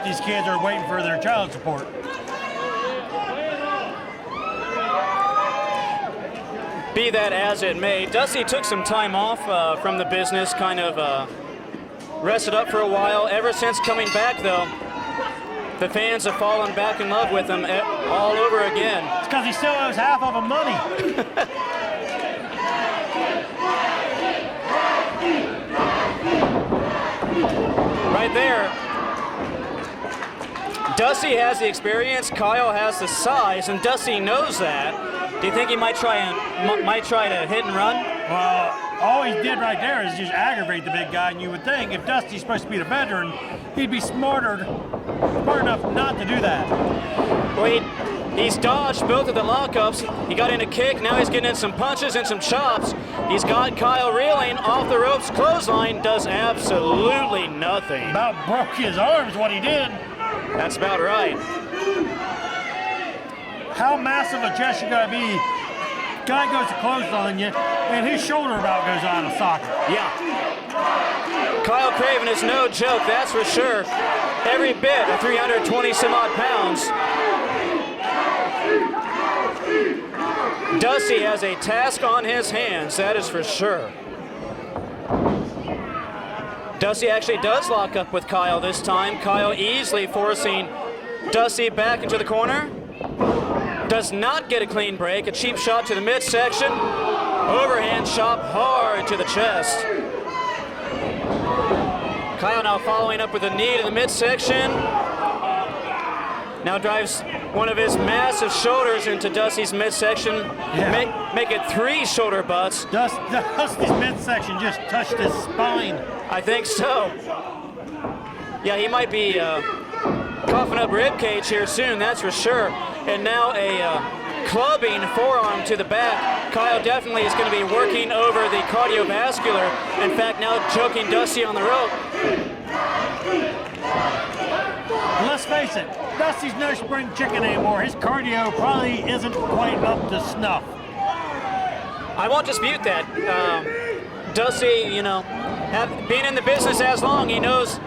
Dusty's kids are waiting for their child support. Be that as it may, Dusty took some time off from the business, kind of rested up for a while. Ever since coming back, though, the fans have fallen back in love with him all over again. It's because he still owes half of them money. Right there. Dusty has the experience, Kyle has the size, and Dusty knows that. Do you think he might try to hit and run? Well, all he did right there is just aggravate the big guy, and you would think if Dusty's supposed to be the veteran, he'd be smart enough not to do that. Well, he's dodged both of the lockups. He got in a kick, now he's getting in some punches and some chops. He's got Kyle reeling off the ropes. Clothesline does absolutely nothing. About broke his arms, what he did. That's about right. How massive a chest you gotta be? Guy goes to clothesline you, and his shoulder about goes out of socket. Yeah. Kyle Craven is no joke, that's for sure. Every bit of 320 some odd pounds. Dusty has a task on his hands, that is for sure. Dusty actually does lock up with Kyle this time. Kyle easily forcing Dusty back into the corner. Does not get a clean break. A cheap shot to the midsection. Overhand chop hard to the chest. Kyle now following up with a knee to the midsection. Now drives one of his massive shoulders into Dusty's midsection. Yeah. Make it 3 shoulder butts. Dusty's midsection just touched his spine. I think so. Yeah, he might be coughing up ribcage here soon, that's for sure. And now a clubbing forearm to the back. Kyle definitely is going to be working over the cardiovascular. In fact, now choking Dusty on the rope. And let's face it, Dusty's no spring chicken anymore. His cardio probably isn't quite up to snuff. I won't dispute that. Dusty, being in the business as long, he knows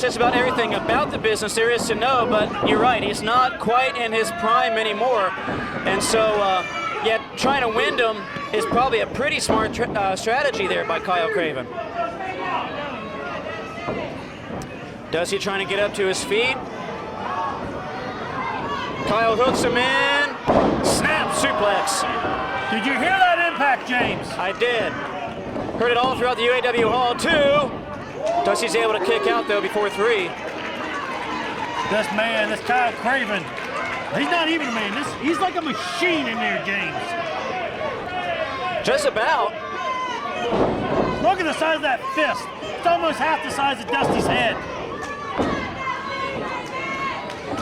just about everything about the business there is to know, but you're right, he's not quite in his prime anymore. And so, trying to wind him is probably a pretty smart strategy there by Kyle Craven. Dusty trying to get up to his feet. Kyle hooks him in. Snap suplex. Did you hear that impact, James? I did. Heard it all throughout the UAW Hall, too. Dusty's able to kick out, though, before 3. This Kyle Craven, he's not even a man. He's like a machine in there, James. Just about. Look at the size of that fist. It's almost half the size of Dusty's head.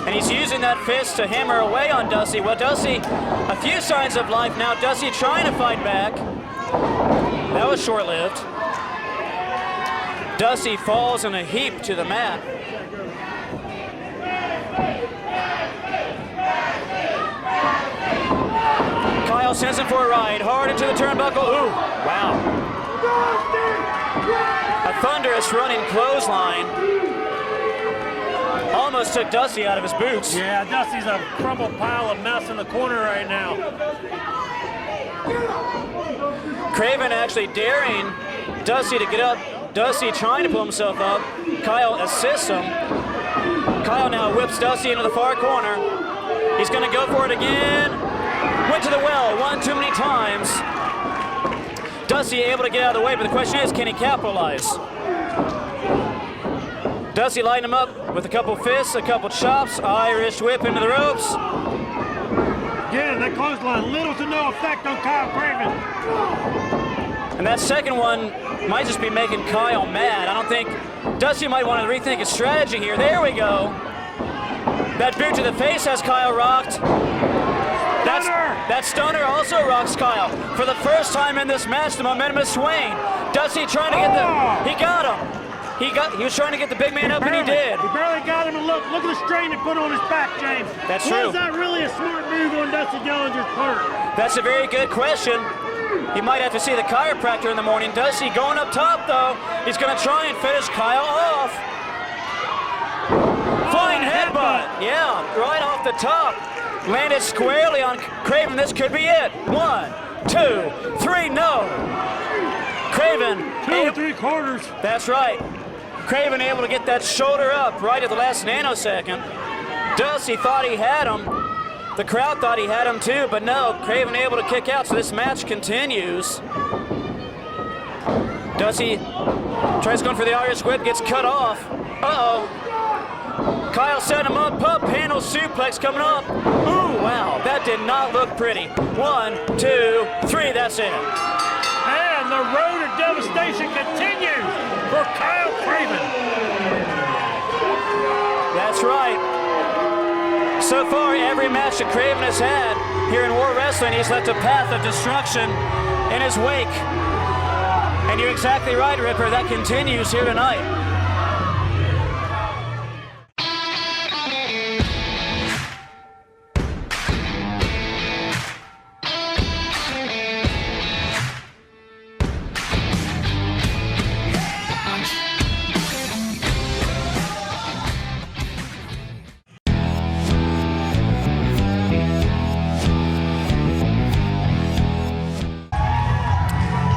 And he's using that fist to hammer away on Dusty. Well, Dusty, a few signs of life now. Dusty trying to fight back. That was short-lived. Dusty falls in a heap to the mat. Kyle sends him for a ride, hard into the turnbuckle. Ooh, wow. A thunderous running clothesline. Almost took Dusty out of his boots. Yeah, Dusty's a crumbled pile of mess in the corner right now. Craven actually daring Dusty to get up. Dusty trying to pull himself up. Kyle assists him. Kyle now whips Dusty into the far corner. He's going to go for it again. Went to the well one too many times. Dusty able to get out of the way, but the question is, can he capitalize? Dusty lighting him up with a couple fists, a couple chops, Irish whip into the ropes. Yeah, that clothesline, little to no effect on Kyle Craven. And that second one might just be making Kyle mad. I don't think Dusty might want to rethink his strategy here. There we go. That boot to the face has Kyle rocked. That stunner also rocks Kyle. For the first time in this match, the momentum is swaying. Dusty trying to get he got him. He was trying to get the big man up, and he did. He barely got him, and look at the strain he put on his back, James. That's true. Was that really a smart move on Dusty Dillinger's part? That's a very good question. He might have to see the chiropractor in the morning. Dusty going up top, though. He's going to try and finish Kyle off. Yeah, right off the top. Landed squarely on Craven. This could be it. 1, 2, 3, no. Craven. 2 3/4. That's right. Craven able to get that shoulder up right at the last nanosecond. Dusty thought he had him. The crowd thought he had him too, but no, Craven able to kick out, so this match continues. Dusty tries going for the Irish whip, gets cut off. Uh-oh. Kyle set him up, pub handle suplex coming up. Ooh, wow, that did not look pretty. 1, 2, 3, that's it. And the road of devastation continues for Kyle Craven. That's right. So far, every match that Craven has had here in War Wrestling, he's left a path of destruction in his wake. And you're exactly right, Ripper, that continues here tonight.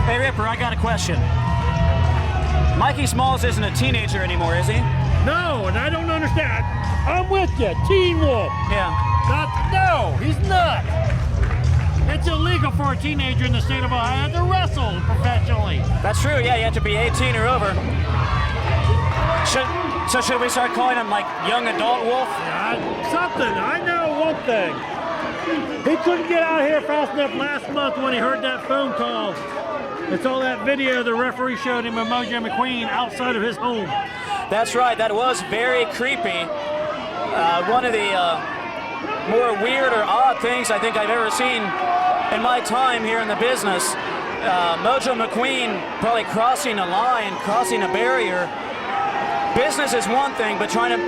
Hey, Ripper, I got a question. Mikey Smalls isn't a teenager anymore, is he? No, and I don't understand. I'm with you, Teen Wolf. Yeah. No, he's not. It's illegal for a teenager in the state of Ohio to wrestle professionally. That's true, yeah, you have to be 18 or over. Should we start calling him like young adult Wolf? Something. I know one thing. He couldn't get out here fast enough last month when he heard that phone call. It's all that video the referee showed him of Mojo McQueen outside of his home. That's right, that was very creepy. One of the more weird or odd things I think I've ever seen in my time here in the business. Mojo McQueen probably crossing a line, crossing a barrier. Business is one thing, but trying to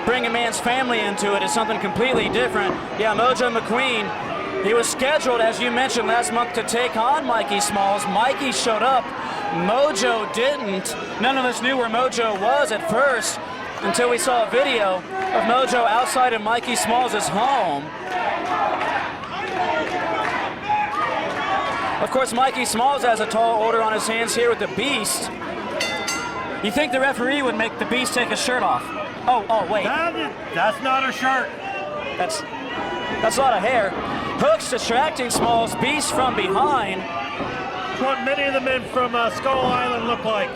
bring a man's family into it is something completely different. Yeah, Mojo McQueen, he was scheduled, as you mentioned last month, to take on Mikey Smalls. Mikey showed up. Mojo didn't. None of us knew where Mojo was at first until we saw a video of Mojo outside of Mikey Smalls' home. Of course, Mikey Smalls has a tall order on his hands here with the Beast. You think the referee would make the Beast take his shirt off? Oh, wait. That's not a shirt. That's a lot of hair. Hooks distracting Smalls, Beast from behind. It's what many of the men from Skull Island look like.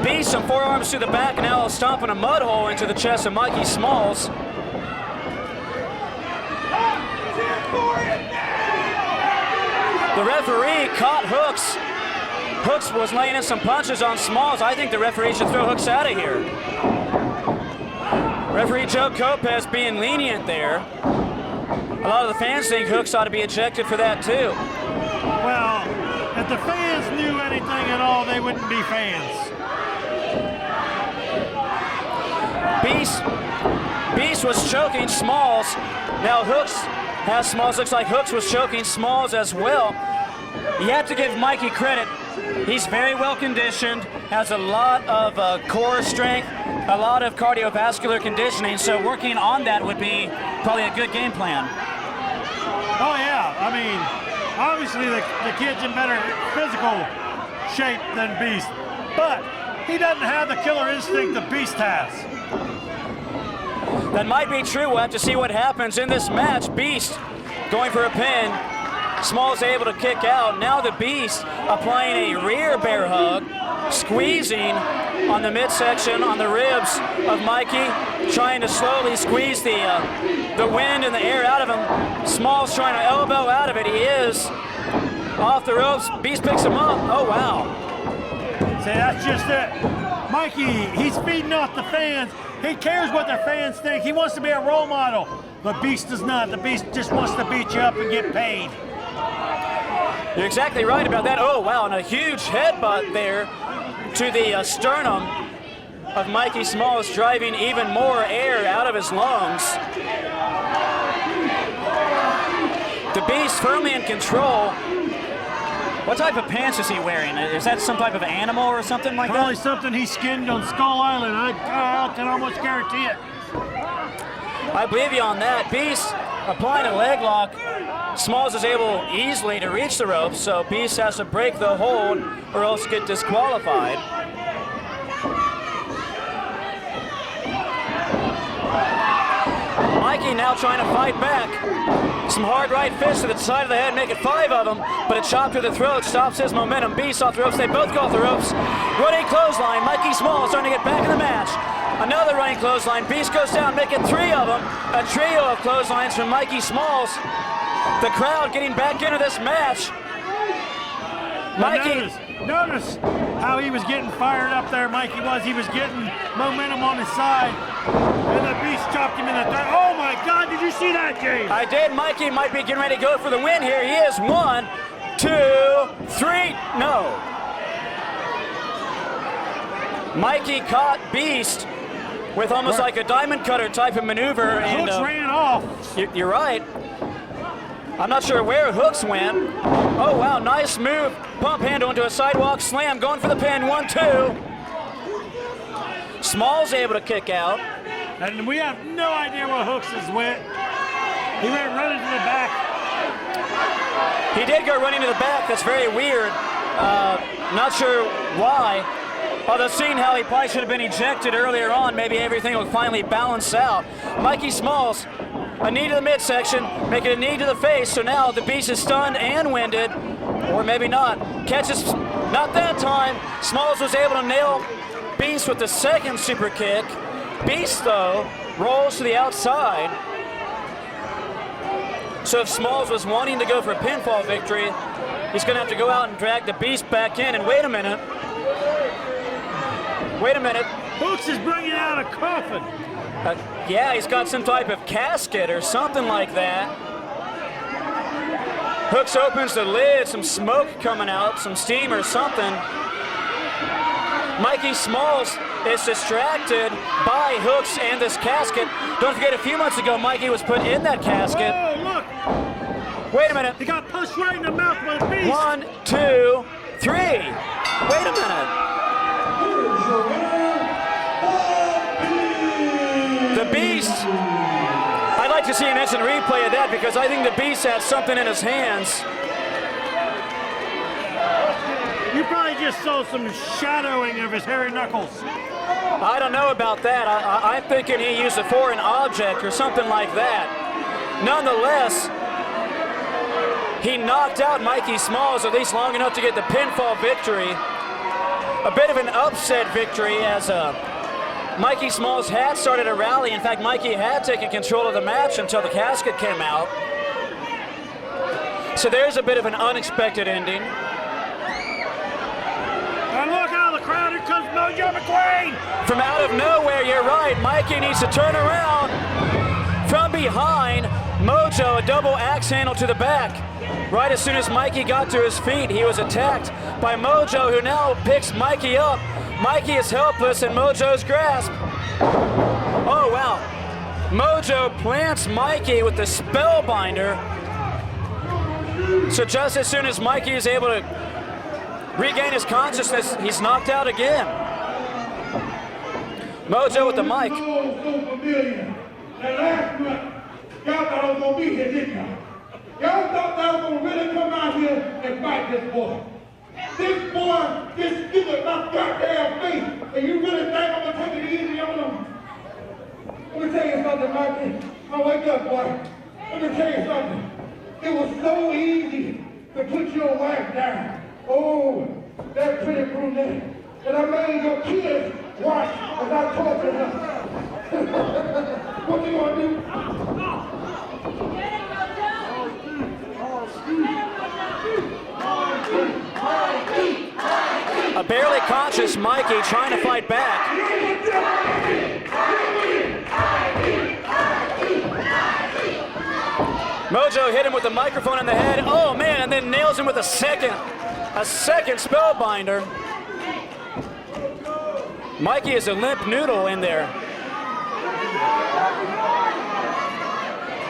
Beast, some forearms to the back, and now stomping a mud hole into the chest of Mikey Smalls. The referee caught Hooks. Hooks was laying in some punches on Smalls. I think the referee should throw Hooks out of here. Referee Joe Kopez being lenient there. A lot of the fans think Hooks ought to be ejected for that too. Well, if the fans knew anything at all, they wouldn't be fans. Beast was choking Smalls. Now Hooks has Smalls. Looks like Hooks was choking Smalls as well. You have to give Mikey credit. He's very well conditioned, has a lot of core strength, a lot of cardiovascular conditioning, so working on that would be probably a good game plan. Oh yeah, I mean, obviously the kid's in better physical shape than Beast, but he doesn't have the killer instinct the Beast has. That might be true. We'll have to see what happens in this match. Beast going for a pin. Smalls able to kick out. Now the Beast applying a rear bear hug, squeezing on the midsection, on the ribs of Mikey, trying to slowly squeeze the wind and the air out of him. Smalls trying to elbow out of it. He is off the ropes. Beast picks him up. Oh, wow. See, that's just it. Mikey, he's feeding off the fans. He cares what the fans think. He wants to be a role model. But Beast does not. The Beast just wants to beat you up and get paid. You're exactly right about that. Oh, wow, and a huge headbutt there to the sternum of Mikey Smalls, driving even more air out of his lungs. The Beast firmly in control. What type of pants is he wearing? Is that some type of animal or something like Probably that? something he skinned on Skull Island. I can almost guarantee it. I believe you on that. Beast applying a leg lock. Smalls is able easily to reach the ropes, so Beast has to break the hold or else get disqualified. Mikey now trying to fight back. Some hard right fists to the side of the head, make it 5 of them, but a chop to the throat stops his momentum. Beast off the ropes, they both go off the ropes. Running clothesline, Mikey Smalls starting to get back in the match. Another running clothesline, Beast goes down, making 3 of them. A trio of clotheslines from Mikey Smalls. The crowd getting back into this match. Mikey. Notice how he was getting fired up there, Mikey was. He was getting momentum on his side. And the Beast chopped him in the third. Oh my God, did you see that, James? I did. Mikey might be getting ready to go for the win here. He is 1, 2, 3. No. Mikey caught Beast with almost like a diamond cutter type of maneuver. And Hooks ran off. You're right. I'm not sure where Hooks went. Oh, wow, nice move. Pump handle into a sidewalk slam, going for the pin. 1, 2. Smalls able to kick out. And we have no idea where Hooks went. He went running to the back. He did go running to the back. That's very weird. Not sure why. Although seeing how he probably should have been ejected earlier on, maybe everything will finally balance out. Mikey Smalls, a knee to the midsection, making a knee to the face. So now the Beast is stunned and winded, or maybe not. Catches, not that time. Smalls was able to nail Beast with the second super kick. Beast, though, rolls to the outside. So if Smalls was wanting to go for a pinfall victory, he's going to have to go out and drag the Beast back in. And wait a minute. Wait a minute. Hooks is bringing out a coffin. Yeah, he's got some type of casket or something like that. Hooks opens the lid, some smoke coming out, some steam or something. Mikey Smalls is distracted by Hooks and this casket. Don't forget, a few months ago, Mikey was put in that casket. Oh, look. Wait a minute. He got punched right in the mouth by the Beast. 1, 2, 3. Wait a minute. The Beast, I'd like to see an instant replay of that because I think the Beast had something in his hands. You probably just saw some shadowing of his hairy knuckles. I don't know about that. I'm thinking he used a foreign object or something like that. Nonetheless, he knocked out Mikey Smalls at least long enough to get the pinfall victory. A bit of an upset victory as Mikey Smalls had started a rally. In fact, Mikey had taken control of the match until the casket came out. So there's a bit of an unexpected ending. And look out, the crowd, here comes Mojo McQueen. From out of nowhere, you're right. Mikey needs to turn around. From behind, Mojo, a double axe handle to the back. Right as soon as Mikey got to his feet, he was attacked by Mojo, who now picks Mikey up. Mikey is helpless in Mojo's grasp. Oh, wow. Mojo plants Mikey with the Spellbinder. So just as soon as Mikey is able to regain his consciousness, he's knocked out again. Mojo with the mic. Last month, y'all thought I was gonna be here, didn't y'all? Y'all thought that I was gonna really come out here and fight this boy. This boy just give it my goddamn face, and you really think I'm gonna take it easy on him? Let me tell you something, Mikey. Now wake up, boy. Let me tell you something. It was so easy to put your wife down. Oh, that pretty brunette. And I made your kids watch as I tortured her. What you gonna do? A barely conscious Mikey trying to fight back. Mojo hit him with the microphone in the head. Oh man, and then nails him with a second Spellbinder. Mikey is a limp noodle in there.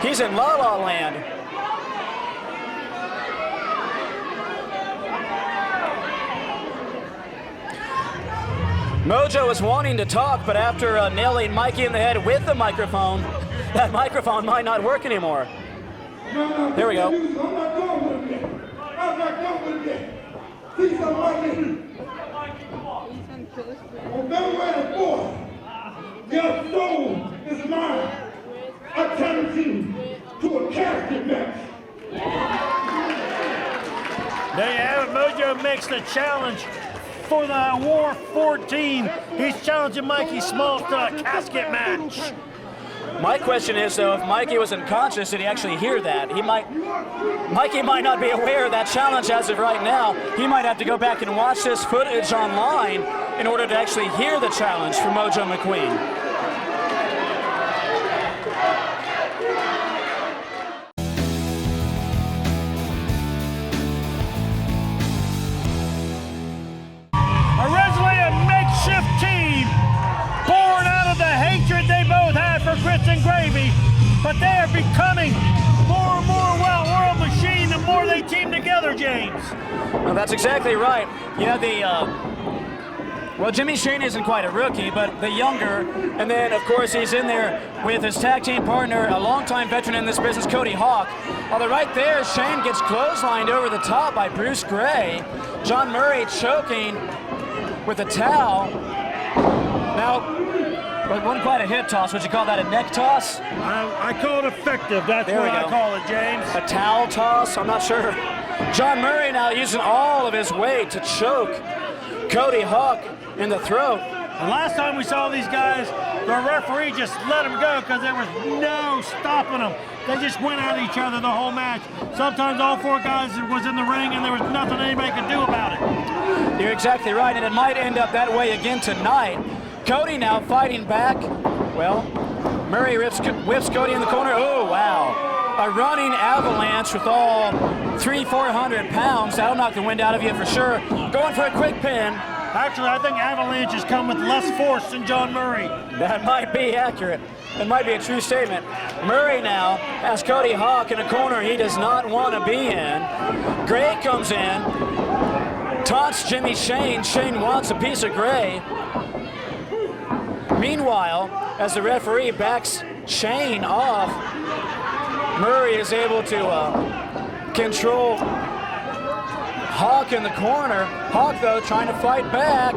He's in La La Land. Mojo was wanting to talk, but after nailing Mikey in the head with the microphone, that microphone might not work anymore. There we go. I'm not going with it yet. I'm not going with it yet. See somebody? On February the 4th, your soul is mine. I challenge you to a casket match. There you have it. Mojo makes the challenge for the War 14. He's challenging Mikey Smalls to a casket match. My question is, though, if Mikey was unconscious, did he actually hear that? Mikey might not be aware of that challenge as of right now. He might have to go back and watch this footage online in order to actually hear the challenge from Mojo McQueen. Originally a makeshift team, born out of the hatred they both had for Grits and Gravy, but they are becoming more and more well-oiled machine the more they team together, James. Well, that's exactly right. You know, well, Jimmy Shane isn't quite a rookie, but the younger, and then, of course, he's in there with his tag team partner, a longtime veteran in this business, Cody Hawk. Although right there, Shane gets clotheslined over the top by Bruce Gray. John Murray choking with a towel. Now, it wasn't quite a hip toss. Would you call that a neck toss? I call it effective. That's what I call it, James. A towel toss? I'm not sure. John Murray now using all of his weight to choke Cody Hawk in the throat. The last time we saw these guys, the referee just let them go because there was no stopping them. They just went at each other the whole match. Sometimes all four guys was in the ring and there was nothing anybody could do about it. You're exactly right, and it might end up that way again tonight. Cody now fighting back. Well, Murray whips Cody in the corner. Oh, wow. A running avalanche with all 300-400 pounds. That'll knock the wind out of you for sure. Going for a quick pin. Actually, I think avalanches come with less force than John Murray. That might be accurate. That might be a true statement. Murray now has Cody Hawk in a corner he does not want to be in. Gray comes in, taunts Jimmy Shane. Shane wants a piece of Gray. Meanwhile, as the referee backs Shane off, Murray is able to control Hawk in the corner. Hawk, though, trying to fight back.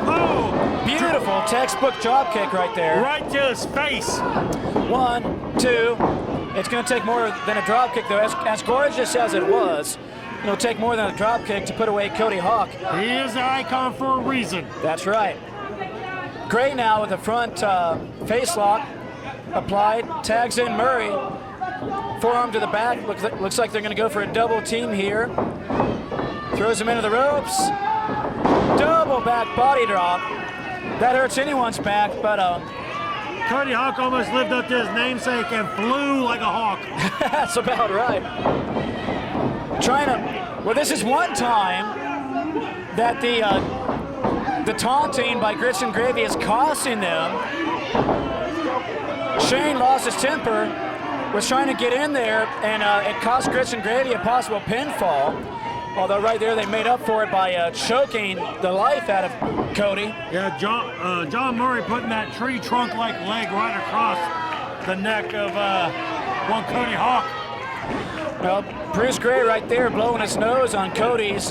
Oh! Beautiful textbook drop kick right there. Right to his face. 1, 2. It's going to take more than a drop kick, though. As gorgeous as it was, it'll take more than a drop kick to put away Cody Hawk. He is an icon for a reason. That's right. Gray now with the front face lock applied. Tags in Murray. Forearm to the back. Looks like they're going to go for a double team here. Throws him into the ropes. Double back body drop. That hurts anyone's back, but Cody Hawk almost lived up to his namesake and flew like a hawk. that's about right. Well, this is one time that the taunting by Grits and Gravy is costing them. Shane lost his temper, was trying to get in there, and it cost Grits and Gravy a possible pinfall. Although right there they made up for it by choking the life out of Cody. Yeah, John Murray putting that tree trunk-like leg right across the neck of one Cody Hawk. Well, Bruce Gray right there blowing his nose on Cody's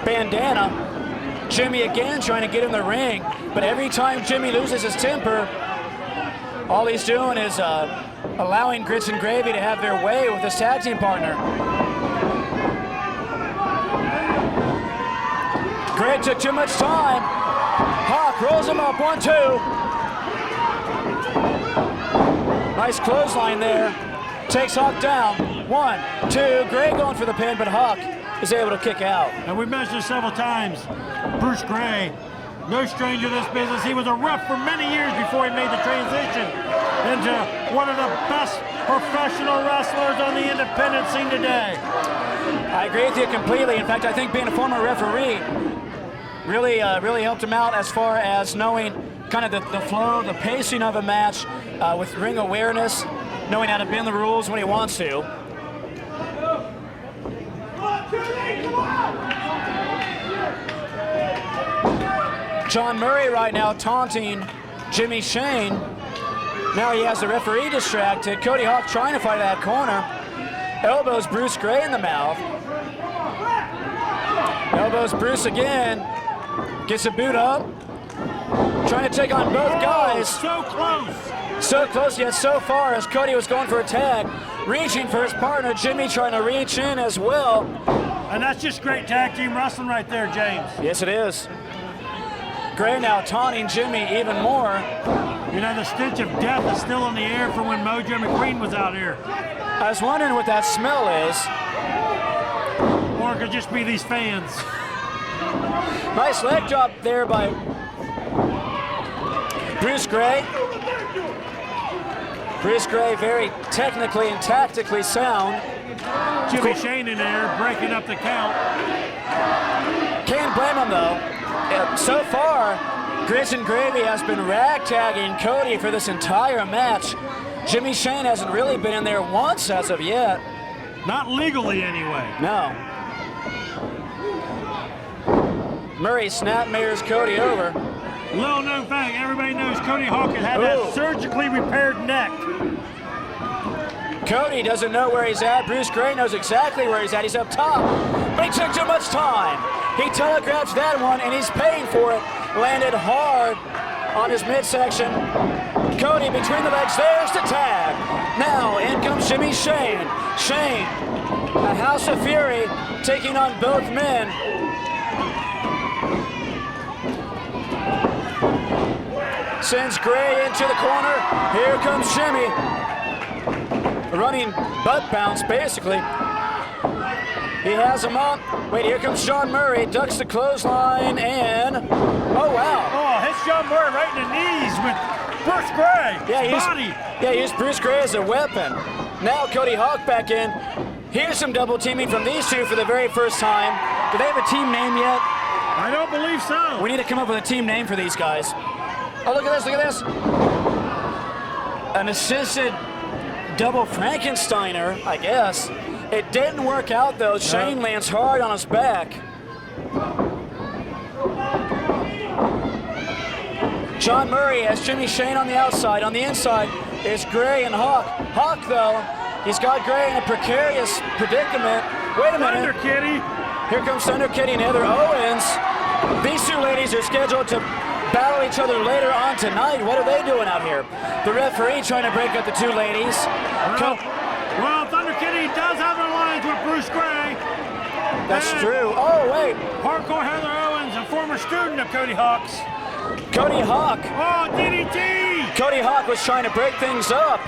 bandana. Jimmy again trying to get in the ring, but every time Jimmy loses his temper, all he's doing is allowing Grits and Gravy to have their way with his tag team partner. Gray took too much time. Hawk rolls him up, 1, 2. Nice clothesline there. Takes Hawk down. 1, 2. Gray going for the pin, but Hawk is able to kick out. And we've mentioned several times, Bruce Gray, no stranger to this business. He was a ref for many years before he made the transition into one of the best professional wrestlers on the independent scene today. I agree with you completely. In fact, I think being a former referee really helped him out as far as knowing kind of the flow, the pacing of a match with ring awareness, knowing how to bend the rules when he wants to. John Murray right now taunting Jimmy Shane. Now he has the referee distracted. Cody Hawk trying to fight that corner. Elbows Bruce Gray in the mouth. Elbows Bruce again. Gets a boot up. Trying to take on both guys. So close. So close yet so far as Cody was going for a tag. Reaching for his partner, Jimmy trying to reach in as well. And that's just great tag team wrestling right there, James. Yes, it is. Gray now taunting Jimmy even more. You know, the stench of death is still in the air from when Mojo McQueen was out here. I was wondering what that smell is. Or it could just be these fans. Nice leg drop there by Bruce Gray. Bruce Gray very technically and tactically sound. Jimmy Shane in there breaking up the count. Can't blame him though. So far, Grits and Gravy has been ragtagging Cody for this entire match. Jimmy Shane hasn't really been in there once as of yet. Not legally anyway. No. Murray snapmares Cody over. Little known fact, everybody knows Cody Hawk has had Ooh. that surgically repaired neck. Cody doesn't know where he's at. Bruce Gray knows exactly where he's at. He's up top, but he took too much time. He telegraphs that one, and he's paying for it. Landed hard on his midsection. Cody between the legs. There's the tag. Now in comes Jimmy Shane. Shane, a House of Fury, taking on both men. Sends Gray into the corner. Here comes Jimmy. Running butt bounce, basically. He has him up. Wait, here comes Sean Murray. Ducks the clothesline and... Oh, wow. Oh, hits John Murray right in the knees with Bruce Gray. Yeah, he used Bruce Gray as a weapon. Now Cody Hawk back in. Here's some double teaming from these two for the very first time. Do they have a team name yet? I don't believe so. We need to come up with a team name for these guys. Oh, look at this, look at this. An assisted double Frankensteiner, I guess. It didn't work out though. Shane lands hard on his back. John Murray has Jimmy Shane on the outside. On the inside is Gray and Hawk. Hawk though, he's got Gray in a precarious predicament. Wait a minute. Thunder Kitty. Here comes Thunder Kitty and Heather Owens. These two ladies are scheduled to battle each other later on tonight. What are they doing out here? The referee trying to break up the two ladies. Well, Thunder Kitty does have an alliance with Bruce Gray. That's And true. Oh, wait. Hardcore Heather Owens, a former student of Cody Hawk's. Cody Hawk. Oh, DDT! Cody Hawk was trying to break things up.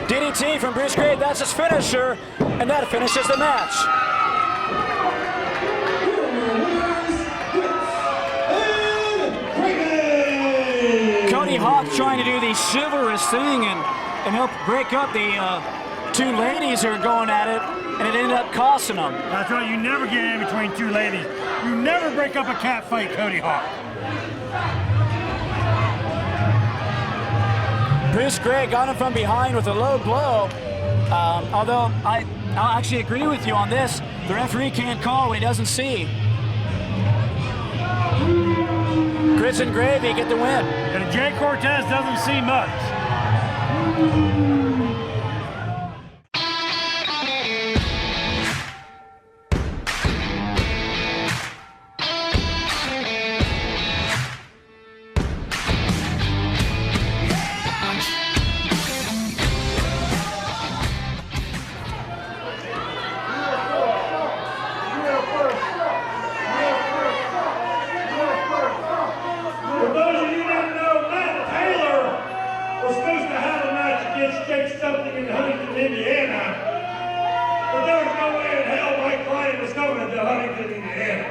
DDT from Bruce Gray, that's his finisher, and that finishes the match. Cody Hawk trying to do the chivalrous thing and help break up the two ladies who are going at it, and it ended up costing them. That's right, you never get in between two ladies. You never break up a cat fight, Cody Hawk. Bruce Gray got him from behind with a low blow. Although I'll actually agree with you on this. The referee can't call what he doesn't see. Grits and Gravy get the win. And Jay Cortez doesn't see much. For those of you that know, Matt Taylor was supposed to have a match against Jake something in Huntington, Indiana. But there was no way in hell Mike Klein was coming to Huntington, Indiana.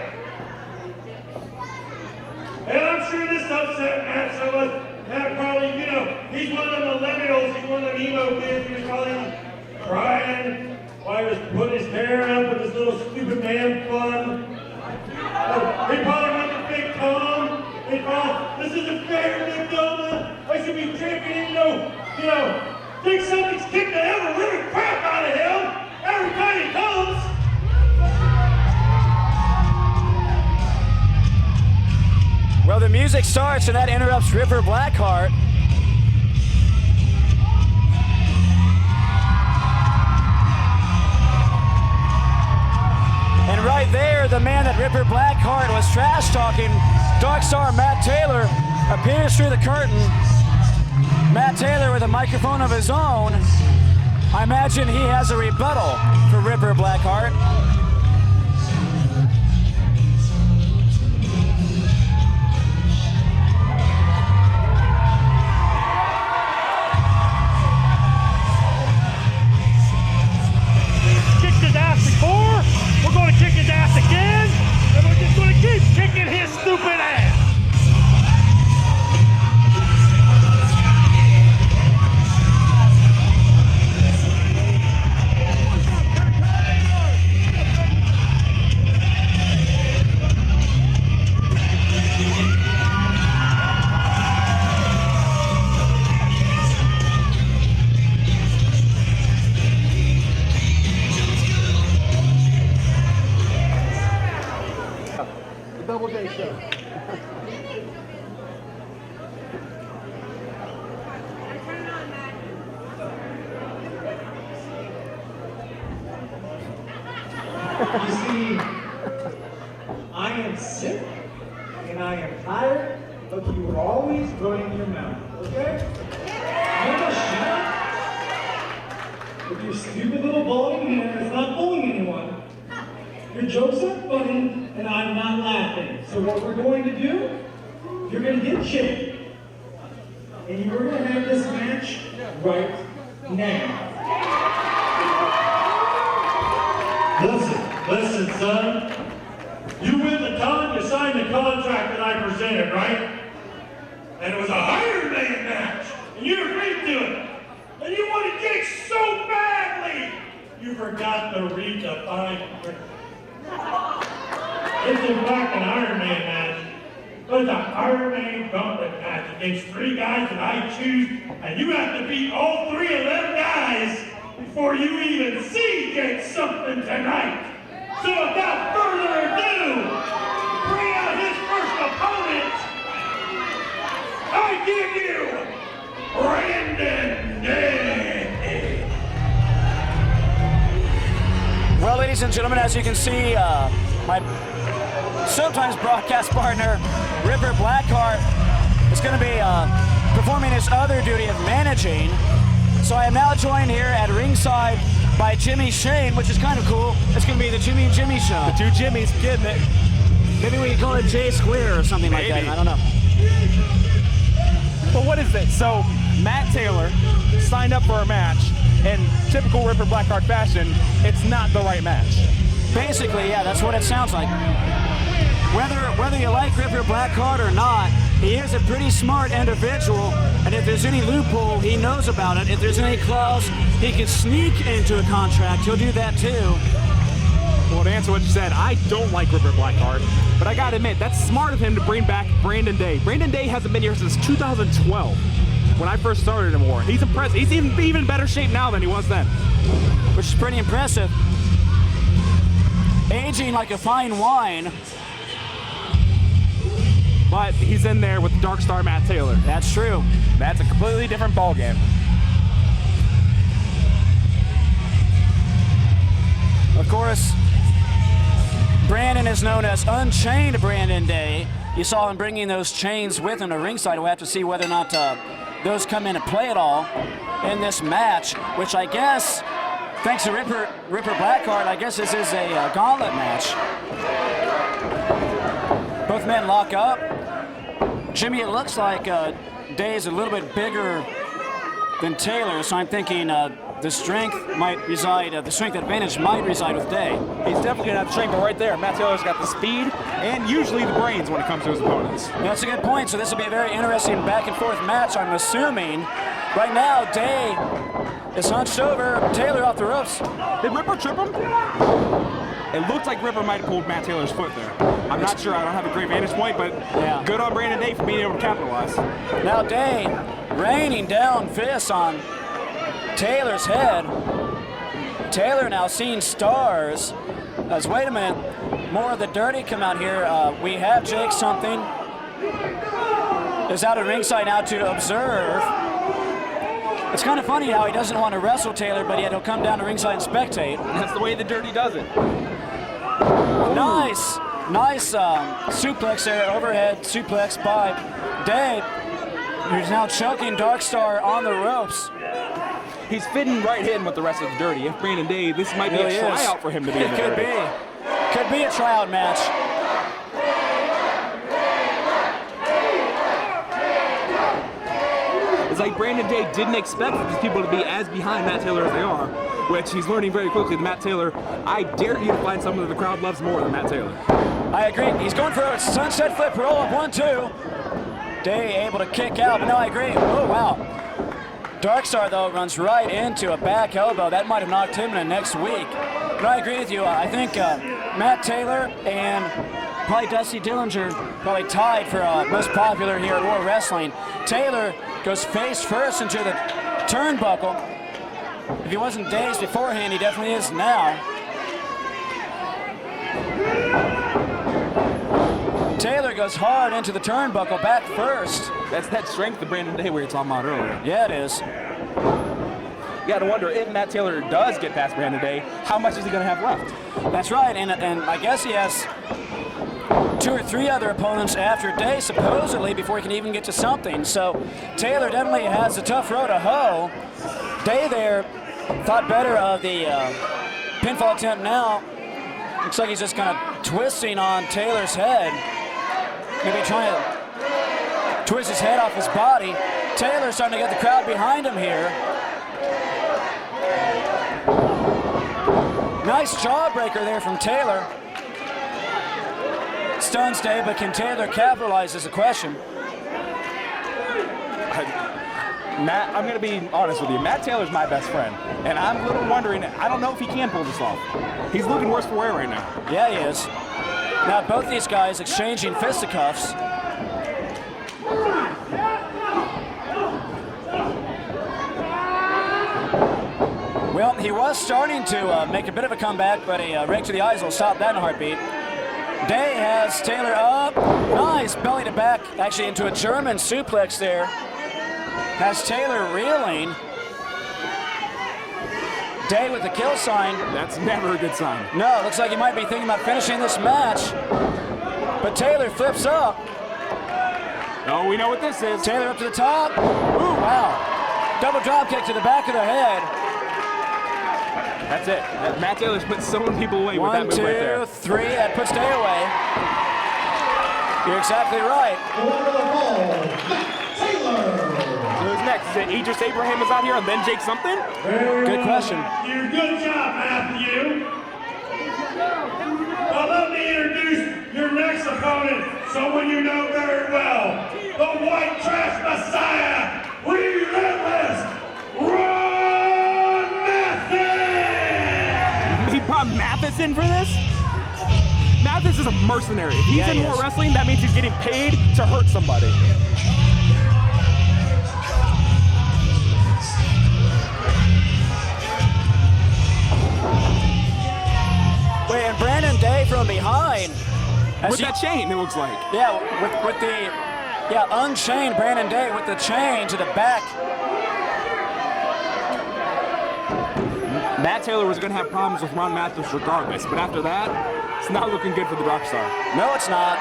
And I'm sure this upset Matt so much. Matt probably, you know, he's one of them millennials, he's one of them emo kids, he was probably crying while he was putting his hair up with his little stupid man bun. He probably went to Big Tom. He thought, this isn't fair, Big Tom. I should be champion, you know, think something's kicked the ever living crap out of him every time he comes. Well, music starts, and that interrupts Ripper Blackheart. And right there, the man that Ripper Blackheart was trash-talking, Dark Star Matt Taylor, appears through the curtain. Matt Taylor with a microphone of his own. I imagine he has a rebuttal for Ripper Blackheart. Kicked his ass before, we're going to kick his ass again, and we're just going to keep kicking his stupid ass. You see, I am sick and I am tired of you always running your mouth, okay? I'm gonna shut up with your stupid little balding hair. It's not fooling anyone. Your jokes are funny and I'm not laughing. So what we're going to do, you're gonna get chipped and you're gonna have this match right now. Listen, son. You win the con, you signed the contract that I presented, right? And it was a Iron Man match, and you agreed to it. And you wanted Jake so badly, you forgot to read the fine print. It's in fact an Iron Man match, but it's an Iron Man gauntlet match against 3 guys that I choose, and you have to beat all 3 of them guys before you even see Jake something tonight. So without further ado, bring out his first opponent. I give you Brandon Day. Well, ladies and gentlemen, as you can see, my sometimes broadcast partner, Ripper Blackheart, is going to be performing his other duty of managing. So I am now joined here at ringside by Jimmy Shane, which is kind of cool. It's going to be the Jimmy and Jimmy show. The 2 Jimmys, getting it. Maybe we can call it J Square or something like that. I don't know. But what is it? So Matt Taylor signed up for a match, in typical Ripper Blackheart fashion, it's not the right match. Basically, yeah, that's what it sounds like. Whether you like Ripper Blackheart or not, he is a pretty smart individual, and if there's any loophole, he knows about it. If there's any clause he can sneak into a contract, he'll do that too. Well, to answer what you said, I don't like Ripper Blackheart, but I gotta admit, that's smart of him to bring back Brandon Day. Brandon Day hasn't been here since 2012, when I first started in War. He's impressive. He's even better shape now than he was then. Which is pretty impressive. Aging like a fine wine. But he's in there with Dark Star Matt Taylor. That's true. That's a completely different ballgame. Of course, Brandon is known as Unchained Brandon Day. You saw him bringing those chains with him to ringside. We'll have to see whether or not those come into play at all in this match, which I guess, thanks to Ripper Blackheart, I guess this is a gauntlet match. Both men lock up. Jimmy, it looks like Day is a little bit bigger than Taylor, so I'm thinking the strength advantage might reside with Day. He's definitely gonna have strength, but right there, Matt Taylor's got the speed and usually the brains when it comes to his opponents. That's a good point. So this will be a very interesting back and forth match, I'm assuming. Right now, Day is hunched over, Taylor off the ropes. Did Ripper trip him? It looked like Ripper might have pulled Matt Taylor's foot there. I'm not sure, I don't have a great vantage point, but yeah. Good on Brandon Day for being able to capitalize. Now Day raining down fists on Taylor's head. Taylor now seeing stars. Wait a minute, more of the dirty come out here. We have Jake something. is out at ringside now to observe. It's kind of funny how he doesn't want to wrestle Taylor, but yet he'll come down to ringside and spectate. That's the way the Dirty does it. Nice suplex there, overhead suplex by Day, who's now choking Darkstar on the ropes. He's fitting right in with the rest of the Dirty. If Brandon Day, this might be a tryout for him to be in the Dirty. Could be a tryout match. It's like Brandon Day didn't expect these people to be as behind Matt Taylor as they are, which he's learning very quickly that Matt Taylor, I dare you to find someone that the crowd loves more than Matt Taylor. I agree. He's going for a sunset flip roll up 1-2. Day able to kick out, but no, I agree. Oh, wow. Darkstar, though, runs right into a back elbow. That might have knocked him in next week. But I agree with you. I think Matt Taylor and probably Dusty Dillinger probably tied for most popular here at War Wrestling. Taylor goes face first into the turnbuckle. If he wasn't dazed beforehand, he definitely is now. Taylor goes hard into the turnbuckle, back first. That's that strength of Brandon Day we were talking about earlier. Yeah, it is. You got to wonder if Matt Taylor does get past Brandon Day, how much is he going to have left? That's right, and I guess he has 2 or 3 other opponents after Day, supposedly, before he can even get to something. So Taylor definitely has a tough road to hoe. Day there thought better of the pinfall attempt now. Looks like he's just kind of twisting on Taylor's head. Maybe trying to twist his head off his body. Taylor's starting to get the crowd behind him here. Nice jawbreaker there from Taylor. Stuns Day, but can Taylor capitalize is the question. Matt, I'm going to be honest with you. Matt Taylor's my best friend, and I'm a little wondering, I don't know if he can pull this off. He's looking worse for wear right now. Yeah, he is. Now both these guys exchanging fisticuffs. Well, he was starting to make a bit of a comeback, but a rake to the eyes will stop that in a heartbeat. Day has Taylor up. Nice belly to back, actually into a German suplex there. Has Taylor reeling. Day with the kill sign. That's never a good sign. No, looks like he might be thinking about finishing this match. But Taylor flips up. Oh, we know what this is. Taylor up to the top. Ooh, wow. Double drop kick to the back of the head. That's it. Matt Taylor's put so many people away with that 1, move right there. 2, 3. That puts Day away. You're exactly right. Who's next? Is it Idris Abraham is out here and then Jake something? Good question. Good job, Matthew. Well, let me introduce your next opponent, someone you know very well. The White Trash Messiah, Relentless Ron Mathis! He brought Mathis in for this? Mathis is a mercenary. If he's in more wrestling, that means he's getting paid to hurt somebody. Wait, and Brandon Day from behind. With that chain, it looks like. Yeah, with the unchained Brandon Day with the chain to the back. Matt Taylor was going to have problems with Ron Mathis regardless, but after that, it's not looking good for the Darkstar. No, it's not.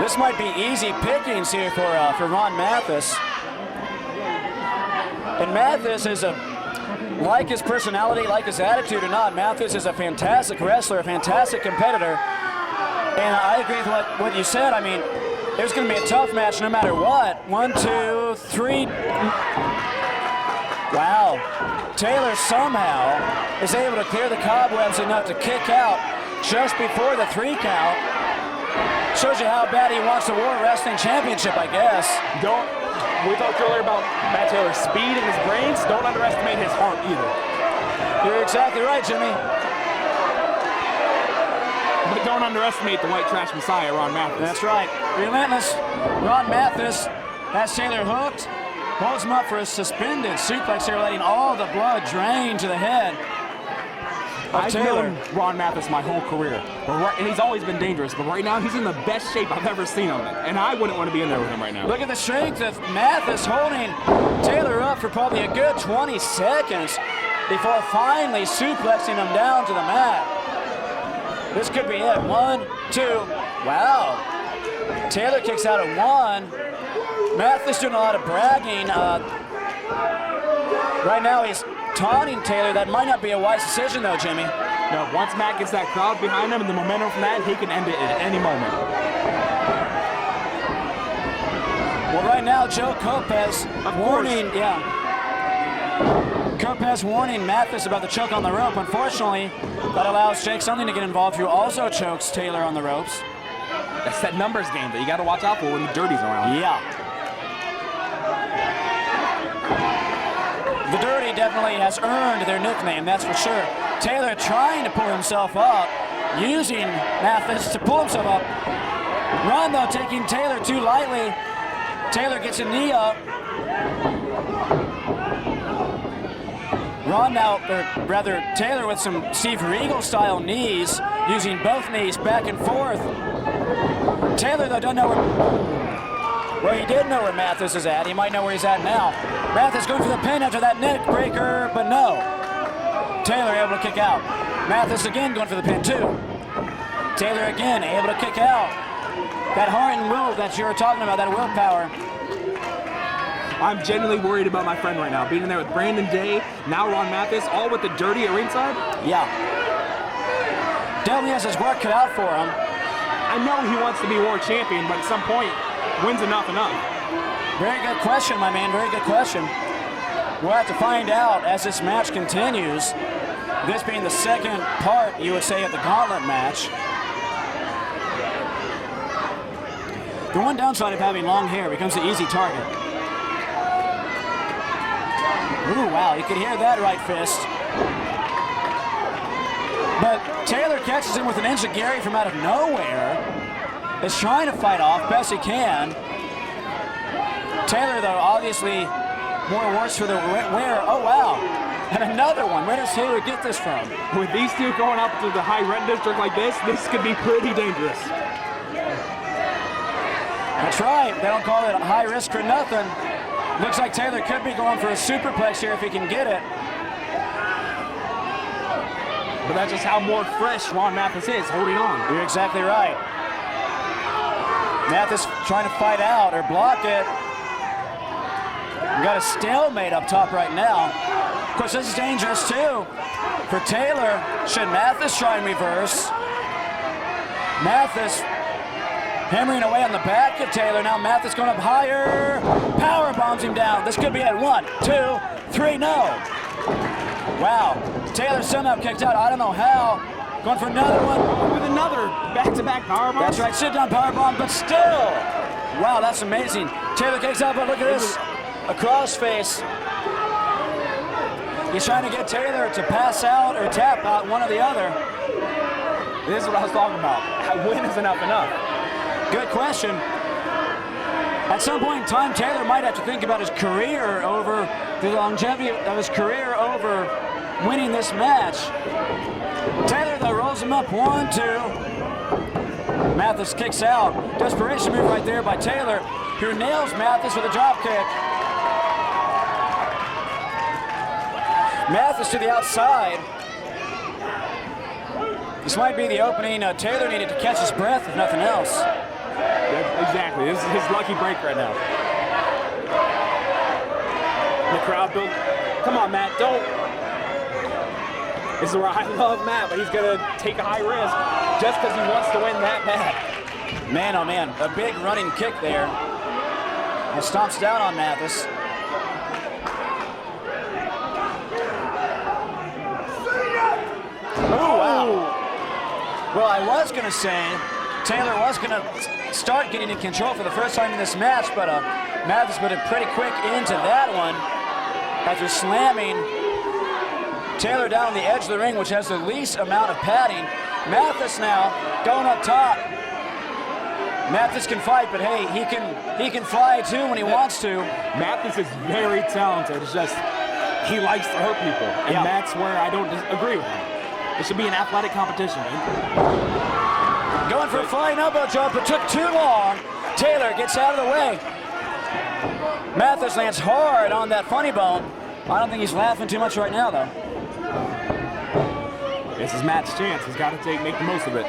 This might be easy pickings here for Ron Mathis. And Mathis is like his personality, like his attitude or not, Mathis is a fantastic wrestler, a fantastic competitor. And I agree with what you said. I mean, it's going to be a tough match no matter what. 1, 2, 3. Wow. Taylor somehow is able to clear the cobwebs enough to kick out just before the 3 count. Shows you how bad he wants the War Wrestling Championship, I guess. We talked earlier about Matt Taylor's speed and his brains. Don't underestimate his heart either. You're exactly right, Jimmy. But don't underestimate the White Trash Messiah, Ron Mathis. That's right. Relentless Ron Mathis has Taylor hooked. Holds him up for a suspended suplex here, letting all the blood drain to the head. I've Taylor. known Ron Mathis my whole career, and he's always been dangerous. But right now, he's in the best shape I've ever seen him in, and I wouldn't want to be in there with him right now. Look at the strength of Mathis holding Taylor up for probably a good 20 seconds before finally suplexing him down to the mat. This could be it. 1, 2. Wow. Taylor kicks out at 1. Mathis doing a lot of bragging. Right now he's taunting Taylor. That might not be a wise decision though, Jimmy. No, once Matt gets that crowd behind him and the momentum from that, he can end it at any moment. Well, right now Joe Kopez warning, Kopez warning Mathis about the choke on the rope. Unfortunately, that allows Jake Something to get involved, who also chokes Taylor on the ropes. That's that numbers game that you got to watch out for when the Dirty's around. Yeah. The Dirty definitely has earned their nickname, that's for sure. Taylor trying to pull himself up, using Mathis to pull himself up. Ron, though, taking Taylor too lightly. Taylor gets a knee up. Ron now, or rather Taylor with some Steve Regal-style knees, using both knees back and forth. Taylor, though, doesn't know well, he did know where Mathis is at. He might know where he's at now. Mathis going for the pin after that neck breaker, but no. Taylor able to kick out. Mathis again going for the pin, too. Taylor again able to kick out. That heart and will that you were talking about, that willpower. I'm genuinely worried about my friend right now. Being in there with Brandon Day, now Ron Mathis, all with the Dirty at ringside. Yeah. Definitely has his work cut out for him. I know he wants to be world champion, but at some point, when's enough enough? Very good question, my man. Very good question. We'll have to find out as this match continues. This being the second part, you would say, of the gauntlet match. The one downside of having long hair becomes the easy target. Ooh, wow, you could hear that right fist. But Taylor catches him with an enziguri from out of nowhere. Is trying to fight off best he can. Taylor, though, obviously more worse for the wear. Oh, wow. And another one. Where does Taylor get this from? With these two going up to the high rent district like this could be pretty dangerous. That's right. They don't call it high risk for nothing. Looks like Taylor could be going for a superplex here if he can get it. But that's just how more fresh Ron Mathis is, holding on. You're exactly right. Mathis trying to fight out or block it. We got a stalemate up top right now. Of course, this is dangerous too for Taylor. Should Mathis try and reverse? Mathis hammering away on the back of Taylor. Now Mathis going up higher. Power bombs him down. This could be at 1, 2, 3. No. Wow. Taylor somehow kicked out. I don't know how. Going for another one. With another back-to-back powerbomb. That's right, sit-down powerbomb, but still. Wow, that's amazing. Taylor kicks out, but look at this. A crossface. He's trying to get Taylor to pass out or tap out, one or the other. This is what I was talking about. When is enough enough? Good question. At some point in time, Taylor might have to think about his career over, the longevity of his career over winning this match. Taylor, though, rolls him up. 1, 2. Mathis kicks out. Desperation move right there by Taylor, who nails Mathis with a drop kick. Mathis to the outside. This might be the opening Taylor needed to catch his breath, if nothing else. Yeah, exactly. This is his lucky break right now. The crowd build. Come on, Matt, don't. This is where I love Matt, but he's going to take a high risk just because he wants to win that bad. Man, oh man, a big running kick there. And stomps down on Mathis. Oh, wow. Well, I was going to say Taylor was going to start getting in control for the first time in this match, but Mathis put it pretty quick into that one after slamming Taylor down on the edge of the ring, which has the least amount of padding. Mathis now going up top. Mathis can fight, but hey, he can fly too when he wants to. Mathis is very talented. It's just he likes to hurt people, and that's where I don't agree with him. It should be an athletic competition, man. Going for a flying elbow drop, it took too long. Taylor gets out of the way. Mathis lands hard on that funny bone. I don't think he's laughing too much right now, though. This is Matt's chance. He's got to make the most of it.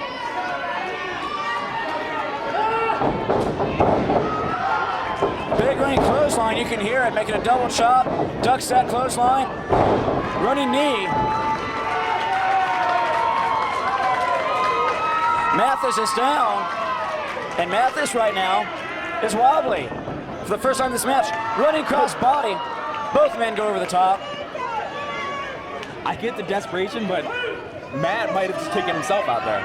Big running clothesline, you can hear it, making a double chop. Ducks that clothesline. Running knee. Mathis is down. And Mathis right now is wobbly. For the first time in this match, running cross body. Both men go over the top. I get the desperation, but Matt might have just taken himself out there.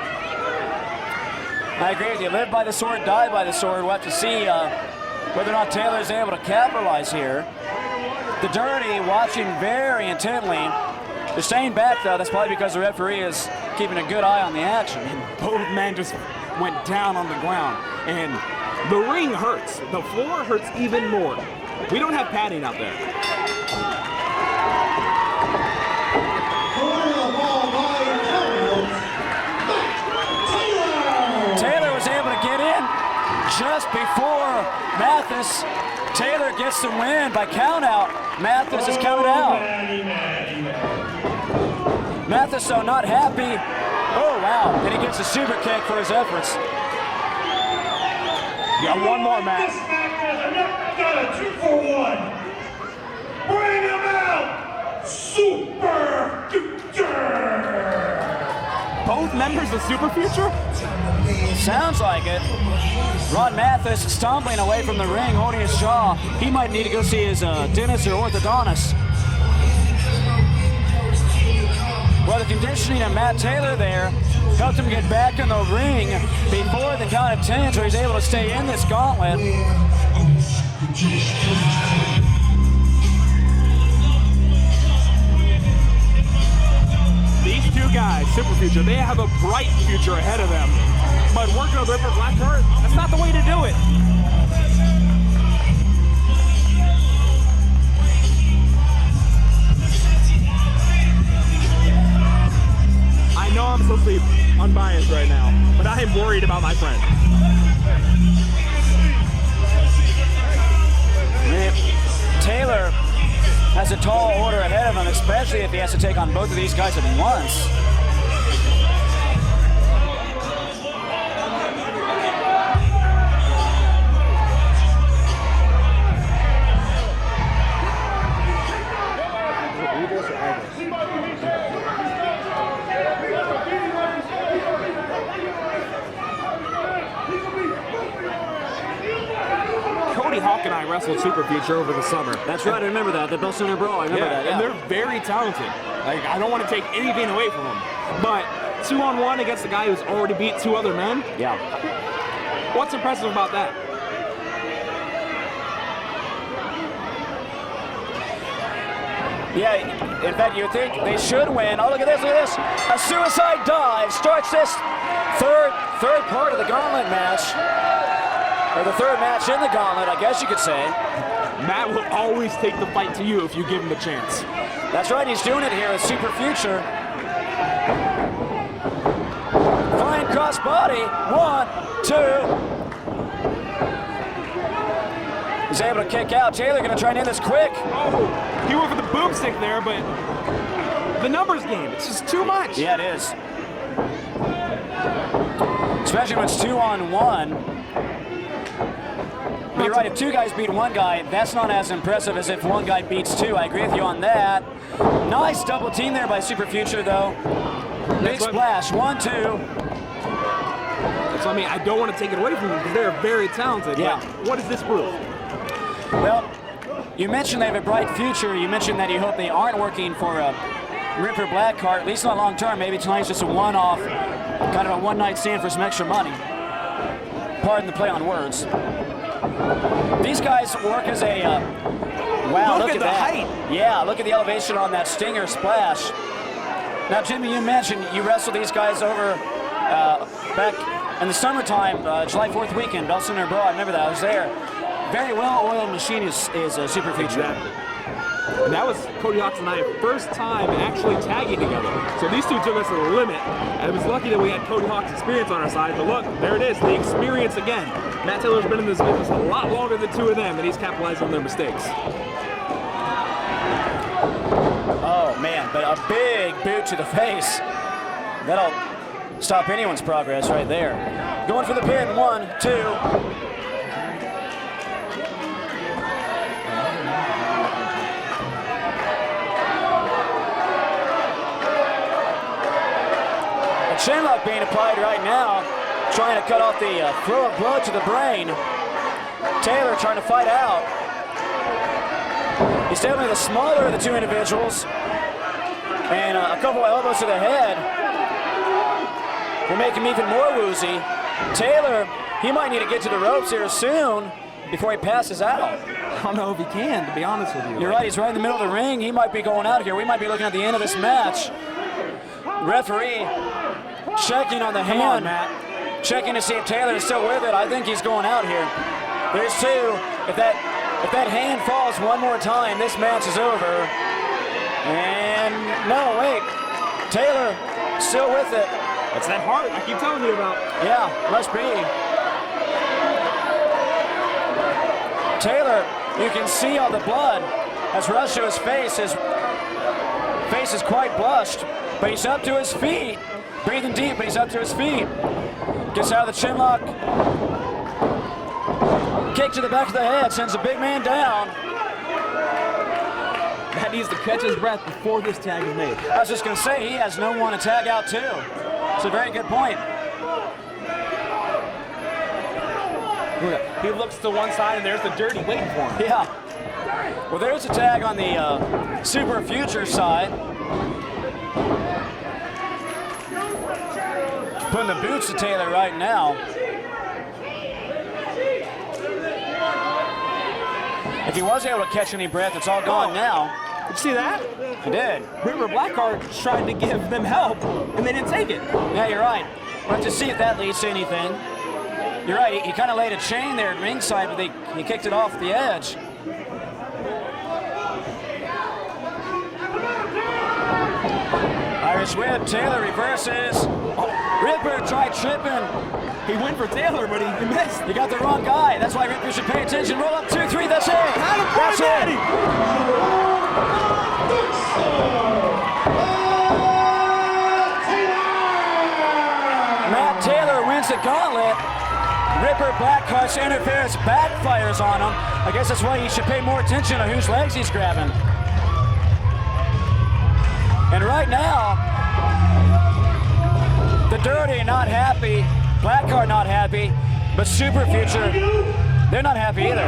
I agree with you. Live by the sword, die by the sword. We'll have to see whether or not Taylor is able to capitalize here. The Dirty watching very intently. They're staying back, though. That's probably because the referee is keeping a good eye on the action. Both men just went down on the ground, and the ring hurts. The floor hurts even more. We don't have padding out there. Taylor was able to get in just before Mathis. Taylor gets the win by count out. Mathis is counted out. Mathis, though, not happy. Oh, wow. And he gets a super kick for his efforts. Got one more, Matt. This match is got a 2-for-1. Bring him out, Super Future. Both members of Super Future? Sounds like it. Ron Mathis stumbling away from the ring, holding his jaw. He might need to go see his dentist or orthodontist. Well, the conditioning of Matt Taylor there helped him get back in the ring before the count of 10, so he's able to stay in this gauntlet. These two guys, Super Future, they have a bright future ahead of them. But working on Ripper Blackheart, that's not the way to do it. I know I'm supposed to be unbiased right now, but I am worried about my friend. Taylor has a tall order ahead of him, especially if he has to take on both of these guys at once. Hawk and I wrestled Super Future over the summer. That's right, I remember that. The Bell Center Brawl, I remember that. Yeah. And they're very talented. Like, I don't want to take anything away from them. But 2-on-1 against a guy who's already beat two other men? Yeah. What's impressive about that? Yeah, in fact, you would think they should win. Oh, look at this, look at this. A suicide dive starts this third part of the gauntlet match. Or the third match in the gauntlet, I guess you could say. Matt will always take the fight to you if you give him the chance. That's right, he's doing it here with Super Future. Flying cross body, 1, 2. He's able to kick out. Taylor gonna try and end this quick. Oh, he went for the boomstick there, but the numbers game, it's just too much. Yeah, it is. Especially when it's 2-on-1. But you're right, if two guys beat one guy, that's not as impressive as if one guy beats two. I agree with you on that. Nice double team there by Super Future, though. Big splash, 1, 2. So, I mean, I don't want to take it away from them because they're very talented. Yeah. But what does this prove? Well, you mentioned they have a bright future. You mentioned that you hope they aren't working for Ripper Blackheart, at least not long term. Maybe tonight's just a one-off, kind of a one-night stand for some extra money. Pardon the play on words. These guys work as a, wow, look at the that. height. Yeah, look at the elevation on that Stinger splash. Now, Jimmy, you mentioned you wrestled these guys over back in the summertime, July 4th weekend, Bell Center Brawl. I remember that, I was there. Very well-oiled machine is Super Future. Exactly. And that was Cody Hawks and I first time actually tagging together. So these two took us to the limit. And it was lucky that we had Cody Hawks' experience on our side. But look, there it is, the experience again. Matt Taylor's been in this business a lot longer than two of them, and he's capitalizing on their mistakes. Oh man, but a big boot to the face. That'll stop anyone's progress right there. Going for the pin, 1, 2. Chinlock being applied right now, trying to cut off the flow of blood to the brain. Taylor trying to fight out. He's definitely the smaller of the two individuals. And a couple of elbows to the head will make him even more woozy. Taylor, he might need to get to the ropes here soon before he passes out. I don't know if he can, to be honest with you. You're right, he's right in the middle of the ring. He might be going out here. We might be looking at the end of this match. Referee checking on the hand, checking to see if Taylor is still with it. I think he's going out here. There's 2. If that hand falls one more time, this match is over. And no, wait, Taylor still with it. That's that heart I keep telling you about. Yeah, must be. Taylor, you can see all the blood has rushed to his face. His face is quite blushed, but he's up to his feet. Breathing deep, but he's up to his feet. Gets out of the chinlock. Kick to the back of the head, sends the big man down. Matt needs to catch his breath before this tag is made. I was just going to say, he has no one to tag out to. It's a very good point. He looks to one side, and there's the Dirty waiting for him. Yeah. Well, there's a tag on the Super Future side. Putting the boots to Taylor right now. If he was able to catch any breath, it's all gone now. Did you see that? He did. River Blackheart tried to give them help, and they didn't take it. Yeah, you're right. We'll have to see if that leads to anything. You're right, he kind of laid a chain there at ringside, but he kicked it off the edge. Irish whip, Taylor reverses. Ripper tried tripping. He went for Taylor, but he missed. You got the wrong guy. That's why Ripper should pay attention. Roll up, 2, 3, that's it. That's it. Matt Taylor wins the gauntlet. Ripper Blackheart's interference backfires on him. I guess that's why he should pay more attention to whose legs he's grabbing. And right now, the Dirty not happy, Blackheart not happy, but Super Future, they're not happy either.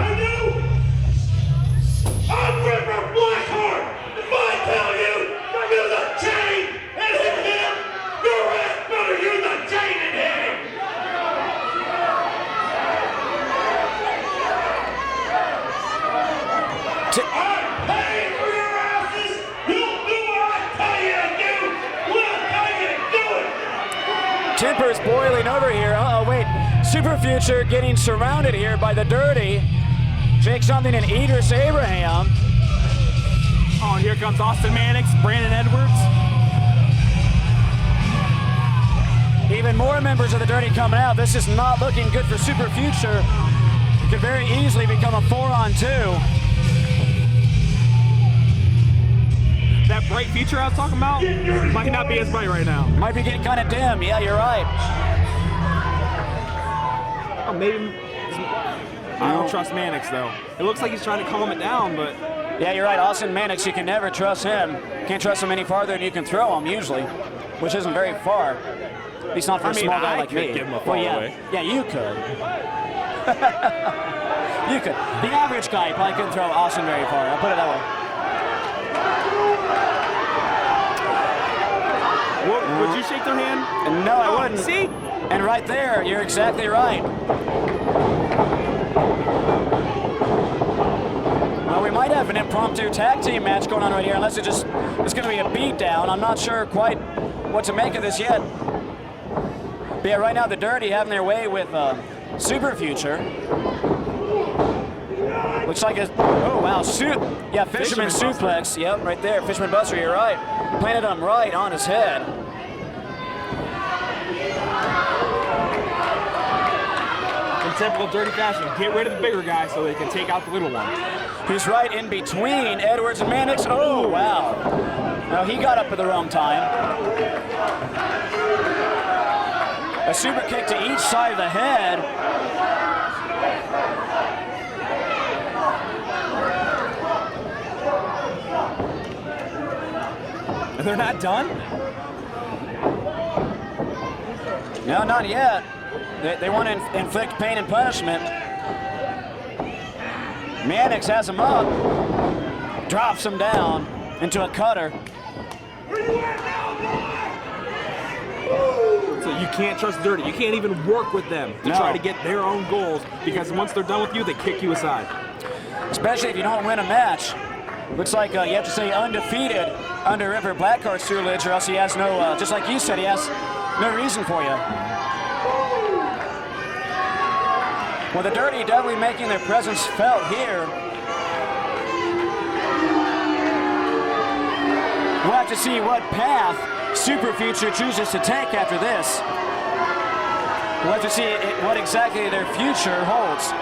I'm Ripper Blackheart. If I tell you to use a chain and hit him, your ass better use a chain and hit him. I'm paying for your asses. You'll do what I tell you to do when I tell you to do it. Temper's boiling over here. Uh-oh, wait. Super Future getting surrounded here by the Dirty. Jake Something and Idris Abraham. Oh, and here comes Austin Mannix, Brandon Edwards. Even more members of the Dirty coming out. This is not looking good for Super Future. It could very easily become a 4-on-2. That bright future I was talking about might not be as bright right now. Might be getting kind of dim. Yeah, you're right. Oh, maybe. I don't trust Mannix, though. It looks like he's trying to calm it down, but... Yeah, you're right. Austin Mannix, you can never trust him. Can't trust him any farther than you can throw him, usually, which isn't very far. At least not for a small guy like me. Give him a fall away. Yeah, you could. You could. The average guy probably couldn't throw Austin very far. I'll put it that way. Would you shake their hand? No, I wouldn't. See? And right there, you're exactly right. Well, we might have an impromptu tag team match going on right here, unless it's going to be a beatdown. I'm not sure quite what to make of this yet. But yeah, right now the Dirty having their way with Super Future. Looks like a, oh wow, fisherman suplex. Yep, right there, fisherman buster, you're right. Planted him right on his head. In typical Dirty fashion, get rid of the bigger guy so they can take out the little one. He's right in between Edwards and Mannix. Oh, wow. Now he got up at the wrong time. A super kick to each side of the head. And they're not done? No, not yet. They want to inflict pain and punishment. Mannix has him up, drops him down into a cutter. So you can't trust Dirty. You can't even work with them to try to get their own goals, because once they're done with you, they kick you aside. Especially if you don't win a match. Looks like you have to stay undefeated under Ripper Blackheart's tutelage, or else he has no, just like you said, he has no reason for you. Well, the Dirty definitely making their presence felt here. We'll have to see what path Super Future chooses to take after this. We'll have to see what exactly their future holds.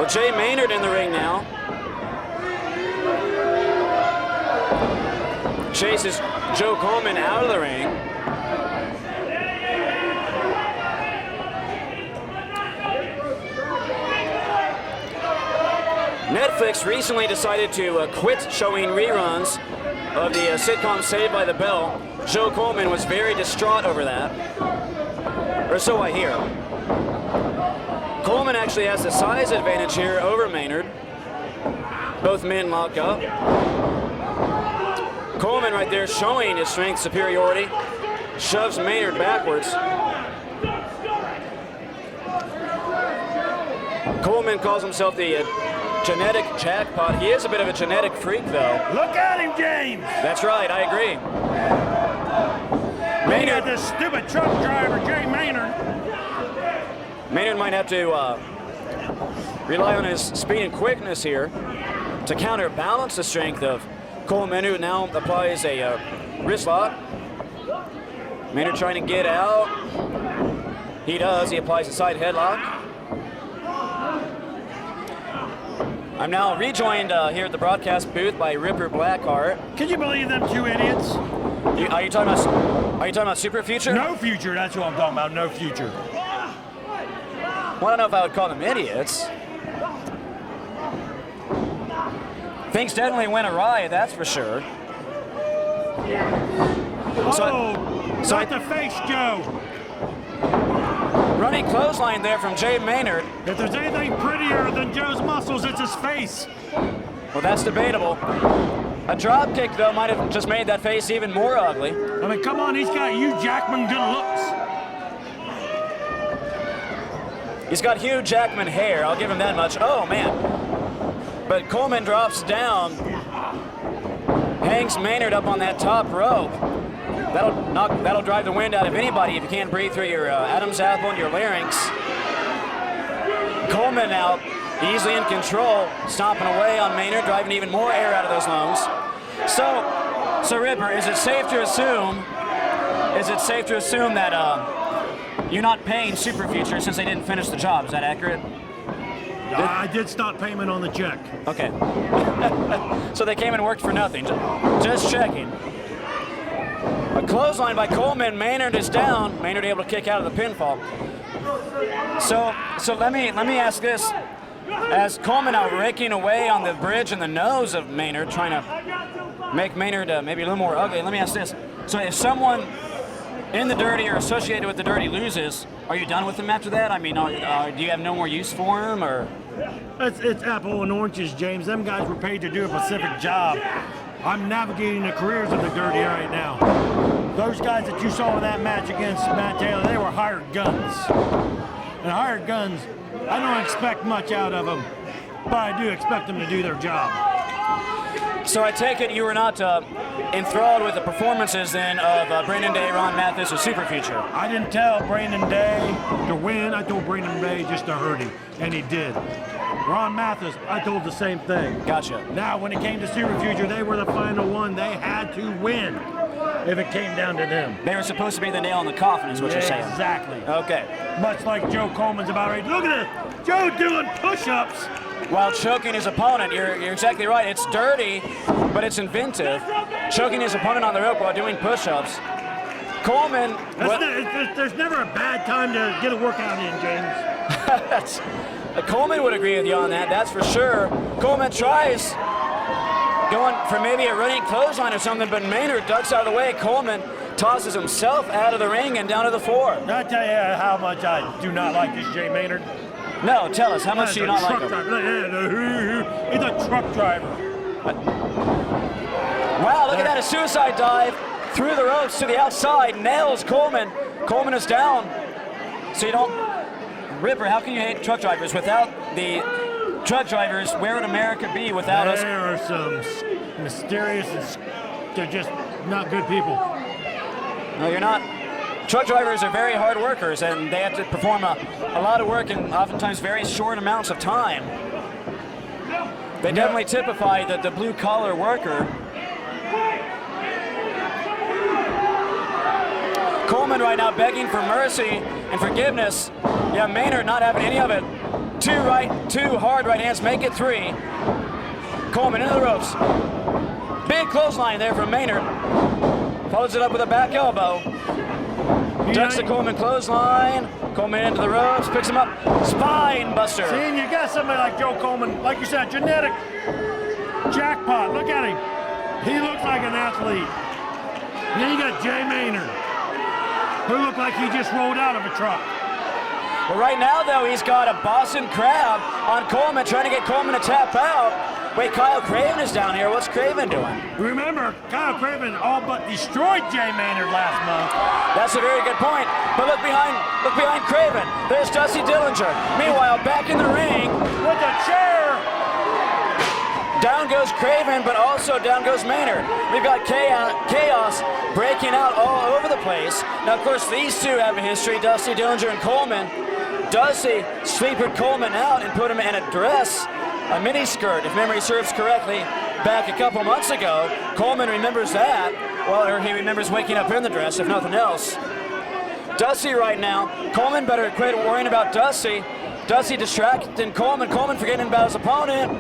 Jay Maynard in the ring now. Chases Joe Coleman out of the ring. Netflix recently decided to quit showing reruns of the sitcom Saved by the Bell. Joe Coleman was very distraught over that, or so I hear. Coleman actually has the size advantage here over Maynard. Both men lock up. Coleman right there showing his strength superiority. Shoves Maynard backwards. Coleman calls himself the genetic jackpot. He is a bit of a genetic freak, though. Look at him, James. That's right, I agree. Maynard, this stupid truck driver, Jay Maynard. Maynard might have to rely on his speed and quickness here to counterbalance the strength of Coleman, who now applies a wrist lock. Maynard trying to get out. He does. He applies a side headlock. I'm now rejoined here at the broadcast booth by Ripper Blackheart. Can you believe them two idiots? Are you talking about Super Future? No future, that's what I'm talking about, no future. Well, I don't know if I would call them idiots. Things definitely went awry, that's for sure. Not the face, Joe. Running clothesline there from Jay Maynard. If there's anything prettier than Joe's muscles, it's his face. Well, that's debatable. A drop kick, though, might have just made that face even more ugly. I mean, come on, he's got Hugh Jackman good looks. He's got Hugh Jackman hair, I'll give him that much. Oh, man. But Coleman drops down, hangs Maynard up on that top rope. That'll drive the wind out of anybody if you can't breathe through your Adam's apple and your larynx. Coleman now easily in control, stomping away on Maynard, driving even more air out of those lungs. So Ripper, is it safe to assume that you're not paying Super Future since they didn't finish the job? Is that accurate? I did stop payment on the check. Okay. So they came and worked for nothing. Just checking. A clothesline by Coleman. Maynard is down. Maynard able to kick out of the pinfall. So let me ask this. As Coleman out raking away on the bridge and the nose of Maynard, trying to make Maynard maybe a little more ugly, let me ask this. So if someone in the Dirty or associated with the Dirty loses, are you done with him after that? I mean, do you have no more use for him, or? It's apple and oranges, James. Them guys were paid to do a specific job. I'm navigating the careers of the Dirty right now. Those guys that you saw in that match against Matt Taylor, they were hired guns. And hired guns, I don't expect much out of them, but I do expect them to do their job. So I take it you were not enthralled with the performances then of Brandon Day, Ron Mathis, or Super Future. I didn't tell Brandon Day to win. I told Brandon Day just to hurt him, and he did. Ron Mathis, I told the same thing. Gotcha. Now, when it came to Super Future, they were the final one. They had to win if it came down to them. They were supposed to be the nail in the coffin, is what you're saying. Exactly. Okay. Much like Joe Coleman's about ready. Look at it. Joe doing push-ups. While choking his opponent, you're exactly right. It's dirty, but it's inventive. Choking his opponent on the rope while doing push-ups. Coleman. There's never a bad time to get a workout in, James. Coleman would agree with you on that, that's for sure. Coleman tries going for maybe a running clothesline or something, but Maynard ducks out of the way. Coleman tosses himself out of the ring and down to the floor. Can I tell you how much I do not like this Jay Maynard? No, tell us, how much do you not like him? He's a truck driver. Wow, look at that, a suicide dive through the ropes to the outside, nails Coleman. Coleman is down. So you don't, Ripper, how can you hate truck drivers? Without the truck drivers, where would America be without us? There are some mysterious, they're just not good people. No, you're not. Truck drivers are very hard workers, and they have to perform a lot of work in oftentimes very short amounts of time. They definitely typify the blue-collar worker. Coleman right now begging for mercy and forgiveness. Yeah, Maynard not having any of it. Two hard right hands make it three. Coleman into the ropes. Big clothesline there from Maynard. Follows it up with a back elbow. Ducks the Coleman clothesline. Coleman into the ropes, picks him up. Spine buster. See, and you got somebody like Joe Coleman, like you said, genetic jackpot. Look at him. He looks like an athlete. And then you got Jay Maynard, who looked like he just rolled out of a truck. Well, right now, though, he's got a Boston Crab on Coleman, trying to get Coleman to tap out. Wait, Kyle Craven is down here. What's Craven doing? Remember, Kyle Craven all but destroyed Jay Maynard last month. That's a very good point. But look behind Craven. There's Dusty Dillinger. Meanwhile, back in the ring with a chair. Down goes Craven, but also down goes Maynard. We've got chaos breaking out all over the place. Now, of course, these two have a history, Dusty Dillinger and Coleman. Dusty sleepered Coleman out and put him in a dress, a mini skirt, if memory serves correctly, back a couple months ago. Coleman remembers that. Well, or he remembers waking up in the dress, if nothing else. Dusty right now. Coleman better quit worrying about Dusty. Dusty distracting Coleman. Coleman forgetting about his opponent.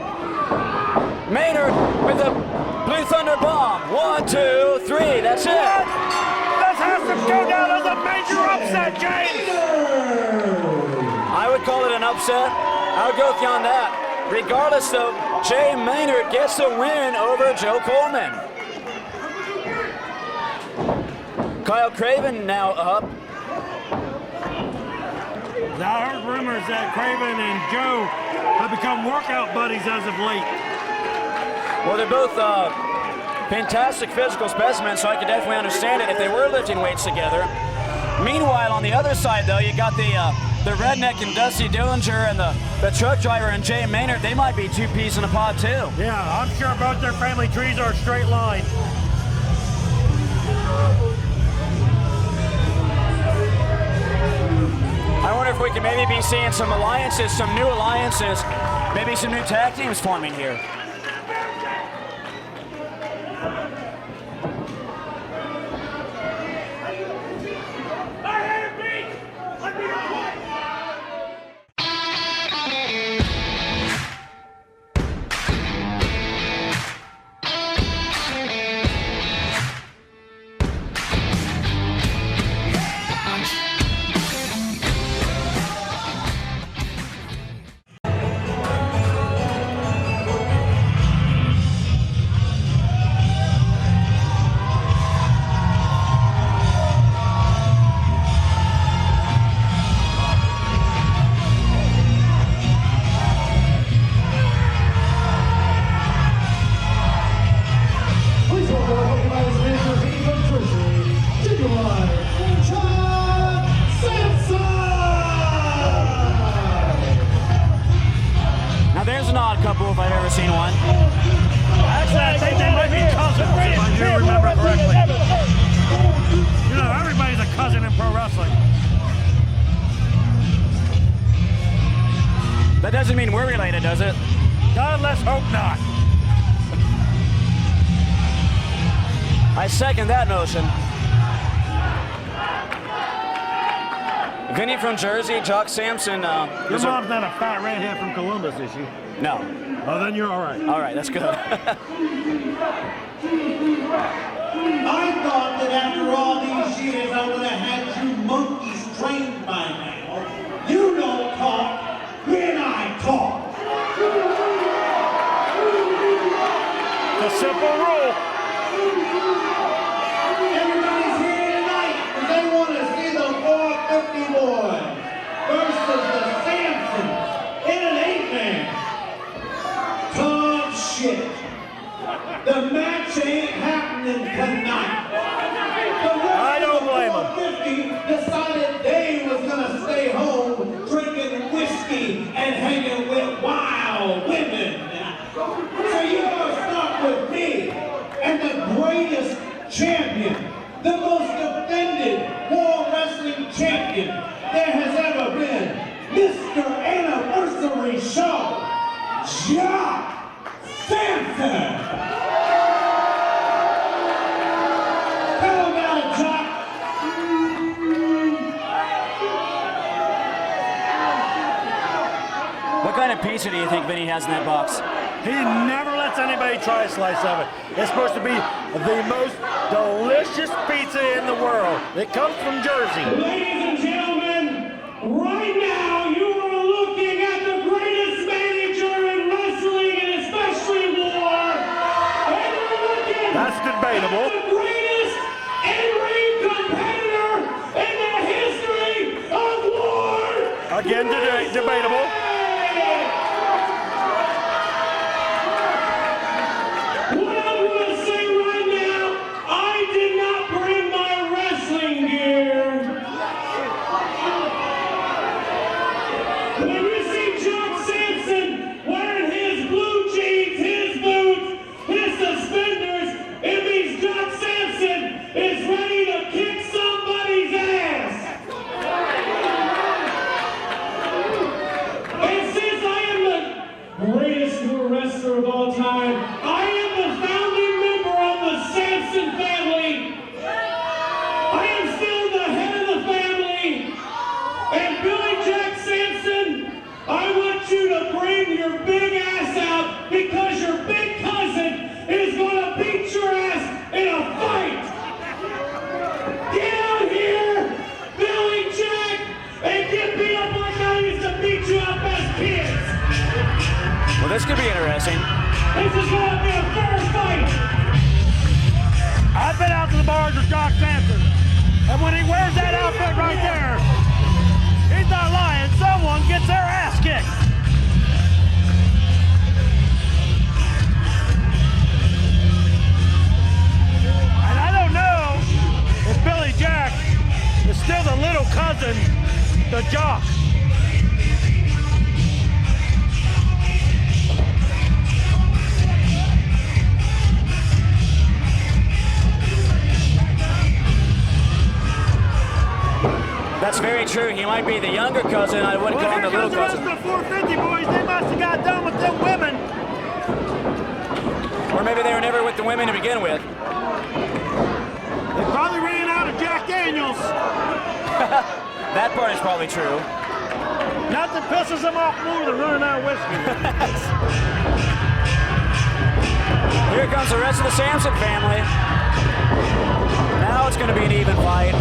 Maynard with the Blue Thunder Bomb. 1, 2, 3. That's it. This has to go down as a major upset, James. I would call it an upset. I would go with you on that. Regardless, though, Jay Maynard gets the win over Joe Coleman. Kyle Craven now up. I heard rumors that Craven and Joe have become workout buddies as of late. Well, they're both fantastic physical specimens, so I could definitely understand it if they were lifting weights together. Meanwhile, on the other side, though, you got the redneck and Dusty Dillinger and the truck driver and Jay Maynard. They might be two peas in a pod, too. Yeah, I'm sure both their family trees are a straight line. I wonder if we could maybe be seeing some alliances, some new alliances, maybe some new tag teams forming here. mean we're related, does it? God, let's hope not. I second that notion. Vinny from Jersey, Jock Sampson. Your is mom's not a fat redhead from Columbus, is she? No. Oh, then you're all right. All right, that's good. I thought that after all these years I would have had you monkeys trained by now. You don't talk when I talk. The simple rule. Everybody's here tonight because they want to see the 450 boy versus the Sampsons in an 8-man. Tough shit. The match ain't happening tonight. I don't blame 450 decided they was gonna stay home drinking whiskey and hanging with wild women. So you're gonna start with me and the greatest champion, the most defended World Wrestling champion there has ever been, Mr. Anniversary Show, Jock Sampson. Tell him about it, Jock. What kind of pizza do you think Vinny has in that box? He never lets anybody try a slice of it. It's supposed to be the most delicious pizza in the world. It comes from Jersey. Ladies and gentlemen, right now you are looking at the greatest manager in wrestling and especially war. And you're looking That's debatable. at the greatest in-ring competitor in the history of war. Again, debatable. What I'm going to say right now, I did not bring my wrestling gear. When you see Jock Sampson wearing his blue jeans, his boots, his suspenders, it means Jock Sampson is ready to kick somebody's ass. And since I am the greatest new wrestler of all time, I am the founding member of the Sampson family. I am still the head of the family. And Billy Jack Sampson, I want you to bring your big ass out because your big cousin is going to beat your ass in a fight. Get out here, Billy Jack, and get beat up like I used to beat you up as kids. Well, this could be interesting. This is going to be a fair fight. I've been out to the bars with Jock Sampson, and when he wears that outfit right there, he's not lying. Someone gets their ass kicked. And I don't know if Billy Jack is still the little cousin to Jock. That's very true. He might be the younger cousin. I wouldn't call him the Here little comes the cousin. rest of the 450 boys. They must have got done with them women. Or maybe they were never with the women to begin with. They probably ran out of Jack Daniels. That part is probably true. Nothing pisses them off more than running out of whiskey. Here comes the rest of the Sampson family. Now it's going to be an even fight.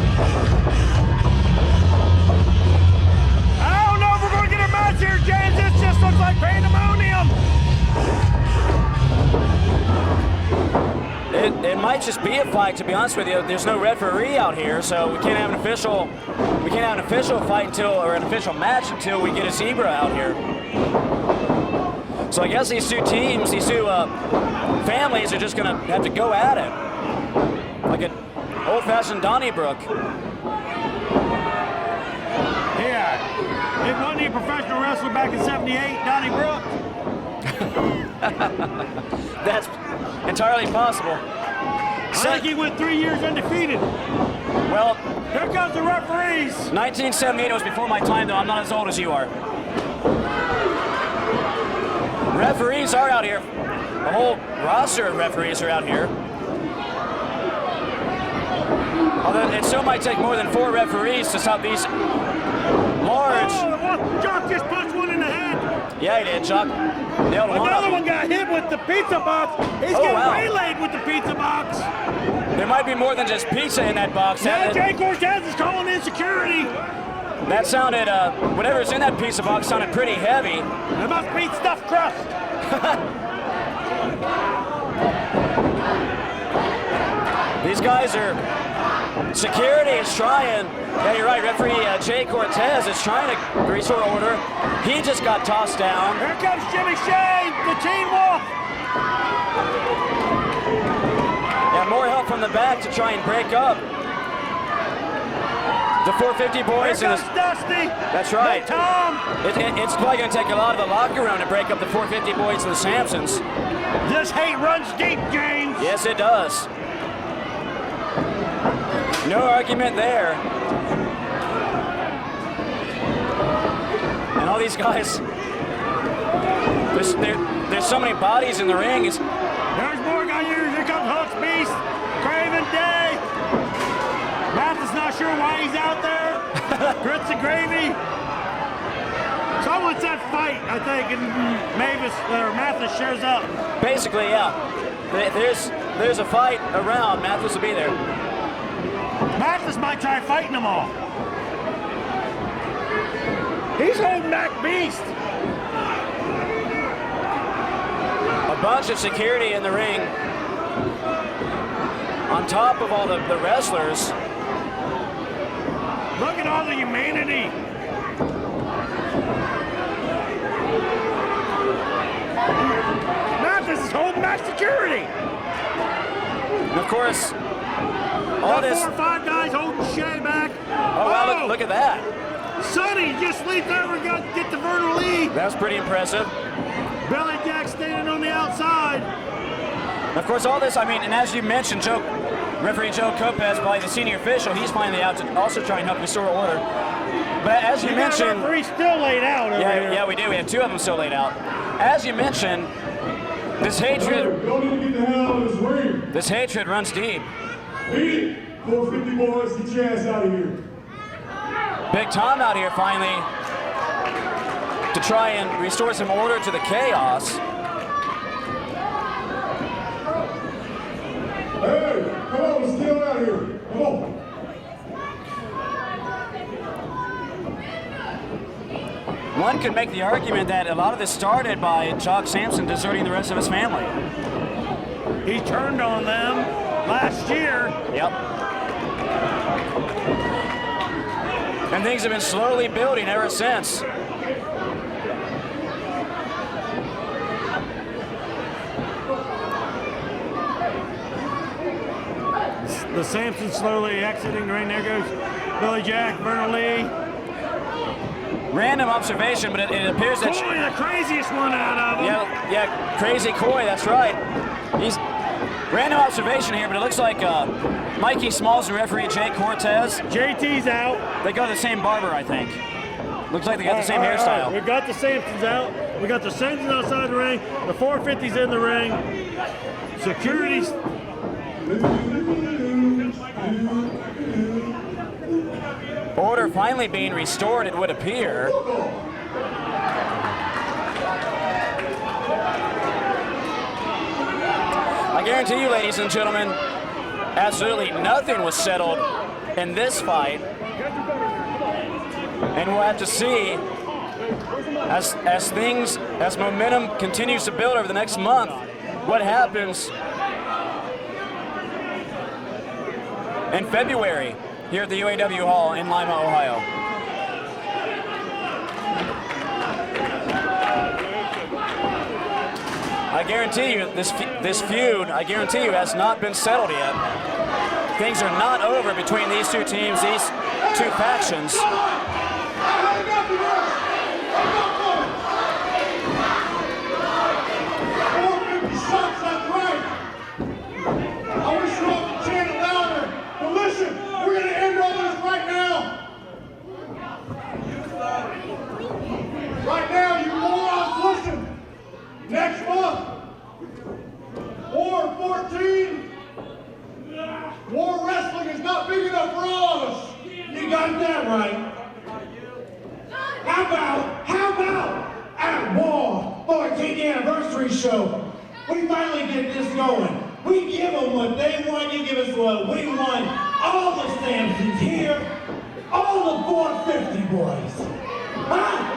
I don't know if we're going to get a match here, James. This just looks like pandemonium. It might just be a fight, to be honest with you. There's no referee out here, so we can't have an official fight until, or an official match until we get a zebra out here. So I guess these two teams, these two families are just gonna have to go at it. Like an old-fashioned Donnybrook. Yeah. It wasn't he a professional wrestler back in '78, Donnybrook? That's entirely possible. I think he went 3 years undefeated. Well, Here comes the referees. 1978 was before my time, though. I'm not as old as you are. Referees are out here. A whole roster of referees are out here. Although it still might take more than 4 referees to stop these large. Oh, Jock just punched one in the head. Yeah, he did. Chuck nailed one of Another them. one got hit with the pizza box. He's Oh, getting wow. waylaid with the pizza box. There might be more than just pizza in that box. Now That, Jay Cortez is calling in security. that sounded, whatever's in that pizza box sounded pretty heavy. It must be stuffed crust. These guys are, security is trying, yeah, you're right, referee Jay Cortez is trying to restore order. He just got tossed down. Here comes Jimmy Shea, the Teen Wolf. Yeah, more help from the back to try and break up the 450 boys. Here And comes Dusty. that's right. The Tom. It's probably going to take a lot of the locker room to break up the 450 boys and the Sampsons. This hate runs deep, James. Yes, it does. No argument there. And all these guys, there's so many bodies in the ring. There's more guys here. Here comes Hooks Beast, Craven Day. Mathis not sure why he's out there. Grits and Gravy. Someone said fight, I think, and Mathis shows up. Basically, yeah. There's a fight around. Mathis will be there. Mathis might try fighting them all. He's holding back Beast. A bunch of security in the ring. On top of all the wrestlers. Look at all the humanity. Mathis is holding back security. And of course, all About this. 4 or 5 guys holding Shea back. Oh, wow, look at that. Sonny just leaped over and get the Vernal Lee. That's pretty impressive. Billy Jack standing on the outside. And of course, all this, I mean, and as you mentioned, referee Joe Copez, probably the senior official, he's finally out to also try and help restore order. But as you mentioned, Referee still laid out over here. yeah, we do. We have 2 of them still laid out. As you mentioned, this hatred Y'all need to get the hell out of this ring. This hatred runs deep. Beat it. 450 boys, get your ass out of here. Big Tom out here finally to try and restore some order to the chaos. Hey, come on, let's get out of here. Come on. One could make the argument that a lot of this started by Jock Sampson deserting the rest of his family. He turned on them last year. Yep. And things have been slowly building ever since. The Sampson slowly exiting the ring. There goes Billy Jack, Vernal Lee. Random observation, but it appears that... Coy, the craziest one out of them. Yeah, Crazy Coy, that's right. He's random observation here, but it looks like Mikey Smalls and referee Jay Cortez. JT's out. They go to the same barber, I think. Looks like they got the same hairstyle. We got the Sampsons out. We got the Sampsons outside the ring. The 450's in the ring. Security's. Order finally being restored, it would appear. I guarantee you, ladies and gentlemen, absolutely nothing was settled in this fight. And we'll have to see as momentum continues to build over the next month, what happens in February here at the UAW Hall in Lima, Ohio. I guarantee you, this feud, I guarantee you, has not been settled yet. Things are not over between these 2 teams, these 2 factions. Right now, you morons, listen. 14, War Wrestling is not big enough for all of us. You got that right. How about at War 14th anniversary show, we finally get this going. We give them what they want, you give us what we want. All the Samsons here, all the 450 boys. Huh?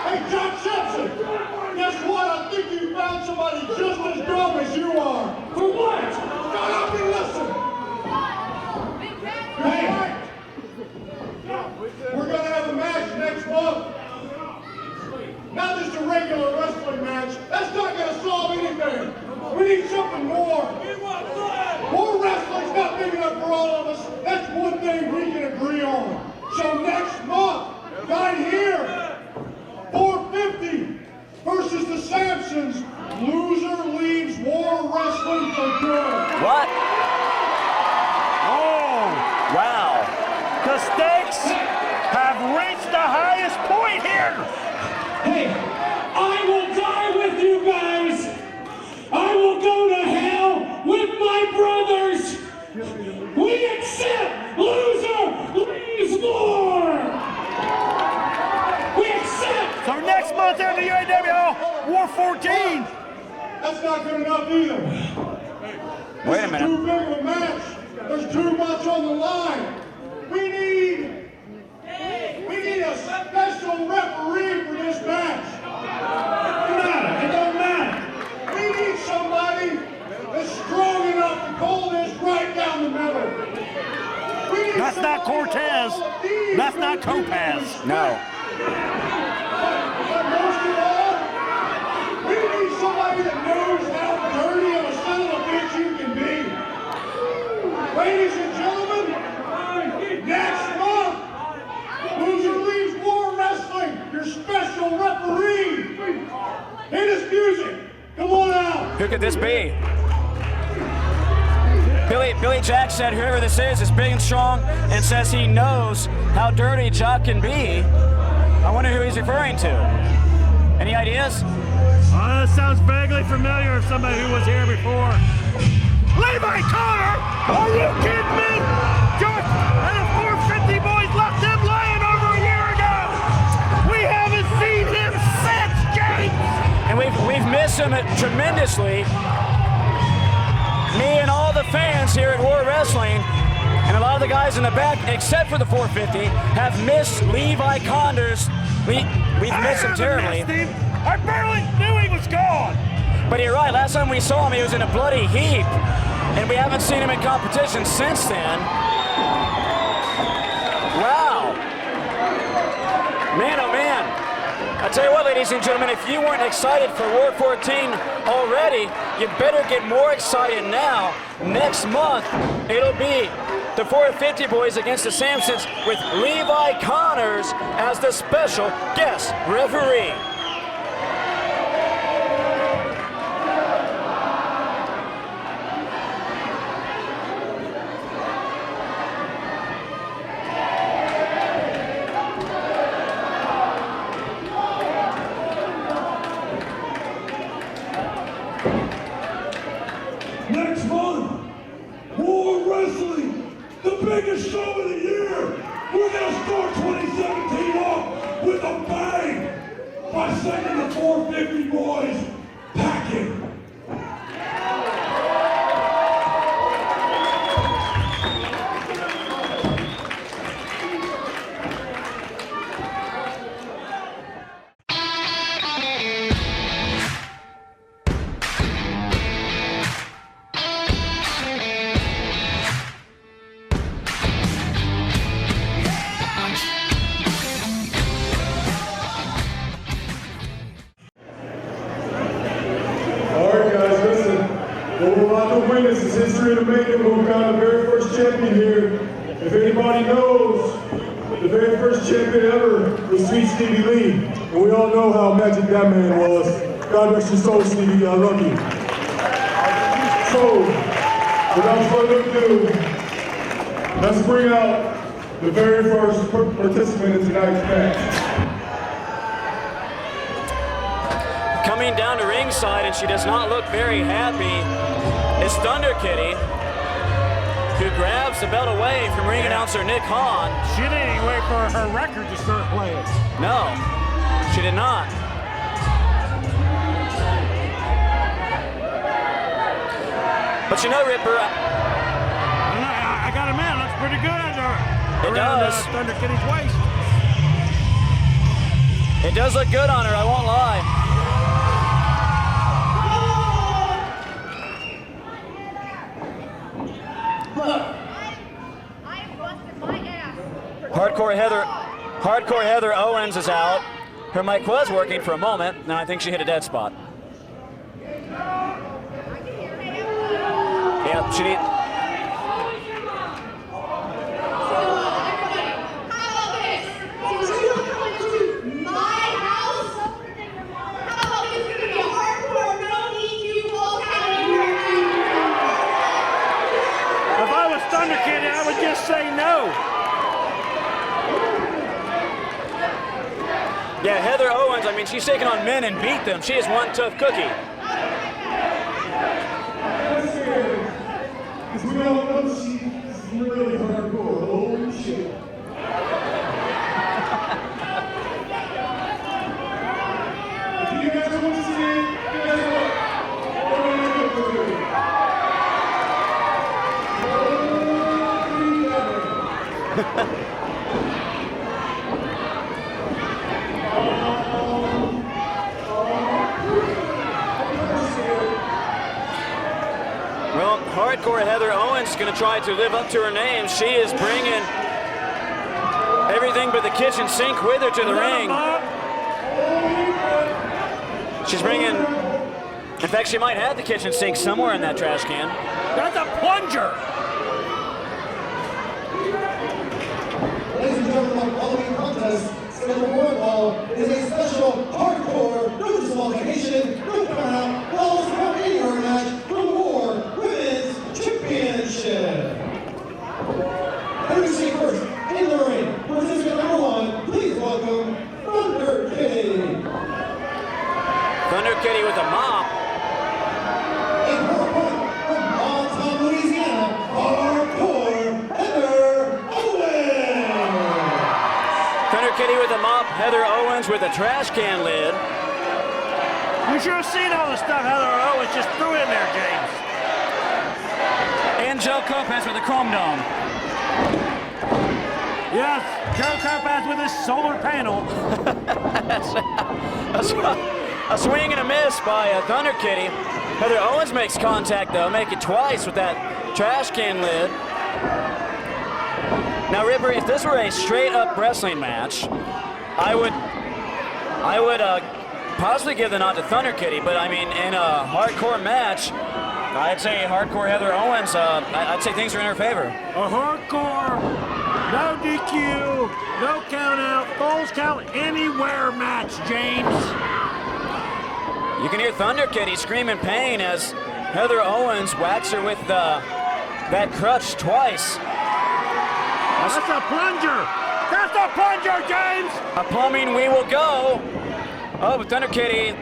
Hey, John Simpson! Guess what? I think you found somebody just as dumb as you are. For what? Shut up and listen! Hey! We're gonna have a match next month. Not just a regular wrestling match. That's not gonna solve anything. We need something more. More wrestling's not big enough for all of us. That's one thing we can agree on. So next month, right here, 450 versus the Samsons. Loser leaves War Wrestling for good. What? Oh, wow. The stakes have reached the highest point here. Hey, I will die with you guys. I will go to hell with my brothers. We accept. Loser leaves more. We accept. So next month in the UAW, War 14. That's not good enough either. Wait a This is minute. too big of a match. There's too much on the line. We need a special referee for this match. It don't matter. We need somebody that's strong enough to call this right down the middle. We need That's not somebody Cortez. to call these That's not two Topaz. No. But most of all, we need somebody that knows how dirty of a son of a bitch you can be. Ladies and gentlemen, next month, Loser Leaves War Wrestling, your special referee. Hit his music. Come on out. Who could this be? Billy Jack said whoever this is big and strong and says he knows how dirty Jock can be. I wonder who he's referring to. Any ideas? That sounds vaguely familiar of somebody who was here before. Levi Connor! Are you kidding me? Just and the 450 boys left him lying over a year ago. We haven't seen him since, James. And we've missed him tremendously. Me and all the fans here at War Wrestling, and a lot of the guys in the back, except for the 450, have missed Levi Condors. We've missed him terribly. I barely knew he was gone. But you're right, last time we saw him, he was in a bloody heap. And we haven't seen him in competition since then. Wow. Man, oh man. I tell you what, ladies and gentlemen, if you weren't excited for War 14 already, you better get more excited now. Next month, it'll be the 450 boys against the Samsons with Levi Connors as the special guest referee. Next month, War Wrestling, the biggest show of the year. We're going to start 2017 off with a bang by sending the 450 boys packing. What we're about to witness is history in the making. We've got the very first champion here. If anybody knows, the very first champion ever was Sweet Stevie Lee. And we all know how magic that man was. God rest your soul, Stevie. I love you. So, without further ado, let's bring out the very first participant in tonight's match. Coming down to ringside. ringside, and she does not look very happy, is Thunder Kitty, who grabs the belt away from ring announcer Nick Hahn. She didn't even wait for her record to start playing. No, she did not. But you know, Ripper, I got a man. Looks pretty good It around does. Thunder Kitty's waist. it does look good on her, I won't lie. Hardcore Heather Owens is out. Her mic was working for a moment, and I think she hit a dead spot. Yeah, she did. If I was Thunder Kitty, I would just say no. Yeah, Heather Owens, I mean, she's taken on men and beat them. She is one tough cookie. Because we all know she's really hardcore. Holy shit. If you guys want to see it, guess what? We're going to do it. Well, Hardcore Heather Owens is going to try to live up to her name. She is bringing everything but the kitchen sink with her to the ring. She's bringing, in fact, she might have the kitchen sink somewhere in that trash can. That's a plunger. Ladies and gentlemen, our following contest, scheduled for one ball, is a special hardcore, no disqualification, no count, balls from anywhere match for the War Women's Championship. Introducing first in the ring, participant number 1, please welcome Thunder Kitty. Thunder Kitty with a mop. In her opponent from Balltown, Louisiana, hardcore Heather Owens. Thunder Kitty with a mop. Heather Owens with a trash can lid. You should have seen all the stuff Heather Owens just threw in there, James. And Joe Kopez with a chrome dome. Yes, Joe Kopaz with his solar panel. A swing and a miss by Thunder Kitty. Heather Owens makes contact though, make it twice with that trash can lid. Now Ripper, if this were a straight up wrestling match, I would possibly give the nod to Thunder Kitty, but I mean in a hardcore match, I'd say hardcore Heather Owens, I'd say things are in her favor. A hardcore, no DQ, no count out, falls count anywhere match, James. You can hear Thunder Kitty scream in pain as Heather Owens whacks her with that crutch twice. That's a plunger. That's a plunger, James. A plumbing we will go. Oh, but Thunder Kitty,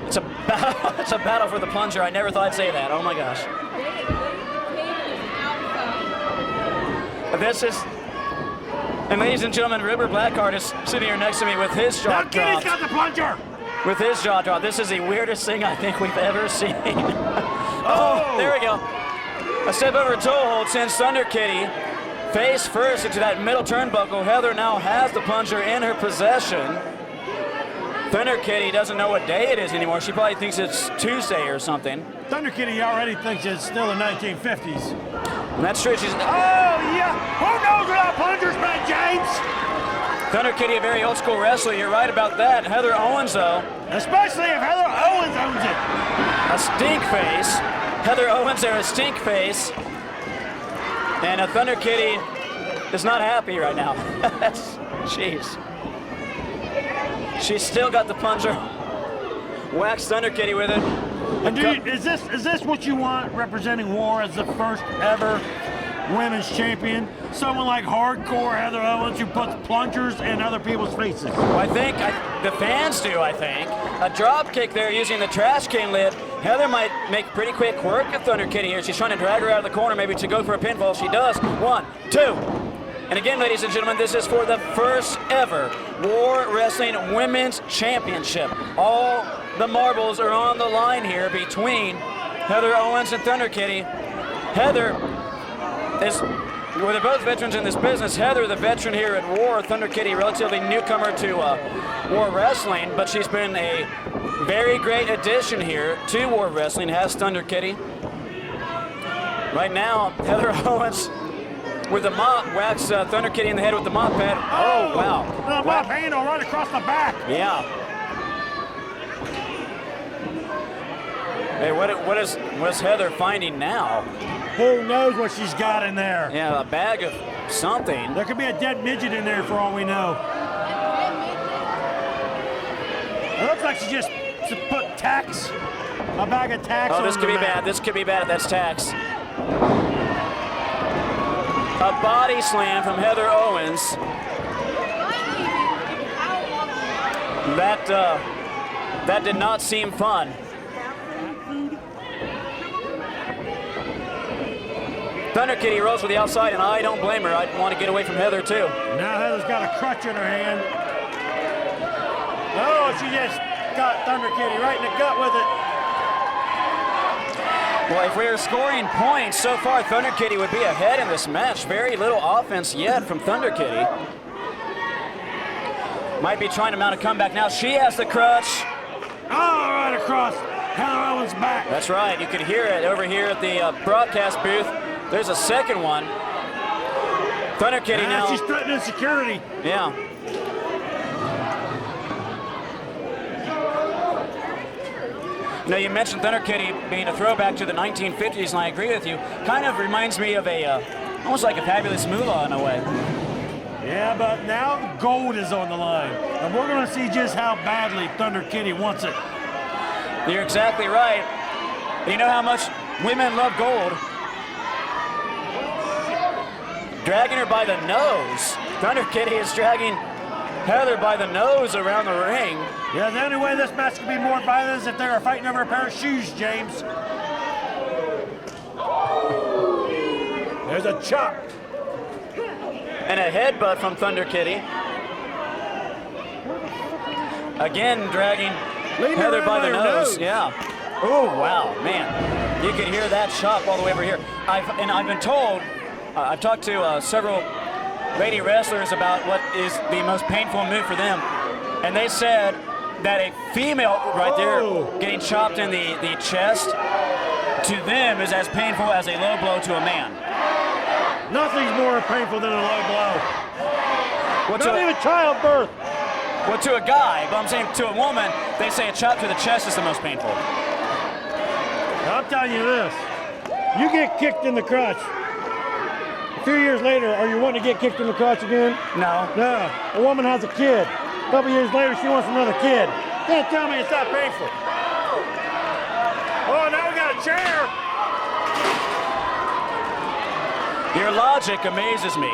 it's a battle. It's a battle for the plunger. I never thought I'd say that. Oh my gosh. This is, and ladies and gentlemen, Ripper Blackheart is sitting here next to me with his jaw Now Kitty's dropped. got the plunger. With his jaw dropped. This is the weirdest thing I think we've ever seen. Oh, there we go. A step over toe hold sends Thunder Kitty face first into that middle turnbuckle. Heather now has the plunger in her possession. Thunder Kitty doesn't know what day it is anymore. She probably thinks it's Tuesday or something. Thunder Kitty already thinks it's still the 1950s. And that's true. She's Oh, yeah. Who knows where that plunger's been, James? Thunder Kitty, a very old school wrestler. You're right about that. Heather Owens, though, Especially if Heather Owens owns it. a stink face. Heather Owens there, a stink face. And Thunder Kitty is not happy right now. That's, jeez. She's still got the plunger. Whacks Thunder Kitty with it. And is this what you want representing War as the first ever women's champion, someone like hardcore Heather Owens who puts plungers in other people's faces? Well, I think the fans do, I think. A drop kick there using the trash can lid. Heather might make pretty quick work of Thunder Kitty here. She's trying to drag her out of the corner, maybe to go for a pinfall. She does. 1, 2. And again, ladies and gentlemen, this is for the first ever War Wrestling Women's Championship. All the marbles are on the line here between Heather Owens and Thunder Kitty. Heather is, well, they're both veterans in this business. Heather, the veteran here at War. Thunder Kitty, relatively newcomer to War Wrestling, but she's been a very great addition here to War Wrestling, has Thunder Kitty. Right now, Heather Owens with the mop whacks Thunder Kitty in the head with the mop pad. Oh, wow. The mop handle right across the back. Yeah. Hey, what is Heather finding now? Who knows what she's got in there? Yeah, a bag of something. There could be a dead midget in there for all we know. It looks like she just put tacks, a bag of tacks. Oh, this could be bad. This could be bad. That's tax. A body slam from Heather Owens. That did not seem fun. Thunder Kitty rolls to the outside, and I don't blame her. I'd want to get away from Heather, too. Now Heather's got a crutch in her hand. Oh, she just got Thunder Kitty right in the gut with it. Well, if we were scoring points so far, Thunder Kitty would be ahead in this match. Very little offense yet from Thunder Kitty. Might be trying to mount a comeback now. She has the crutch. Oh, right across Heather Owens' back. That's right. You can hear it over here at the broadcast booth. There's a second one. Thunder Kitty now. She's threatening security. Yeah. You know, you mentioned Thunder Kitty being a throwback to the 1950s, and I agree with you. Kind of reminds me of almost like a Fabulous Moolah in a way. Yeah, but now gold is on the line, and we're going to see just how badly Thunder Kitty wants it. You're exactly right. You know how much women love gold. Dragging her by the nose. Thunder Kitty is dragging Heather by the nose around the ring. Yeah, the only way this match could be more violent is if they were fighting over a pair of shoes, James. There's a chop. And a headbutt from Thunder Kitty. Again, dragging Heather by the nose. Yeah. Oh, wow, man. You can hear that chop all the way over here. I've been told, I've talked to several lady wrestlers about what is the most painful move for them. And they said that a female right there getting chopped in the chest, to them is as painful as a low blow to a man. Nothing's more painful than a low blow. Not even childbirth. Well, to a guy, but I'm saying to a woman, they say a chop to the chest is the most painful. I'm telling you this, you get kicked in the crotch. A few years later, are you wanting to get kicked in the crotch again? No. No. A woman has a kid. A couple years later, she wants another kid. Can't tell me it's that painful. Oh, now we got a chair. Your logic amazes me.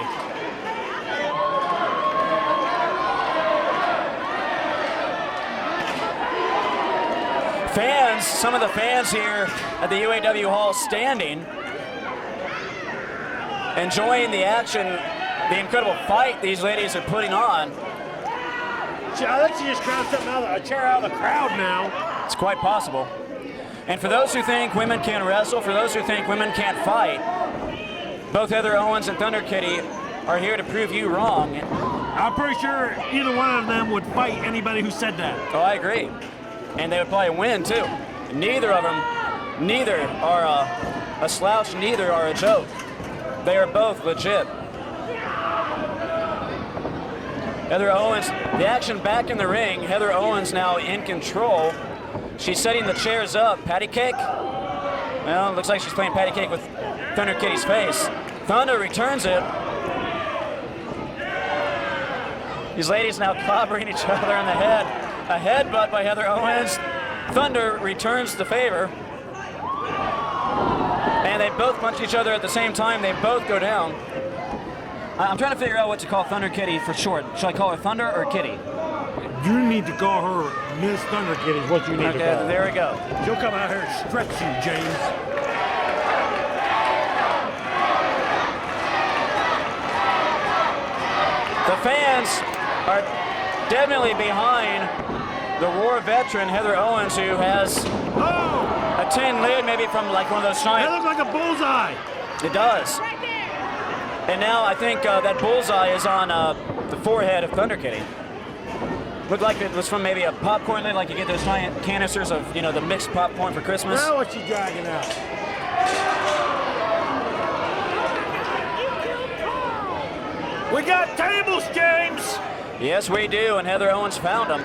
Fans, some of the fans here at the UAW Hall standing, enjoying the action, the incredible fight these ladies are putting on. I think she just grabbed something a chair out of the crowd now. It's quite possible. And for those who think women can't wrestle, for those who think women can't fight, both Heather Owens and Thunder Kitty are here to prove you wrong. I'm pretty sure either one of them would fight anybody who said that. Oh, I agree. And they would probably win, too. Neither of them, neither are a slouch, neither are a joke. They are both legit. Heather Owens, the action back in the ring. Heather Owens now in control. She's setting the chairs up. Patty cake? Well, it looks like she's playing patty cake with Thunder Kitty's face. Thunder returns it. These ladies now clobbering each other on the head. A headbutt by Heather Owens. Thunder returns the favor. And they both punch each other at the same time, they both go down. I'm trying to figure out what to call Thunder Kitty for short. Should I call her Thunder or Kitty? You need to call her Miss Thunder Kitty is what you need to call her. There we go. She'll come out here and stretch you, James. The fans are definitely behind the war veteran Heather Owens, who has a tin lid, maybe from like one of those That giant. looks like a bullseye. It does. And now I think that bullseye is on the forehead of Thunder Kitty. Looked like it was from maybe a popcorn lid, like you get those giant canisters of, you know, the mixed popcorn for Christmas. Now what's she dragging out? We got tables, James. Yes, we do, and Heather Owens found them.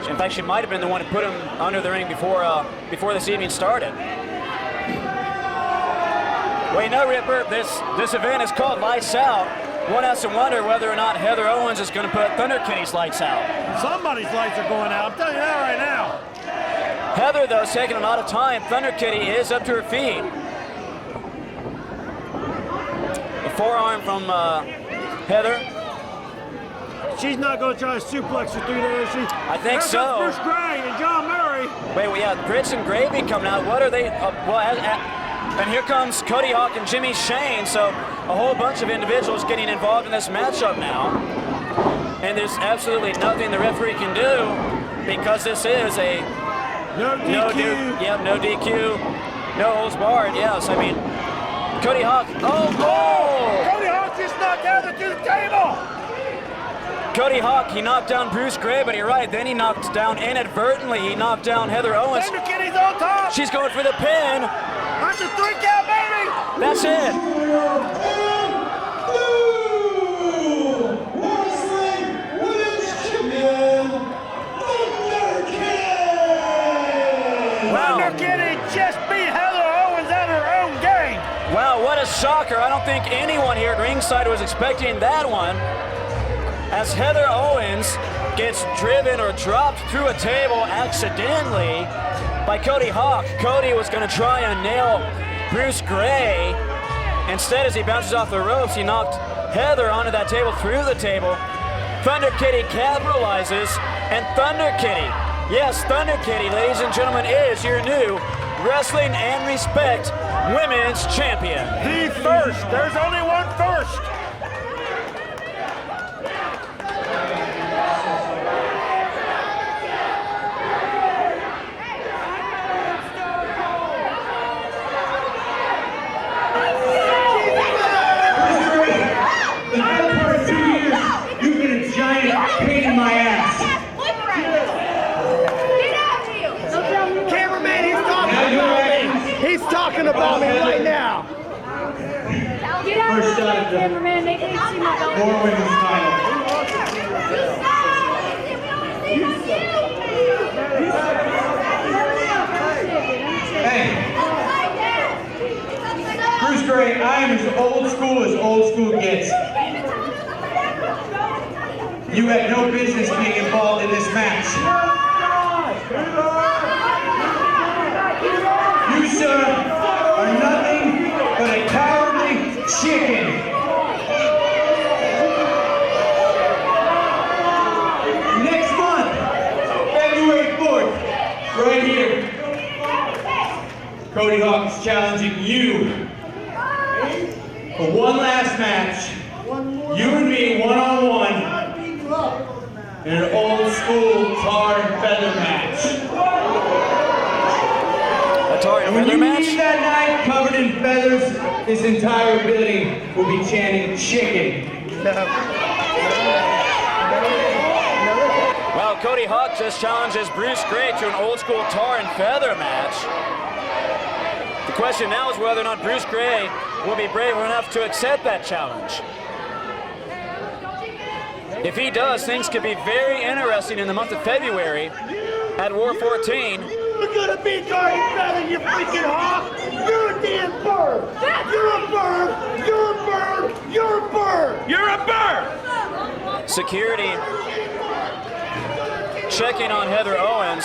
In fact, she might have been the one who put him under the ring before this evening started. Well, you know, Ripper, this event is called Lights Out. One has to wonder whether or not Heather Owens is going to put Thunder Kitty's lights out. Somebody's lights are going out. I'm telling you that right now. Heather, though, is taking a lot of time. Thunder Kitty is up to her feet. The forearm from Heather. She's not going to try to suplex her through there, is she? I think There's so. Bruce Gray and John Murray. Wait, well, yeah, Grits and Gravy coming out. What are they? And here comes Cody Hawk and Jimmy Shane. So a whole bunch of individuals getting involved in this matchup now. And there's absolutely nothing the referee can do because this is a No DQ. no DQ, no holds barred. Yes, I mean, Cody Hawk. Oh! Cody Hawk just knocked Heather through the table. Cody Hawk, he knocked down Bruce Gray, but you're right. Then he knocked down inadvertently. He knocked down Heather Owens. Thunder Kitty's on top. She's going for the pin. That's a 3 count, baby. That's it. Thunder Kitty just beat Heather Owens at her own game. Wow, what a shocker. I don't think anyone here at ringside was expecting that one. As Heather Owens gets driven or dropped through a table accidentally by Cody Hawk. Cody was going to try and nail Bruce Gray. Instead, as he bounces off the ropes, he knocked Heather onto that table, through the table. Thunder Kitty capitalizes, and Thunder Kitty, yes, Thunder Kitty, ladies and gentlemen, is your new Wrestling and Respect Women's Champion. The first. There's only one first. The better part of 2 years, you've been a giant pain in my ass. Cameraman, he's talking Now you're about acting. me. He's talking about me right now. Get out First of the shot way, at the cameraman. Make me see my belt. 4 women's title. Hey, Bruce Gray, I am as old school gets. You had no business being involved in this match. You, sir, are nothing but a cowardly chicken. Next month, February 4th, right here, Cody Hawk is challenging you for one last match. You and me, one-on-one, in an old school tar and feather match. A tar and And when feather you match? leave that night covered in feathers, this entire building will be chanting chicken. Well, Cody Hawk just challenges Bruce Gray to an old school tar and feather match. The question now is whether or not Bruce Gray will be brave enough to accept that challenge. If he does, things could be very interesting in the month of February at War 14. You're gonna be Darty Feather, you freaking hawk! You're a damn bird! You're a bird! You're a bird! You're a bird! You're a bird! Security checking on Heather Owens,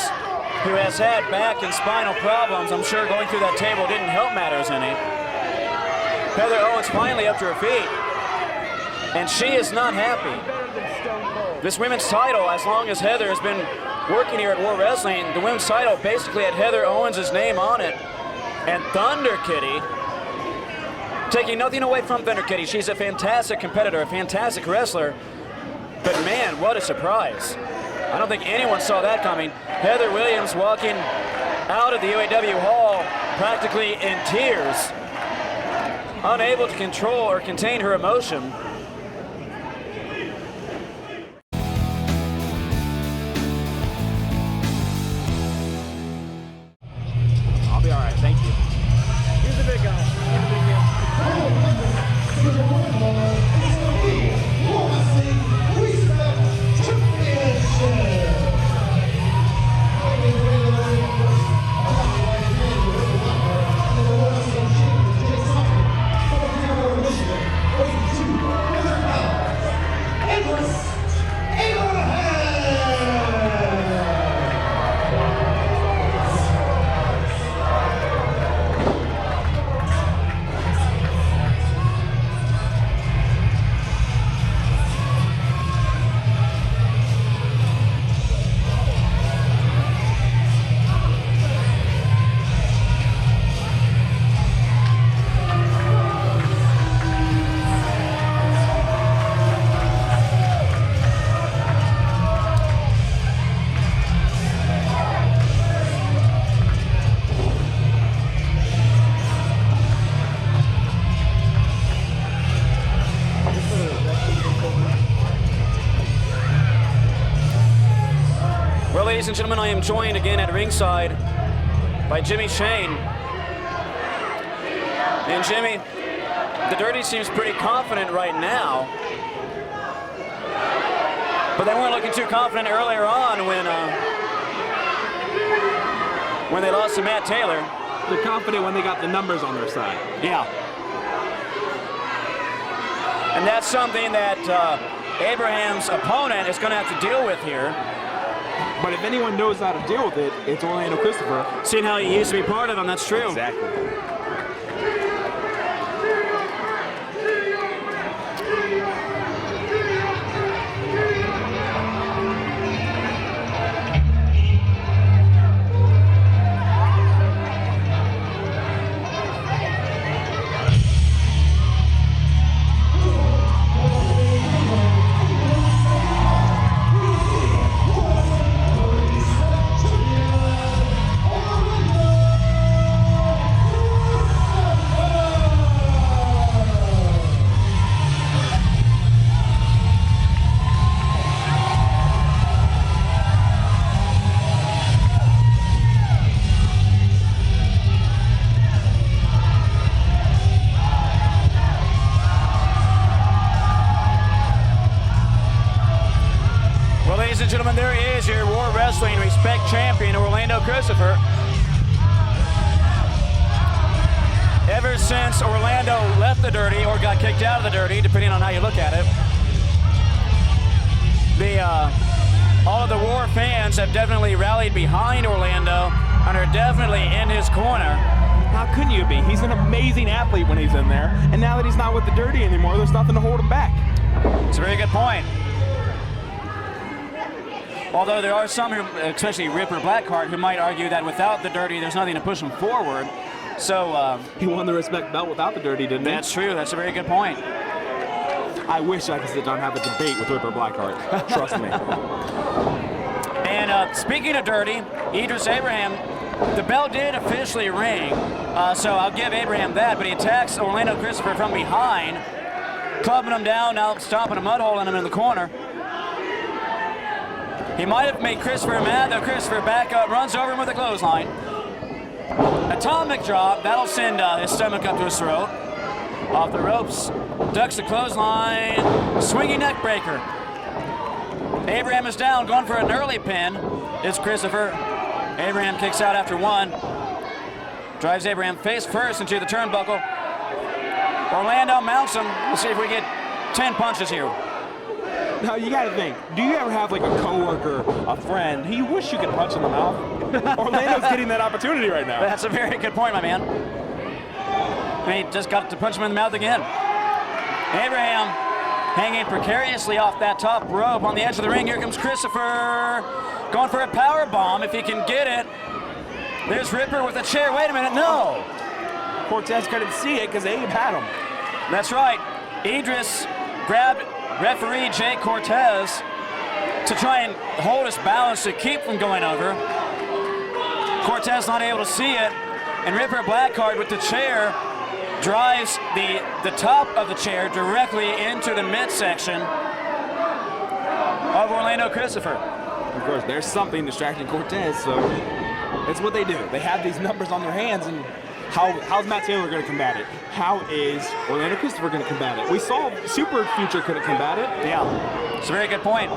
who has had back and spinal problems. I'm sure going through that table didn't help matters any. Heather Owens finally up to her feet, and she is not happy. This women's title, as long as Heather has been working here at War Wrestling, the women's title basically had Heather Owens' name on it. And Thunder Kitty, taking nothing away from Thunder Kitty, she's a fantastic competitor, a fantastic wrestler, but man, what a surprise. I don't think anyone saw that coming. Heather Williams walking out of the UAW hall practically in tears, unable to control or contain her emotion. I'll be all right, thank you. He's a big guy. He's a big guy. Well, ladies and gentlemen, I am joined again at ringside by Jimmy Shane. And Jimmy, the Dirty seems pretty confident right now, but they weren't looking too confident earlier on when they lost to Matt Taylor. They're confident when they got the numbers on their side. Yeah. And that's something that Abraham's opponent is going to have to deal with here. But if anyone knows how to deal with it, it's Orlando Christopher. Seeing how he used to be part of them, that's true. Exactly. Ladies and gentlemen, there is your War Wrestling Respect Champion, Orlando Christopher. Ever since Orlando left the Dirty or got kicked out of the Dirty, depending on how you look at it, all of the War fans have definitely rallied behind Orlando and are definitely in his corner. How couldn't you be? He's an amazing athlete when he's in there, and now that he's not with the Dirty anymore, there's nothing to hold him back. It's a very good point. Although there are some, especially Ripper Blackheart, who might argue that without the Dirty, there's nothing to push him forward. So he won the Respect belt without the Dirty, didn't he? That's true. That's a very good point. I wish I could sit down and have a debate with Ripper Blackheart. Trust me. And speaking of Dirty, Idris Abraham, the bell did officially ring, so I'll give Abraham that, but he attacks Orlando Christopher from behind, clubbing him down, now stomping a mud hole in him in the corner. He might have made Christopher mad, though. Christopher back up, runs over him with a clothesline. Atomic drop, that'll send his stomach up to his throat. Off the ropes, ducks the clothesline, swinging neck breaker. Abraham is down, going for an early pin. It's Christopher. Abraham kicks out after one. Drives Abraham face first into the turnbuckle. Orlando mounts him. Let's see if we get 10 punches here. Now, you gotta think, do you ever have like a coworker, a friend, who you wish you could punch in the mouth? Orlando's getting that opportunity right now. That's a very good point, my man. And he just got to punch him in the mouth again. Abraham hanging precariously off that top rope on the edge of the ring. Here comes Christopher going for a power bomb if he can get it. There's Ripper with a chair. Wait a minute, no. Cortez couldn't see it because Abe had him. That's right. Idris grabbed referee Jay Cortez to try and hold his balance to keep from going over. Cortez not able to see it, and Ripper Blackheart with the chair drives the top of the chair directly into the midsection of Orlando Christopher. Of course, there's something distracting Cortez, so it's what they do. They have these numbers on their hands, and how's Matt Taylor going to combat it? How is Orlando Christopher going to combat it? We saw Super Future couldn't combat it. Yeah, it's a very good point.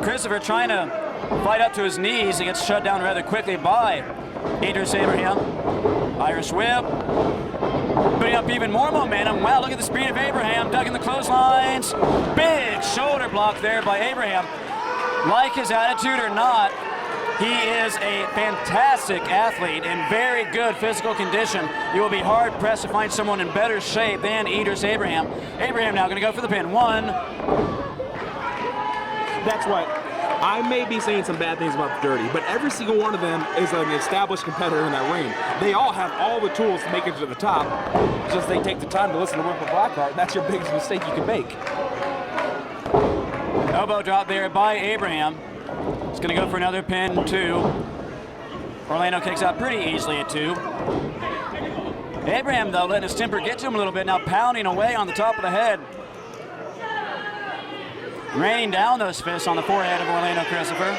Christopher trying to fight up to his knees. He gets shut down rather quickly by Idris Abraham. Irish whip. Putting up even more momentum. Wow, look at the speed of Abraham. Ducking the clotheslines. Big shoulder block there by Abraham. Like his attitude or not, he is a fantastic athlete in very good physical condition. You will be hard pressed to find someone in better shape than Idris Abraham. Abraham now going to go for the pin. One. That's what I may be saying some bad things about the Dirty, but every single one of them is an established competitor in that ring. They all have all the tools to make it to the top. Just they take the time to listen to Ripper Blackheart. That's your biggest mistake you can make. Elbow drop there by Abraham. He's going to go for another pin, 2. Orlando kicks out pretty easily at 2. Abraham, though, letting his temper get to him a little bit, now pounding away on the top of the head. Raining down those fists on the forehead of Orlando Christopher.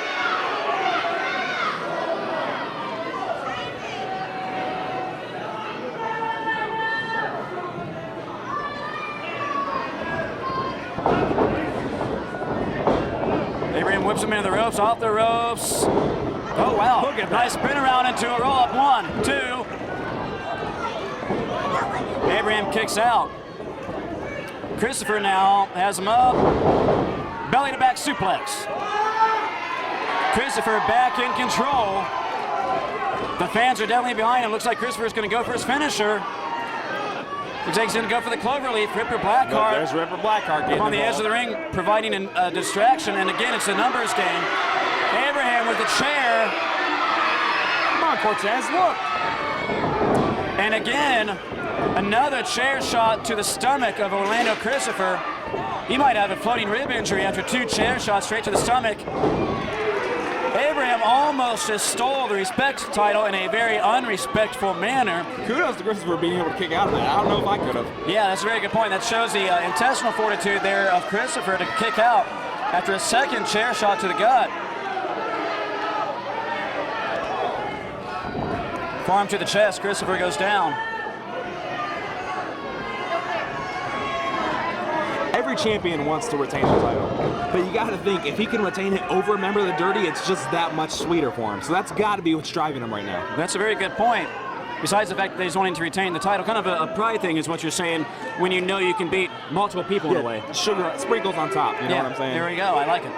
Abraham whips him into the ropes, off the ropes. Oh, wow. Look at that. Nice spin around into a roll-up. 1, 2. Abraham kicks out. Christopher now has him up. Belly to back suplex. Christopher back in control. The fans are definitely behind him. Looks like Christopher's going to go for his finisher. Looks like he's going to go for the cloverleaf. Ripper Blackheart. There's Ripper Blackheart getting on the edge of the ring, providing a distraction. And again, it's a numbers game. Abraham with the chair. Come on, Cortez, look. And again, another chair shot to the stomach of Orlando Christopher. He might have a floating rib injury after 2 chair shots straight to the stomach. Abraham almost just stole the respect title in a very unrespectful manner. Kudos to Christopher being able to kick out of that. I don't know if I could have. Yeah, that's a very good point. That shows the intestinal fortitude there of Christopher to kick out after a second chair shot to the gut. Forearm to the chest, Christopher goes down. Every champion wants to retain the title, but you got to think, if he can retain it over a member of the Dirty, it's just that much sweeter for him. So that's got to be what's driving him right now. That's a very good point. Besides the fact that he's wanting to retain the title, kind of a pride thing is what you're saying when you know you can beat multiple people in a way. Sugar, sprinkles on top, you know what I'm saying? There we go, I like it.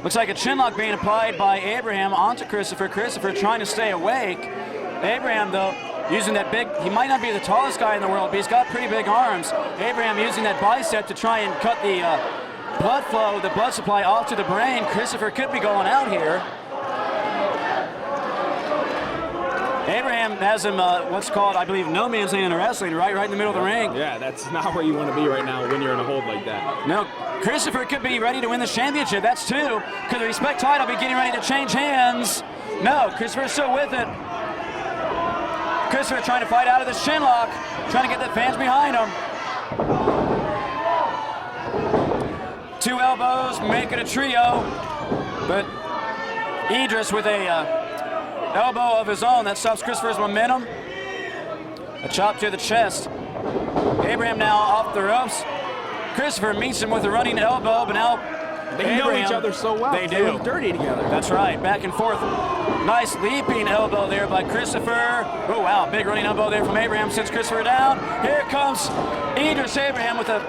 Looks like a chinlock being applied by Abraham onto Christopher. Christopher trying to stay awake. Abraham, though, using that big, he might not be the tallest guy in the world, but he's got pretty big arms. Abraham using that bicep to try and cut the blood flow, the blood supply off to the brain. Christopher could be going out here. Abraham has him what's called, I believe, no man's land in wrestling, right in the middle of the ring. Yeah, that's not where you want to be right now when you're in a hold like that. No, Christopher could be ready to win the championship. That's 2. Could the respect title be getting ready to change hands? No, Christopher's still with it. Christopher trying to fight out of this chin lock, trying to get the fans behind him. 2 elbows, make it a trio. But Idris with a elbow of his own that stops Christopher's momentum. A chop to the chest. Abraham now off the ropes. Christopher meets him with a running elbow, but now they know each other so well. They do. They were Dirty together. That's right. Back and forth. Nice leaping elbow there by Christopher. Oh, wow. Big running elbow there from Abraham. Sends Christopher down. Here comes Idris Abraham with a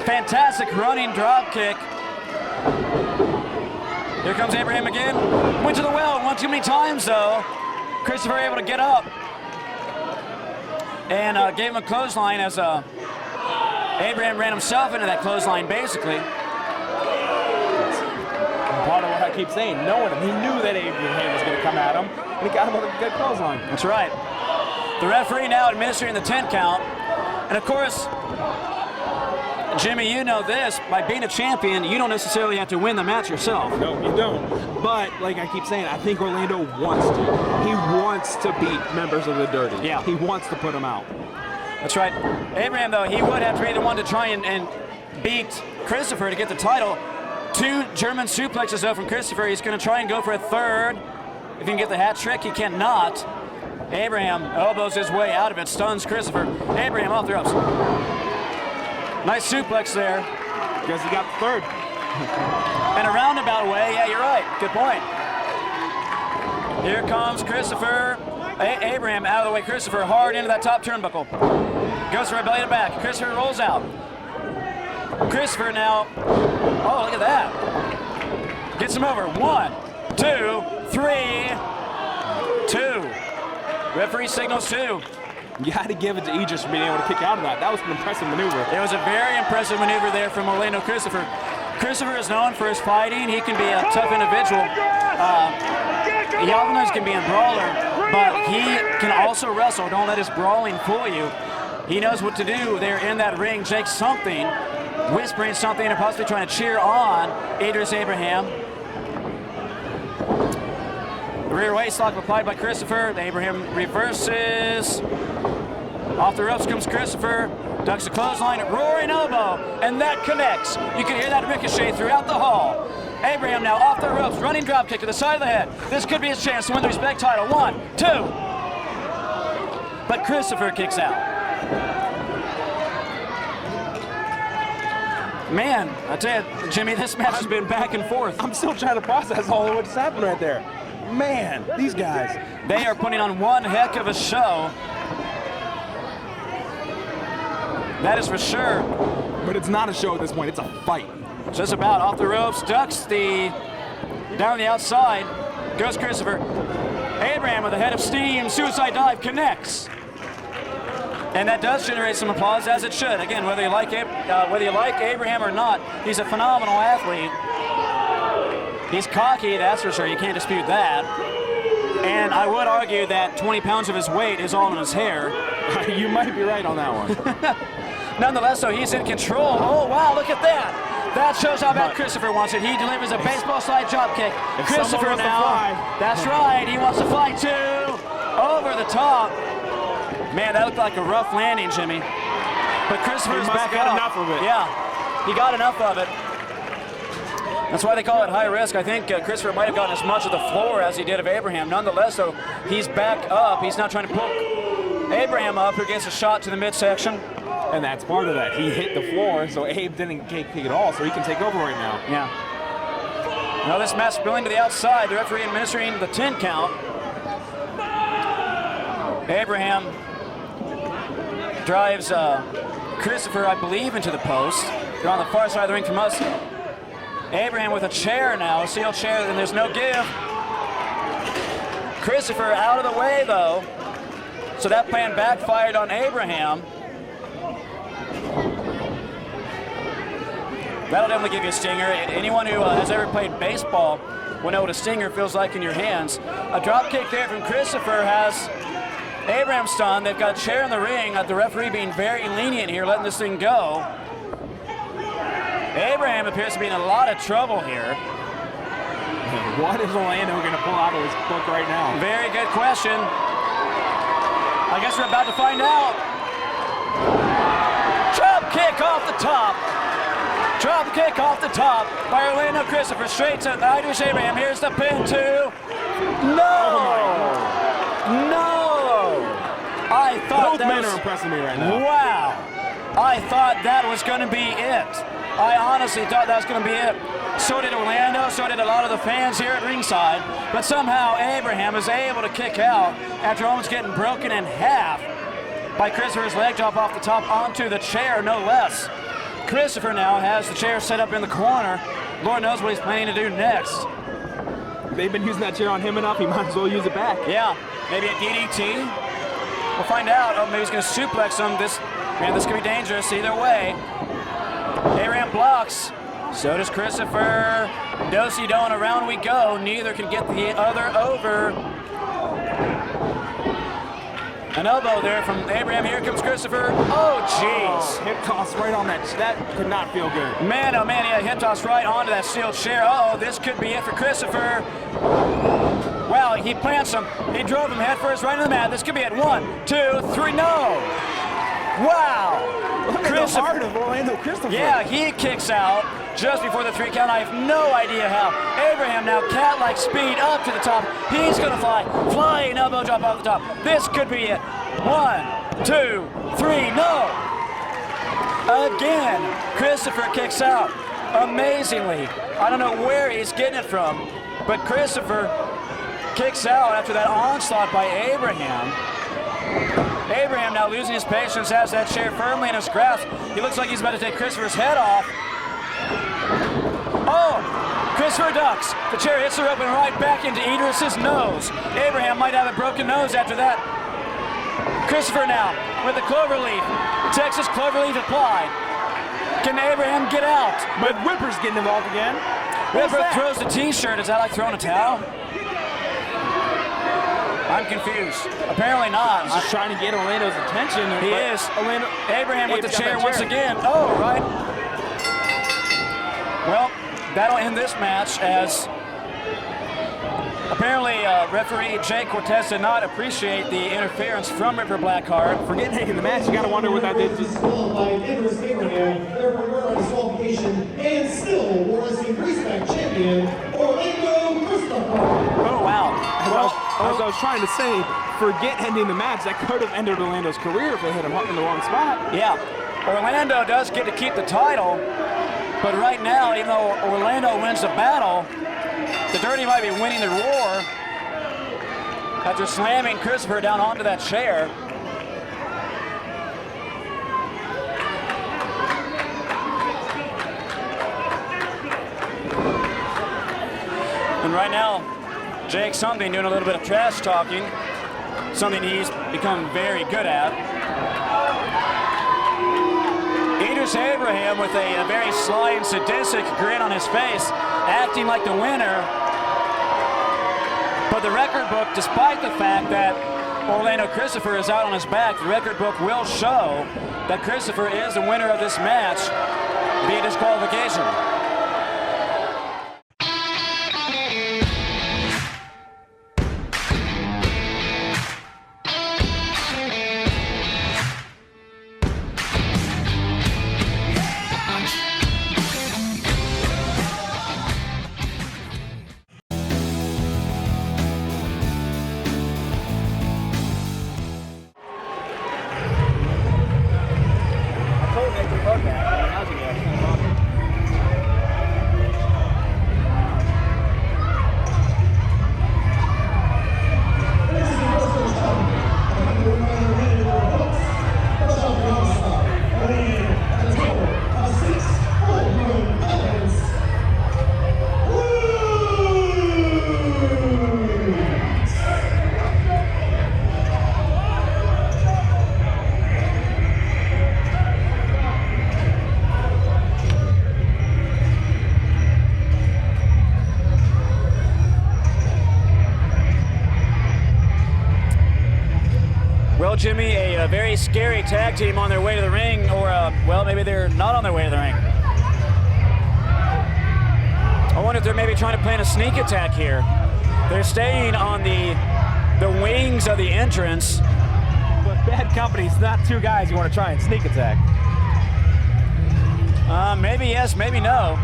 fantastic running drop kick. Here comes Abraham again. Went to the well one too many times, though. Christopher able to get up. and gave him a clothesline as Abraham ran himself into that clothesline, basically. Part of what I keep saying, knowing him, he knew that Abraham was going to come at him, and he got him with a good clothesline. That's right. The referee now administering the 10 count. And of course, Jimmy, you know this, by being a champion, you don't necessarily have to win the match yourself. No, you don't. But, like I keep saying, I think Orlando wants to. He wants to beat members of the Dirty. Yeah. He wants to put them out. That's right. Abraham, though, he would have to be the one to try and beat Christopher to get the title. 2 German suplexes, though, from Christopher. He's going to try and go for a third. If he can get the hat trick, he cannot. Abraham elbows his way out of it, stuns Christopher. Abraham off the ropes. Nice suplex there. Guess he got the third. In a roundabout way, yeah, you're right. Good point. Here comes Christopher. Abraham out of the way. Christopher hard into that top turnbuckle. Goes for a belly to back. Christopher rolls out. Christopher now. Oh, look at that. Gets him over. 1, 2, 3. 2. Referee signals 2. You got to give it to Aegis for being able to kick out of that. That was an impressive maneuver. It was a very impressive maneuver there from Orlando Christopher. Christopher is known for his fighting. He can be a tough individual. He oftentimes can be a brawler, but he can also wrestle. Don't let his brawling fool you. He knows what to do there in that ring. Jake something, whispering something, and possibly trying to cheer on Idris Abraham. Rear waist lock applied by Christopher. Abraham reverses. Off the ropes comes Christopher. Ducks a clothesline, roaring elbow, and that connects. You can hear that ricochet throughout the hall. Abraham now off the ropes, running drop kick to the side of the head. This could be his chance to win the Respect title. 1, 2. But Christopher kicks out. Man, I tell you, Jimmy, this match has been back and forth. I'm still trying to process all of what's happened right there. Man, these guys. They are putting on one heck of a show. That is for sure. But it's not a show at this point, it's a fight. Just about off the ropes, ducks down the outside, goes Christopher. Abraham with a head of steam, suicide dive, connects. And that does generate some applause, as it should. Again, whether you like Abraham or not, he's a phenomenal athlete. He's cocky, that's for sure. You can't dispute that. And I would argue that 20 pounds of his weight is all in his hair. You might be right on that one. Nonetheless, though, he's in control. Oh, wow, look at that. That shows how bad Christopher wants it. He delivers a baseball slide drop kick. Christopher now. That's right. He wants to fly too. Over the top. Man, that looked like a rough landing, Jimmy. But Christopher's back got up. enough of it. Yeah, he got enough of it. That's why they call it high risk. I think Christopher might have gotten as much of the floor as he did of Abraham. Nonetheless, though, he's back up. He's now trying to poke Abraham up, who gets a shot to the midsection. And that's part of that. He hit the floor, so Abe didn't kick at all, so he can take over right now. Yeah. Now this match spilling to the outside. The referee administering the 10 count. Abraham drives Christopher, I believe, into the post. They're on the far side of the ring from us. Abraham with a chair now, a sealed chair, and there's no give. Christopher out of the way, though. So that plan backfired on Abraham. That'll definitely give you a stinger. Anyone who has ever played baseball will know what a stinger feels like in your hands. A drop kick there from Christopher has Abraham stunned. They've got a chair in the ring. The referee being very lenient here, letting this thing go. Abraham appears to be in a lot of trouble here. What is Orlando going to pull out of his book right now? Very good question. I guess we're about to find out. Drop kick off the top. Drop kick off the top by Orlando Christopher. Straight to Idris Abraham. Here's the pin too. No! No! I thought both men are impressing me right now. Wow! I thought that was going to be it. I honestly thought that was going to be it. So did Orlando, so did a lot of the fans here at ringside. But somehow Abraham is able to kick out after almost getting broken in half by Christopher's leg drop off the top onto the chair, no less. Christopher now has the chair set up in the corner. Lord knows what he's planning to do next. They've been using that chair on him enough, he might as well use it back. Yeah, maybe a DDT. We'll find out. Oh, maybe he's going to suplex him. This could be dangerous either way. Abraham blocks. So does Christopher. Do-si-do, and around we go. Neither can get the other over. An elbow there from Abraham. Here comes Christopher. Oh, jeez. Hip toss right on that. That could not feel good. Man, oh man, yeah, hip toss right onto that steel chair. Uh-oh, this could be it for Christopher. Wow, he plants him. He drove him headfirst right into the mat. This could be it. 1, 2, 3, no. Wow. Look at the heart of Orlando Christopher. Yeah, he kicks out just before the 3 count. I have no idea how. Abraham now cat-like speed up to the top. He's gonna fly. Flying elbow drop off the top. This could be it. 1, 2, 3, no. Again, Christopher kicks out. Amazingly. I don't know where he's getting it from, but Christopher kicks out after that onslaught by Abraham. Abraham now losing his patience, has that chair firmly in his grasp. He looks like he's about to take Christopher's head off. Oh, Christopher ducks. The chair hits the rope and right back into Idris's nose. Abraham might have a broken nose after that. Christopher now with the cloverleaf. Texas cloverleaf applied. Can Abraham get out? But Whipper's getting involved again. Whipper throws the t-shirt. Is that like throwing a towel? I'm confused. Apparently not. He's just trying to get Orlando's attention. He is. Abraham with the chair once again. Oh, right. Well, that'll end this match as apparently referee Jake Cortez did not appreciate the interference from Ripper Blackheart. For getting taken the match, you got to wonder what that did. Disqualified Idris Abraham, therefore disqualification, and still Wrestling Greaseback champion, Orlando Christopher. Oh, wow. As I was trying to say, forget ending the match. That could have ended Orlando's career if they hit him up in the wrong spot. Yeah. Orlando does get to keep the title, but right now, even though Orlando wins the battle, the Dirty might be winning the war after slamming Christopher down onto that chair. And right now, Jake Something doing a little bit of trash talking, something he's become very good at. Idris Abraham with a very sly and sadistic grin on his face, acting like the winner. But the record book, despite the fact that Orlando Christopher is out on his back, the record book will show that Christopher is the winner of this match via disqualification. Well, Jimmy, a very scary tag team on their way to the ring, or, well, maybe they're not on their way to the ring. I wonder if they're maybe trying to plan a sneak attack here. They're staying on the wings of the entrance. But Bad Company's not two guys you want to try and sneak attack. Maybe yes, maybe no.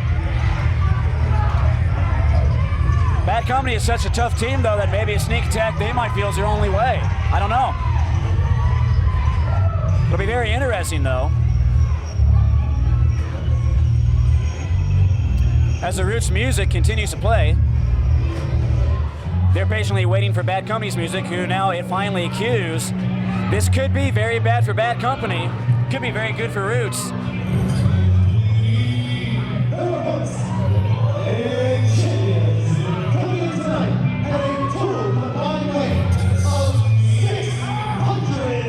Bad Company is such a tough team, though, that maybe a sneak attack they might feel is their only way. I don't know. It'll be very interesting, though. As the Roots music continues to play, they're patiently waiting for Bad Company's music, who now it finally cues. This could be very bad for Bad Company. Could be very good for Roots. Coming in tonight at a total combined weight of 600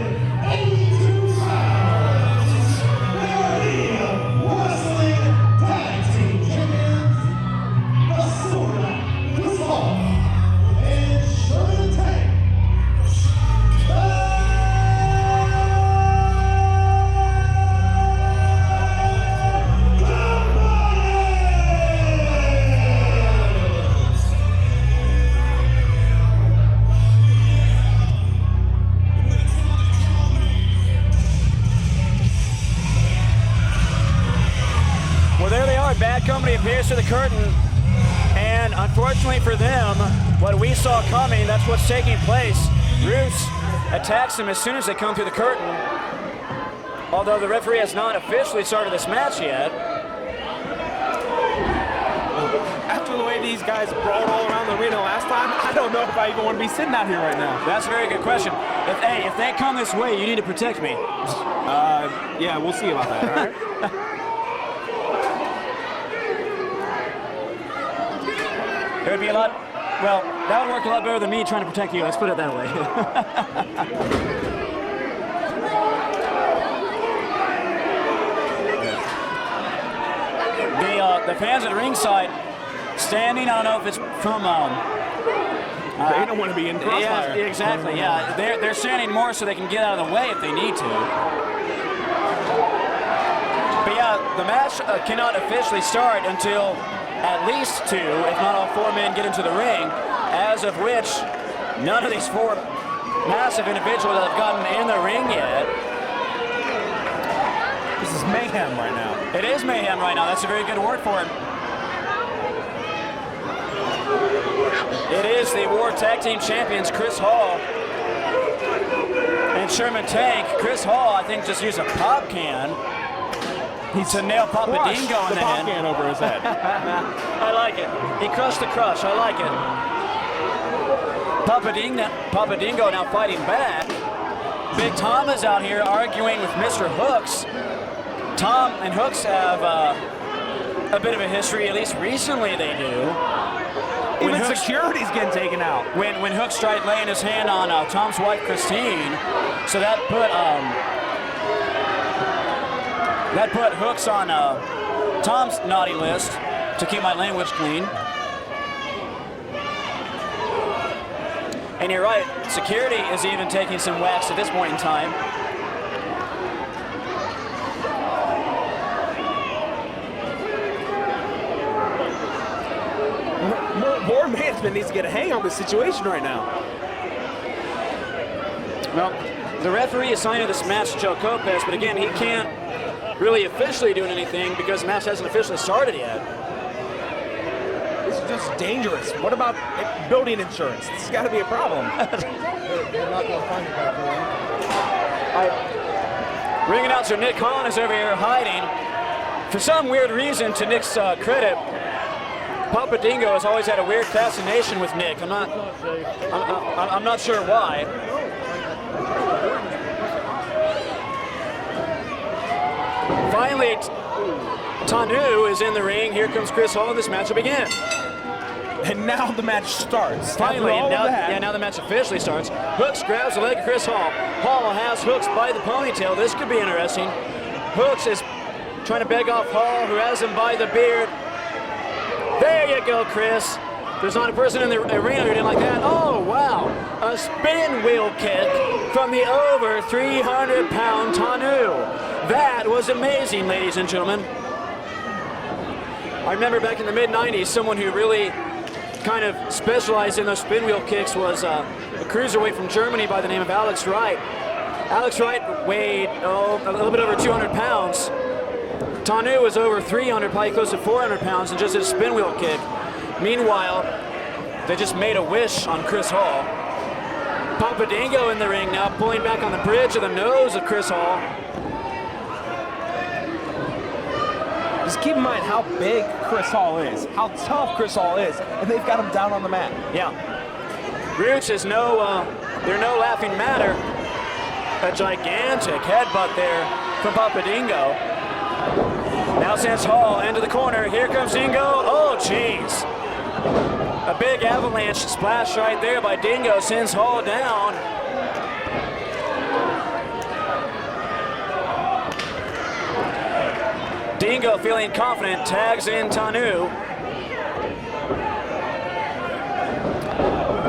somebody appears through the curtain, and unfortunately for them, what we saw coming, that's what's taking place. Roots attacks them as soon as they come through the curtain, although the referee has not officially started this match yet. After the way these guys brawled all around the arena last time, I don't know if I even want to be sitting out here right now. That's a very good question. If they come this way, you need to protect me. Yeah, we'll see about that, all right? It would be a lot, well, that would work a lot better than me trying to protect you. Let's put it that way. The fans at ringside standing, I don't know if it's from... they don't want to be in crossfire. Yeah, exactly, yeah. They're standing more so they can get out of the way if they need to. But yeah, the match cannot officially start until at least 2, if not all 4 men get into the ring, as of which none of these 4 massive individuals have gotten in the ring yet. This is mayhem right now. It is mayhem right now. That's a very good word for it. It is the War Tag Team Champions, Chris Hall and Sherman Tank. Chris Hall, I think, just used a pop can to nail Papa Dingo in the pop head. can over his head. I like it. He crushed the crush. I like it. Papa Dingo now fighting back. Big Tom is out here arguing with Mr. Hooks. Tom and Hooks have a bit of a history, at least recently they do. Even security's getting taken out. When Hooks tried laying his hand on Tom's wife, Christine, so that put Hooks on Tom's naughty list, to keep my language clean. And you're right, security is even taking some whacks at this point in time. Board management needs to get a hang on this situation right now. Well, the referee assigned to this match to Joe Copez, but again, he can't really officially do anything because the match hasn't officially started yet. This is just dangerous. What about building insurance? This has got to be a problem. They're not going to find it back there. Ring announcer Nick Hahn is over here hiding. For some weird reason, to Nick's credit, Papa Dingo has always had a weird fascination with Nick. I'm not sure why. Finally, Tanu is in the ring. Here comes Chris Hall. This match will begin. And now the match starts. Finally, now the match officially starts. Hooks grabs the leg of Chris Hall. Hall has Hooks by the ponytail. This could be interesting. Hooks is trying to beg off Hall, who has him by the beard. There you go, Chris. There's not a person in the arena who didn't like that. Oh, wow. A spin wheel kick from the over 300-pound Tanu. That was amazing, ladies and gentlemen. I remember back in the mid-90s, someone who really kind of specialized in those spin wheel kicks was a cruiserweight from Germany by the name of Alex Wright. Alex Wright weighed, a little bit over 200 pounds. Tanu was over 300, probably close to 400 pounds, and just did a spin wheel kick. Meanwhile, they just made a wish on Chris Hall. Papa Dingo in the ring now, pulling back on the bridge of the nose of Chris Hall. Just keep in mind how big Chris Hall is, how tough Chris Hall is, and they've got him down on the mat. Yeah. Roots is they're no laughing matter. A gigantic headbutt there from Papa Dingo. Now sends Hall into the corner. Here comes Dingo. Oh, jeez. A big avalanche splash right there by Dingo sends Hall down. Dingo, feeling confident, tags in Tanu.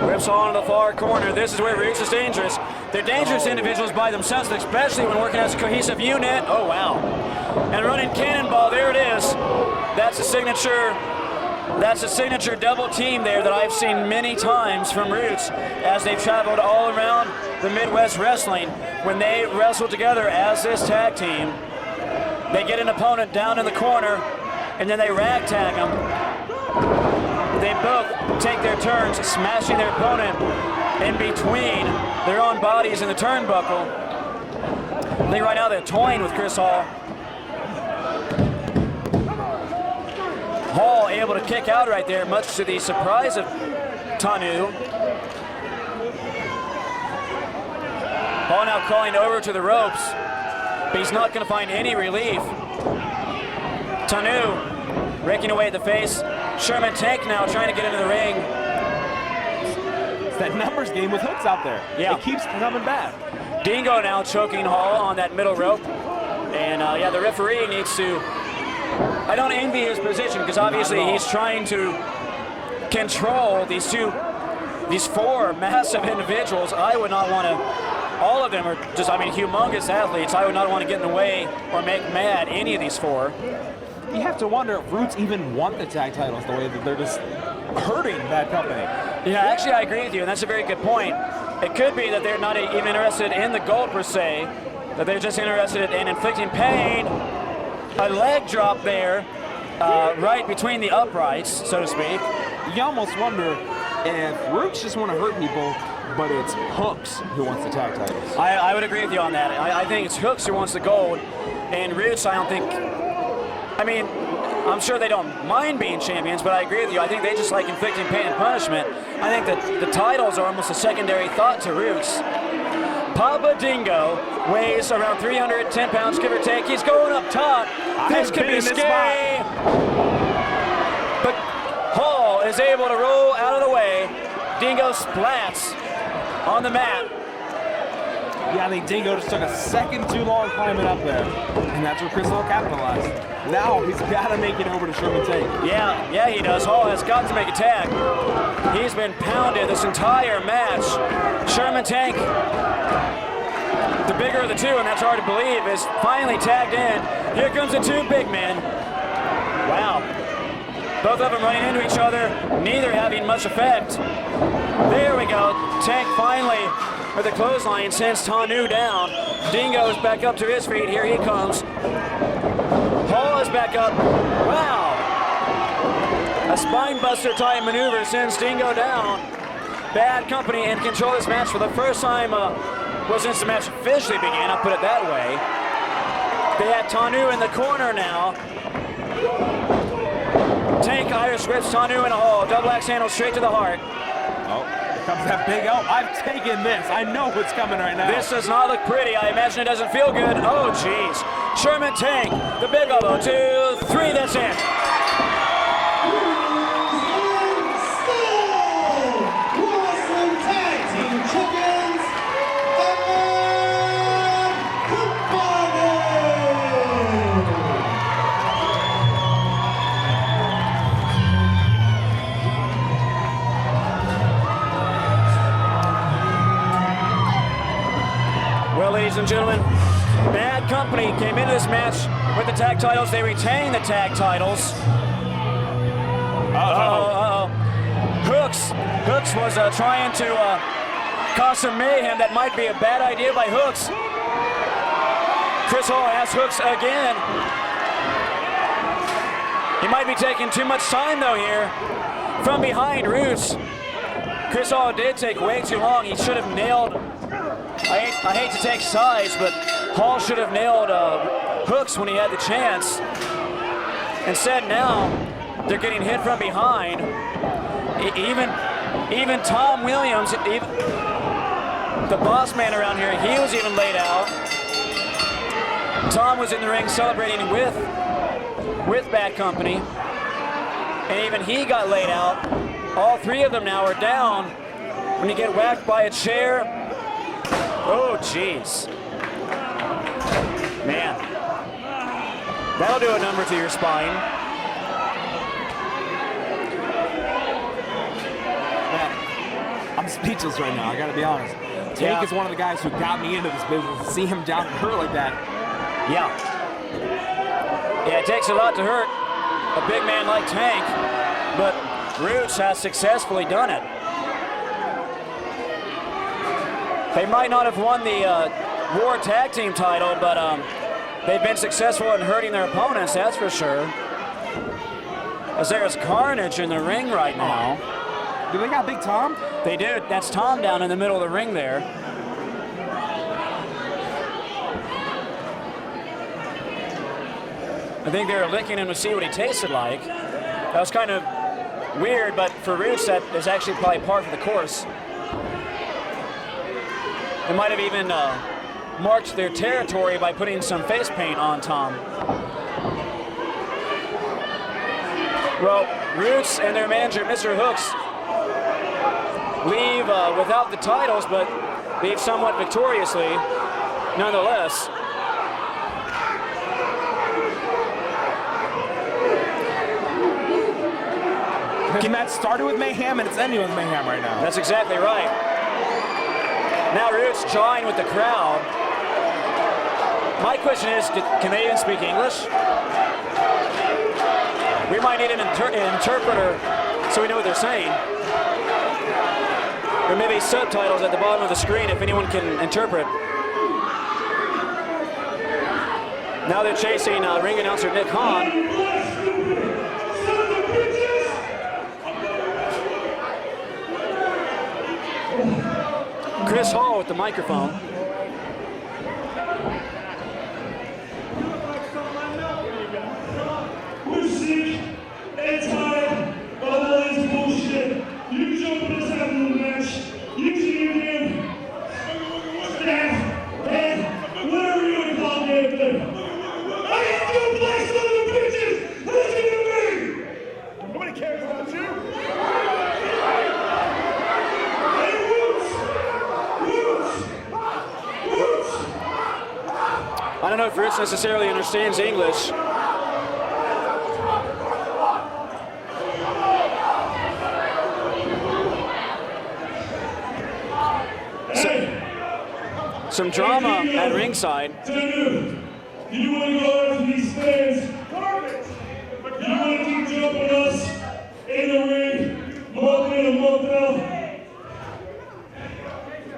Rips Hall into the far corner. This is where Roots is dangerous. They're dangerous individuals by themselves, especially when working as a cohesive unit. Oh, wow. And running cannonball, there it is. That's a signature double team there that I've seen many times from Roots as they've traveled all around the Midwest Wrestling. When they wrestle together as this tag team, they get an opponent down in the corner and then they ragtag them. They both take their turns, smashing their opponent in between their own bodies in the turnbuckle. I think right now they're toying with Chris Hall. Hall able to kick out right there, much to the surprise of Tanu. Hall now crawling over to the ropes, but he's not going to find any relief. Tanu raking away at the face. Sherman Tank now trying to get into the ring. It's that numbers game with hooks out there. Yeah. It keeps coming back. Dingo now choking Hall on that middle rope. And yeah, the referee needs to, I don't envy his position because obviously he's trying to control these four massive individuals. I would not want to, all of them are just, I mean, humongous athletes. I would not want to get in the way or make mad any of these four. You have to wonder if Roots even want the tag titles the way that they're just hurting that company. Yeah, actually I agree with you, and that's a very good point. It could be that they're not even interested in the gold per se, that they're just interested in inflicting pain. A leg drop there, right between the uprights, so to speak. You almost wonder if Roots just want to hurt people, but it's Hooks who wants the tag titles. I would agree with you on that. I think it's Hooks who wants the gold, and Roots, I don't think, I mean, I'm sure they don't mind being champions, but I agree with you. I think they just like inflicting pain and punishment. I think that the titles are almost a secondary thought to Roots. Papa Dingo weighs around 310 pounds, give or take. He's going up top. This could be scary. But Hall is able to roll out of the way. Dingo splats on the mat. Yeah, I think Dingo just took a second too long climbing up there. And that's where Chris Hall capitalized. Now he's got to make it over to Sherman Tank. Yeah, he does. Hall has got to make a tag. He's been pounded this entire match. Sherman Tank, the bigger of the two, and that's hard to believe, is finally tagged in. Here comes the two big men. Wow. Both of them running into each other, neither having much effect. There we go. Tank finally with a clothesline sends Tanu down. Dingo's back up to his feet. Here he comes. Hall is back up. Wow. A spine buster type maneuver sends Dingo down. Bad Company in control of this match for the first time, well, since the match officially began, I'll put it that way. They have Tanu in the corner now. Tank Irish whips Tanu in a hole. Double axe handle straight to the heart. Oh, here comes that big elbow. I've taken this. I know what's coming right now. This does not look pretty. I imagine it doesn't feel good. Oh, jeez. Sherman Tank, the big elbow. 2, 3, that's it. Well, ladies and gentlemen, Bad Company came into this match with the tag titles. They retain the tag titles. Hooks was trying to cause some mayhem. That might be a bad idea by Hooks. Chris Hall asks Hooks again. He might be taking too much time though here. From behind Roots. Chris Hall did take way too long. He should have nailed, I hate to take sides, but Hall should have nailed Hooks when he had the chance. Instead now, they're getting hit from behind. Even Tom Williams, the boss man around here, he was even laid out. Tom was in the ring celebrating with Bad Company, and even he got laid out. All three of them now are down when you get whacked by a chair. Oh, jeez. Man, that'll do a number to your spine. I'm speechless right now, I gotta be honest. Tank is one of the guys who got me into this business. To see him down and hurt like that. Yeah, it takes a lot to hurt a big man like Tank, but Roots has successfully done it. They might not have won the War Tag Team title, but they've been successful in hurting their opponents, that's for sure. As there's carnage in the ring right now. Do they got Big Tom? They do. That's Tom down in the middle of the ring there. I think they were licking him to see what he tasted like. That was kind of weird, but for Roots, that is actually probably par for the course. They might have even marked their territory by putting some face paint on Tom. Well, Roots and their manager, Mr. Hooks, leave without the titles, but leave somewhat victoriously, nonetheless. This match started with mayhem and it's ending with mayhem right now. That's exactly right. Now Roots jawing with the crowd. My question is, can they even speak English? We might need an interpreter so we know what they're saying. Or maybe subtitles at the bottom of the screen if anyone can interpret. Now they're chasing ring announcer Nick Hahn. Chris Hall with the microphone. We're sick and tired of all this bullshit. You jump in this afternoon match, you see him, staff, and whatever you want to call me there. I ain't gonna play some of the bitches! Listen to me! Nobody cares about you! Hey, Roots! I don't know if Roots necessarily understands English. Some drama at ringside. You want to go after these fans? Perfect! You want to keep jumping us in the ring, month in and month out?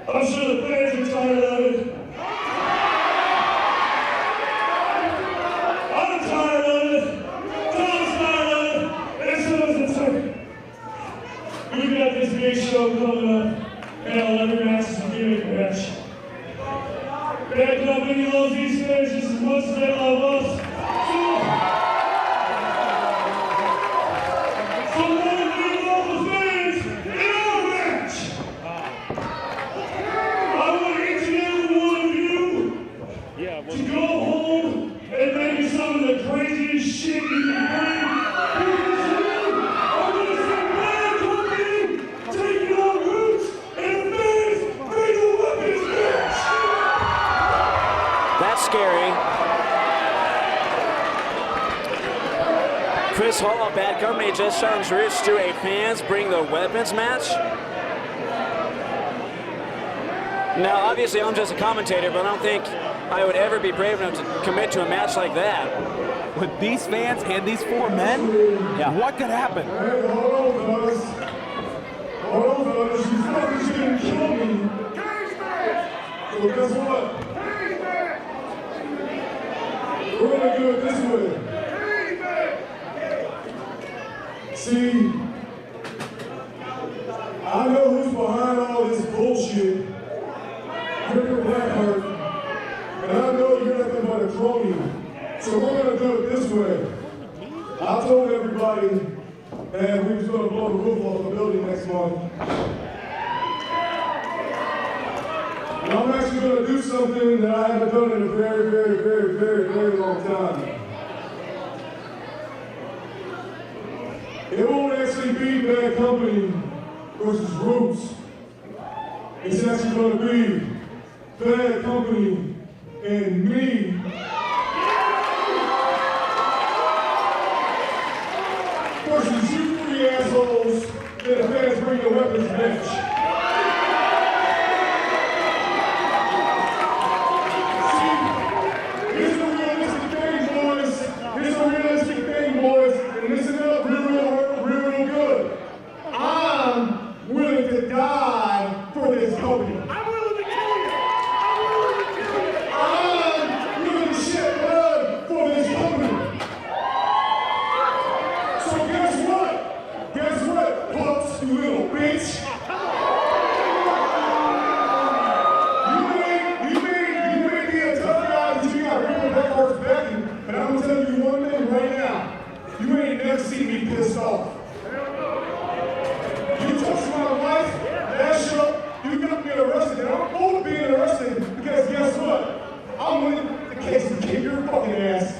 I'm sure the fans are tired of it. I'm tired of it. Tom's tired of it. And so is the circuit. We've got this big show coming up. And 11 matches a gimmick match. That company loves these fans just as much as they love us. So let it be love the fans in our match. I want each and every one of you to go home and maybe some of the craziest shit you can bring. Because you are going to see bad company taking on Roots and the fans bring a weapons match. That's scary. Chris Hall of Bad Company just challenged Roots to a fans bring the weapons match. Now, obviously, I'm just a commentator, but I don't think I would ever be brave enough to commit to a match like that. With these fans and these four men, what could happen? Hey, hold on, fellas. Hold on, fellas. You fucking shouldn't kill me. So guess what? We're gonna do it this way. See, I know who's behind all this bullshit. Ricker Blackheart. And I know you're nothing but a crony. So we're gonna do it this way. I told everybody that we was gonna blow the roof off the building next month. And I'm actually gonna do something that I haven't done in a very, very, very, very, very long time. It won't actually be Bad Company versus Roots. It's actually gonna be Bad Company and me. Versus you three assholes that the fans bring the weapons match. Listen up real good. I'm willing to die for this company. I'm willing to kill you. I'm willing to shed blood for this company. So guess Casey, kick your fucking ass.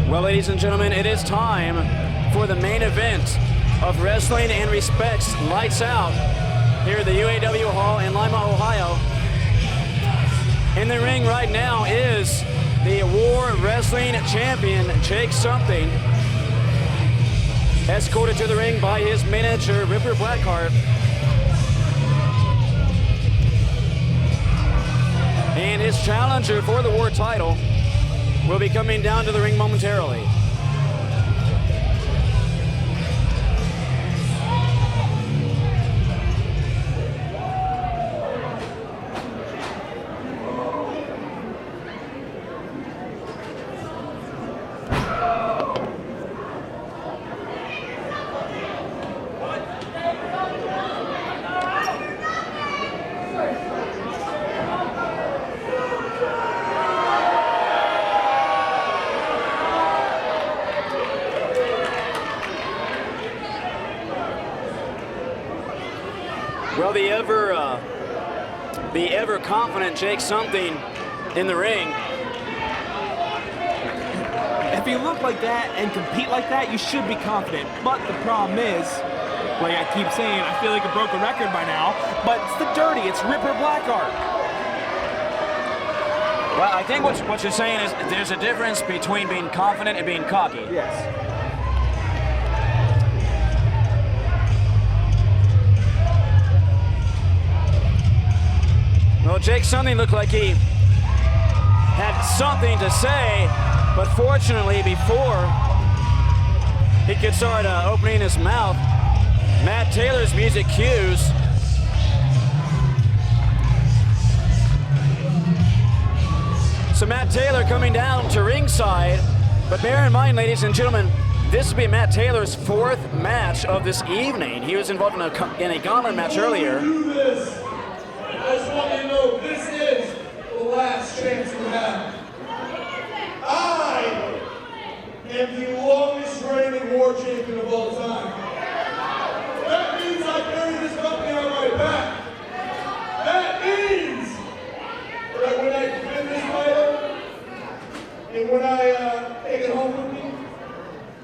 Well, ladies and gentlemen, it is time for the main event of Wrestling and Respect's Lights Out here at the UAW Hall in Lima, Ohio. In the ring right now is the War Wrestling Champion, Jake Something, escorted to the ring by his manager, Ripper Blackheart. And his challenger for the War title will be coming down to the ring momentarily. Well, the ever confident Jake Something in the ring. If you look like that and compete like that, you should be confident. But the problem is, like I keep saying, I feel like I broke a record by now, but it's the dirty, it's Ripper Blackheart. Well, I think what you're saying is there's a difference between being confident and being cocky. Yes. Well, Jake Something looked like he had something to say, but fortunately, before he could start opening his mouth, Matt Taylor's music cues. So Matt Taylor coming down to ringside, but bear in mind, ladies and gentlemen, this will be Matt Taylor's fourth match of this evening. He was involved in a gauntlet match earlier. I just want you to know this is the last chance you have. I am the longest reigning war champion of all time. That means I carry this company on my back. That means that when I defend this title and when I take it home with me,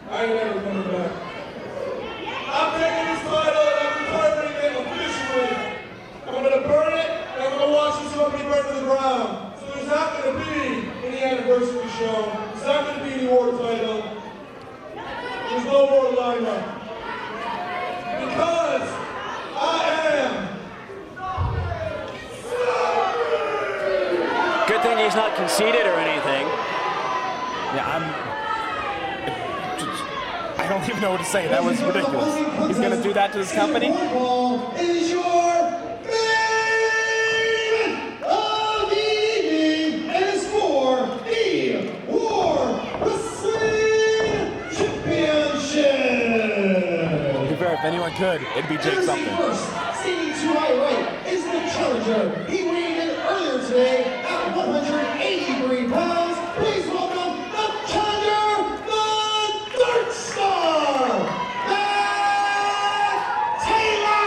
I ain't never coming back. I'm taking this title and I'm retiring it officially. I'm going to burn it, and I'm going to watch this company burn to the ground. So there's not going to be any anniversary show. There's not going to be any war title. There's no more lineup. Because I am. Good thing he's not conceited or anything. Yeah, I don't even know what to say. That was ridiculous. He's going to do that to his company? Is your man of the evening, and it's for the War Wrestling Championship. To be fair, if anyone could, it'd be Jake something. First, standing to my right is the challenger. He weighed in earlier today at 183 pounds. Please welcome the challenger, the Dark Star, Matt Taylor.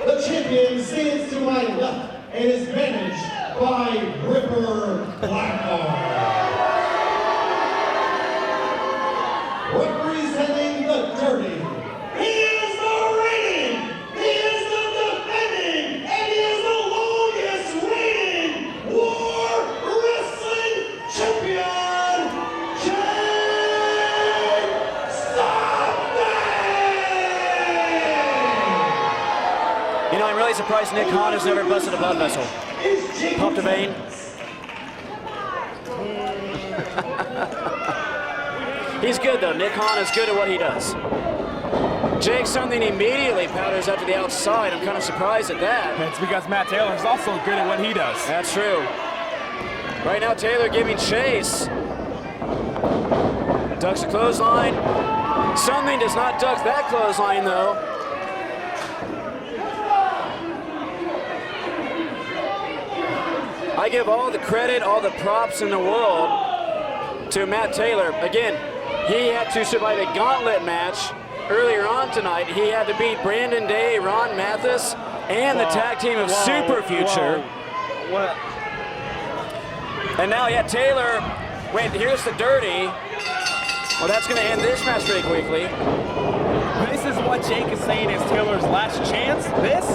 The champion stands to my left and is managed by Ripper Blackheart. Representing the Dirty, he is the reigning, he is the defending, and he is the longest reigning War Wrestling Champion, Jake Something! You know, I'm really surprised Nick Khan has never busted a blood vessel. Popped a vein. He's good though. Nick Khan is good at what he does. Jake Something immediately powders up to the outside. I'm kind of surprised at that. It's because Matt Taylor is also good at what he does. That's true. Right now, Taylor giving chase. Ducks a clothesline. Something does not duck that clothesline though. I give all the credit, all the props in the world to Matt Taylor. Again, he had to survive a gauntlet match earlier on tonight. He had to beat Brandon Day, Ron Mathis, and the tag team of Super Future. What? And now, yeah, Taylor, wait, here's the Dirty. Well, that's going to end this match pretty quickly. This is what Jake is saying is Taylor's last chance? This?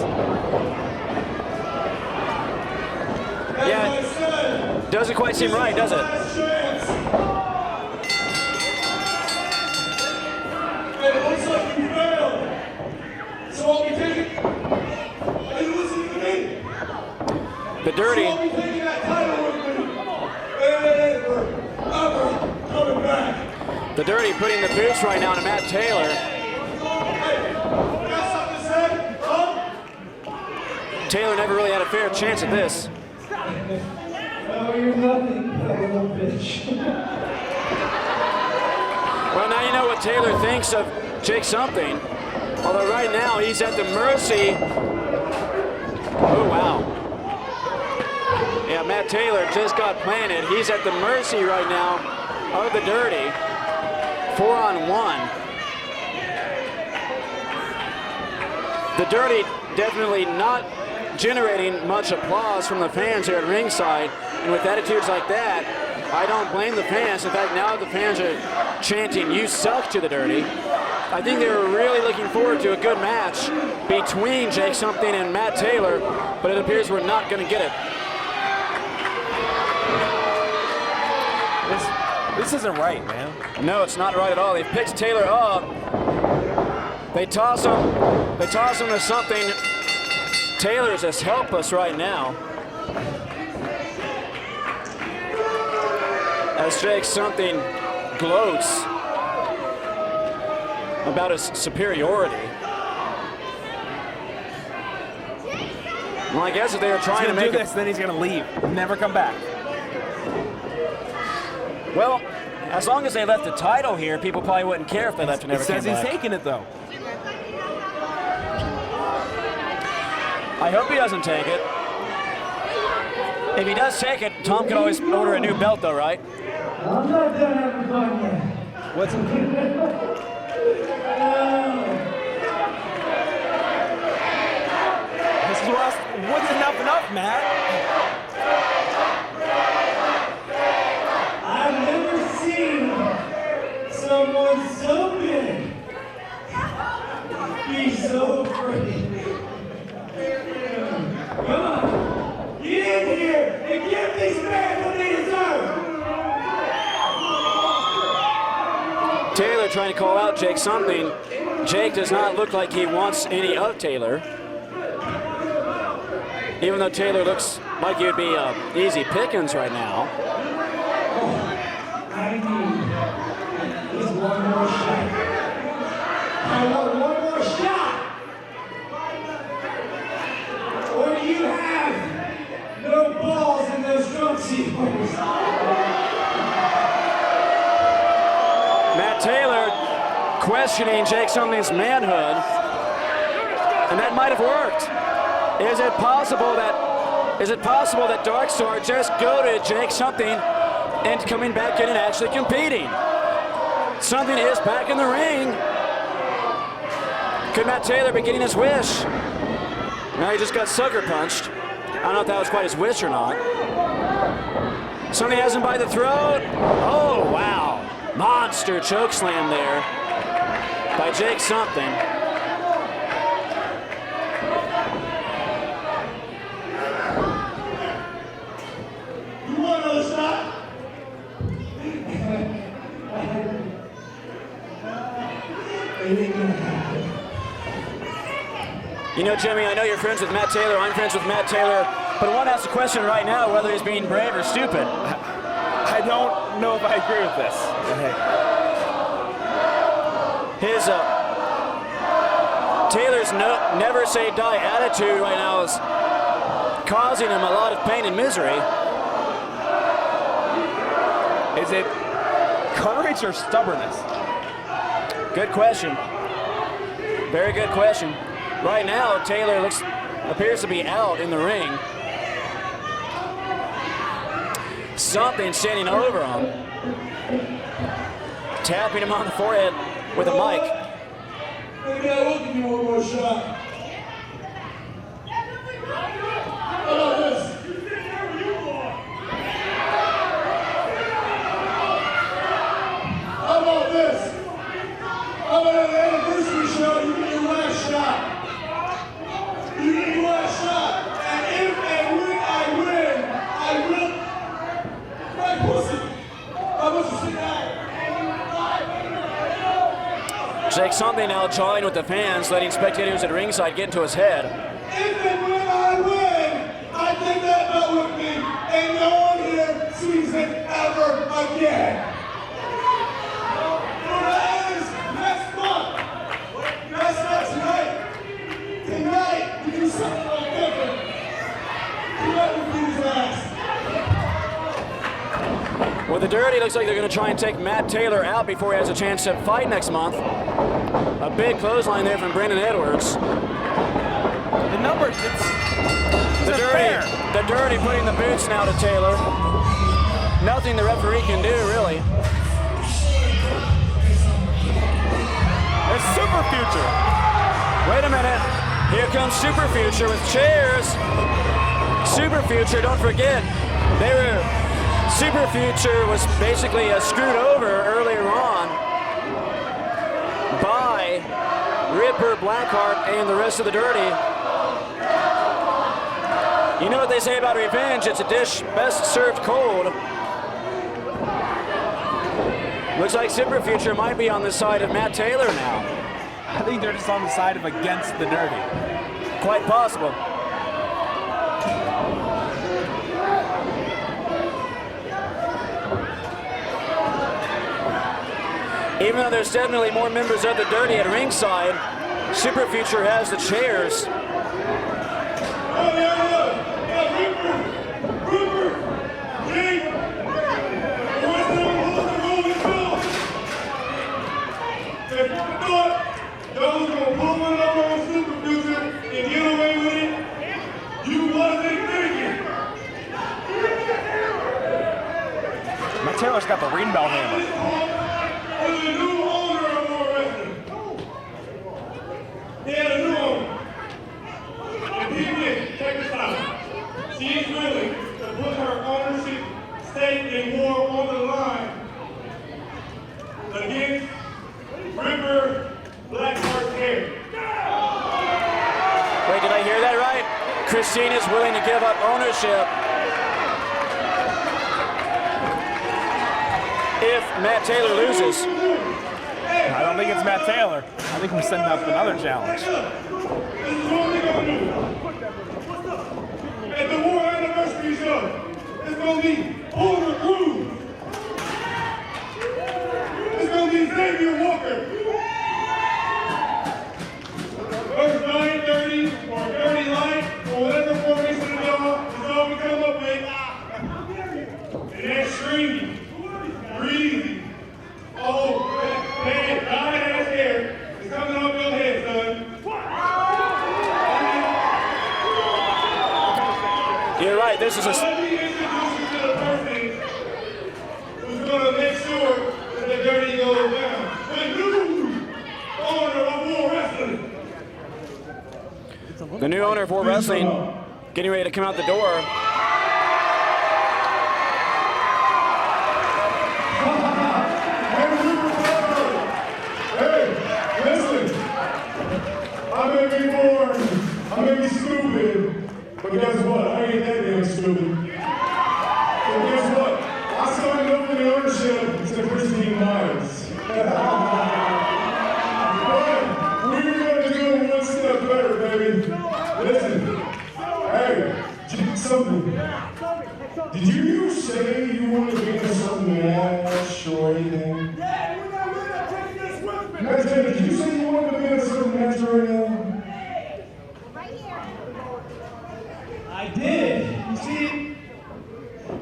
Yeah, doesn't quite seem right, does it? And it looks like you failed. So I'll be taking. Are you listening to me? The Dirty. So I'll be taking that title with me. And we're ever coming back. The Dirty putting the boots right now to Matt Taylor. Hey, you got something to say? Huh? Taylor never really had a fair chance at this. Oh, you're nothing, you little bitch. Well, now you know what Taylor thinks of Jake Something. Although right now he's at the mercy. Oh, wow. Yeah, Matt Taylor just got planted. He's at the mercy right now of the Dirty. 4-on-1. The Dirty definitely not generating much applause from the fans here at ringside. And with attitudes like that, I don't blame the fans. In fact, now the fans are chanting, "You suck" to the Dirty. I think they were really looking forward to a good match between Jake Something and Matt Taylor, but it appears we're not going to get it. This isn't right, man. No, it's not right at all. They've picked Taylor up. They toss him to Something. Taylor's just helpless right now. As Jake Something gloats about his superiority. Well, I guess if they were trying to make this, then he's gonna leave, never come back. Well, as long as they left the title here, people probably wouldn't care if they left and never came back. It says he's taking it though. I hope he doesn't take it. If he does take it, Tom can always order a new belt though, right? I'm not done having fun yet. What's This is what's enough, Matt? I've never seen someone so big be so pretty. Come on, get in here and give me trying to call out Jake something. Jake does not look like he wants any of Taylor. Even though Taylor looks like he would be easy pickings right now. I need is one more shot. I want one more shot. Or do you have no balls in those drum sequels? Matt Taylor questioning Jake something's manhood, and that might have worked. Is it possible that Dark Star just goaded Jake something into coming back in and actually competing? Something is back in the ring. Could Matt Taylor be getting his wish? Now he just got sucker punched. I don't know if that was quite his wish or not. Something has him by the throat. Oh, wow. Monster choke slam there by Jake something. You want another shot? You know, Jimmy, I know you're friends with Matt Taylor. I'm friends with Matt Taylor. But one asks the question right now whether he's being brave or stupid. I don't know if I agree with this. His Taylor's never say die attitude right now is causing him a lot of pain and misery. Is it courage or stubbornness? Good question. Very good question. Right now, Taylor appears to be out in the ring. Something standing over him, tapping him on the forehead with a mic. Hey, guy, we'll give you one more shot. How about this? How about this? How about at the anniversary show, you get your last shot? You get your last shot. And if and when I win, I will. Right, pussy. I want you to sit down. Jake something now jawing with the fans, letting spectators at ringside get into his head. If and when I win, I take that belt with me, and no one here sees it ever again. That is next month. That's not tonight. Tonight, we do something like different. Tonight, we beat his ass. Well, the Dirty looks like they're going to try and take Matt Taylor out before he has a chance to fight next month. A big clothesline there from Brandon Edwards. The numbers, The Dirty putting the boots now to Taylor. Nothing the referee can do, really. It's Super Future. Wait a minute. Here comes Super Future with chairs. Super Future, don't forget, Super Future was basically screwed over earlier on by Ripper, Blackheart, and the rest of the Dirty. You know what they say about revenge, it's a dish best served cold. Looks like Super Future might be on the side of Matt Taylor now. I think they're just on the side of against the Dirty. Quite possible. Even though there's definitely more members of the Dirty at ringside, Super Future has the chairs. Oh, yeah, Ripper, Jake, the rest of them hold the rolling bill. If you thought y'all was gonna pull one over on Super Future and get away with it, you wasn't thinking. Matt Taylor's got the ring bell hammer. There's a new owner of More Wrestling. They had a new owner. And he did, check this out. She's willing to put her ownership stake in war on the line against Ripper Blackheart's hair. Wait, did I hear that right? Christine is willing to give up ownership if Matt Taylor loses. I don't think it's Matt Taylor. I think we're setting up another challenge. This is what we're gonna do. At the war anniversary show, it's gonna be Over Cruz. It's gonna be Xavier Walker. First 9:30 or 30 light or whatever formation is all we come up with. And that's stringy, breezy. Oh, man, God has hair. It's coming off your head, son. You're right. This is a. Let me introduce you to the person who's going to make sure that the dirty goes down. The new owner of War Wrestling. The new owner of War Wrestling getting ready to come out the door. Hey, listen. I may be born, I may be stupid, but guess what? I ain't that damn stupid. So guess what? I signed up for the ownership to Christine Myers. But we're gonna do it one step better, baby. Listen, hey, something. Did you say you wanted to be in something match or anything? Matt Taylor, did you say you wanted to be in a certain match right now? I did. You see,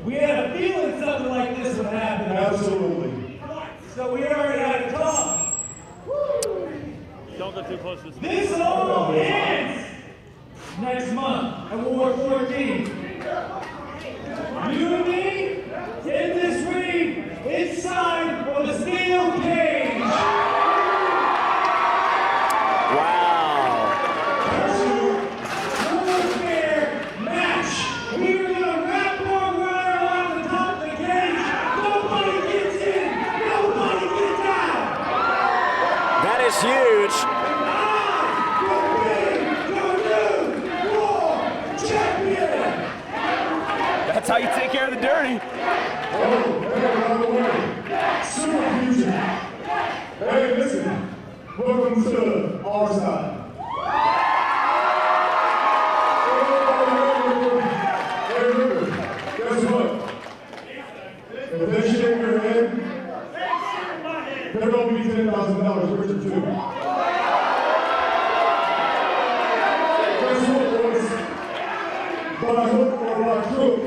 we had a feeling something like this would happen. Absolutely. So we already had a talk. Don't go too close to this. This all ends next month at War 14. You and me in this ring inside of the steel cage. Warfare match. We're gonna wrap our wire around the top of the cage. Nobody gets in. Nobody gets out. That is huge. That's how you take care of the dirty. Super Fusion. Hey, listen. Welcome to our side. Hey, remember, guess what? If they shake your head, they're gonna be $10,000 richer too. Guess what, boys? By hook or by crook,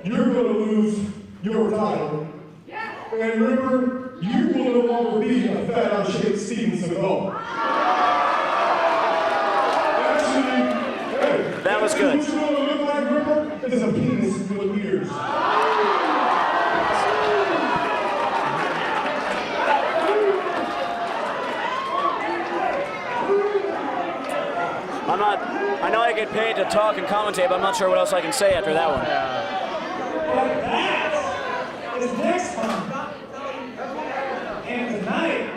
you're gonna lose your title. And remember, you will no longer be a fat out-shaped Steven Seagal. Actually, hey, That was good. What you want to look like, Ripper, is a penis with ears. I know I get paid to talk and commentate, but I'm not sure what else I can say after that one. But that is next month. And tonight,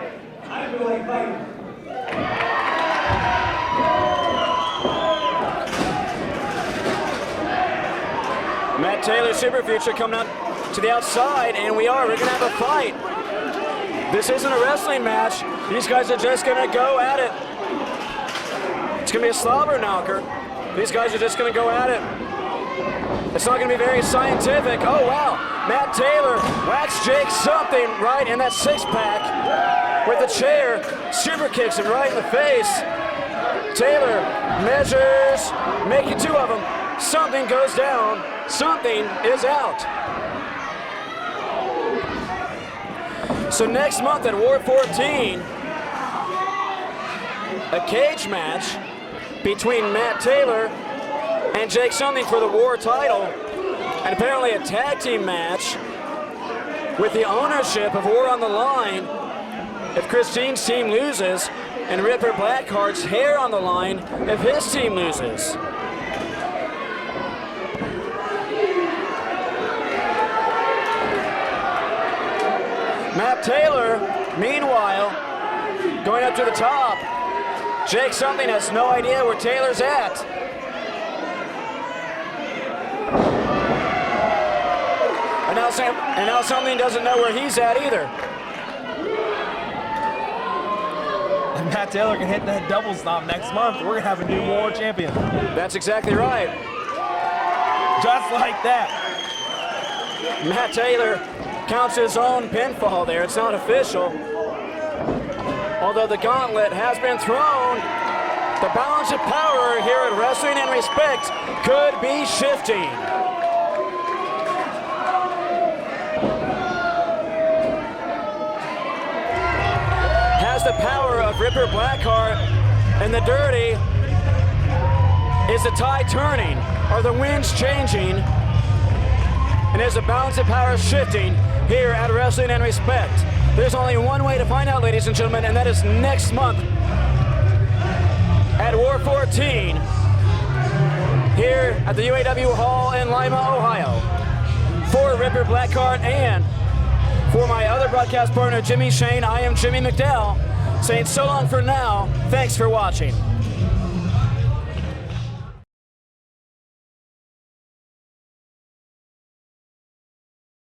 I feel like fighting. Matt Taylor, Super Future, coming out to the outside, and we're going to have a fight. This isn't a wrestling match. These guys are just going to go at it. It's going to be a slobber knocker. These guys are just going to go at it. It's not going to be very scientific. Oh, wow. Matt Taylor whacks Jake something right in that six-pack with a chair. Super kicks him right in the face. Taylor measures, making two of them. Something goes down. Something is out. So next month at War 14, a cage match between Matt Taylor and Jake Something for the War title, and apparently a tag team match with the ownership of War on the line if Christine's team loses, and Ripper Blackheart's hair on the line if his team loses. Matt Taylor, meanwhile, going up to the top. Jake Something has no idea where Taylor's at. And now Something doesn't know where he's at either. Matt Taylor can hit that double stomp next month, we're going to have a new world champion. That's exactly right. Just like that. Matt Taylor counts his own pinfall there. It's not official. Although the gauntlet has been thrown, the balance of power here at Wrestling and Respect could be shifting. Has the power of Ripper Blackheart and the Dirty. Is the tide turning? Are the winds changing? And is the balance of power shifting here at Wrestling and Respect? There's only one way to find out, ladies and gentlemen, and that is next month at War 14 here at the UAW Hall in Lima, Ohio. For Ripper Blackheart and for my other broadcast partner, Jimmy Shane, I am Jimmy McDowell, saying so long for now. Thanks for watching.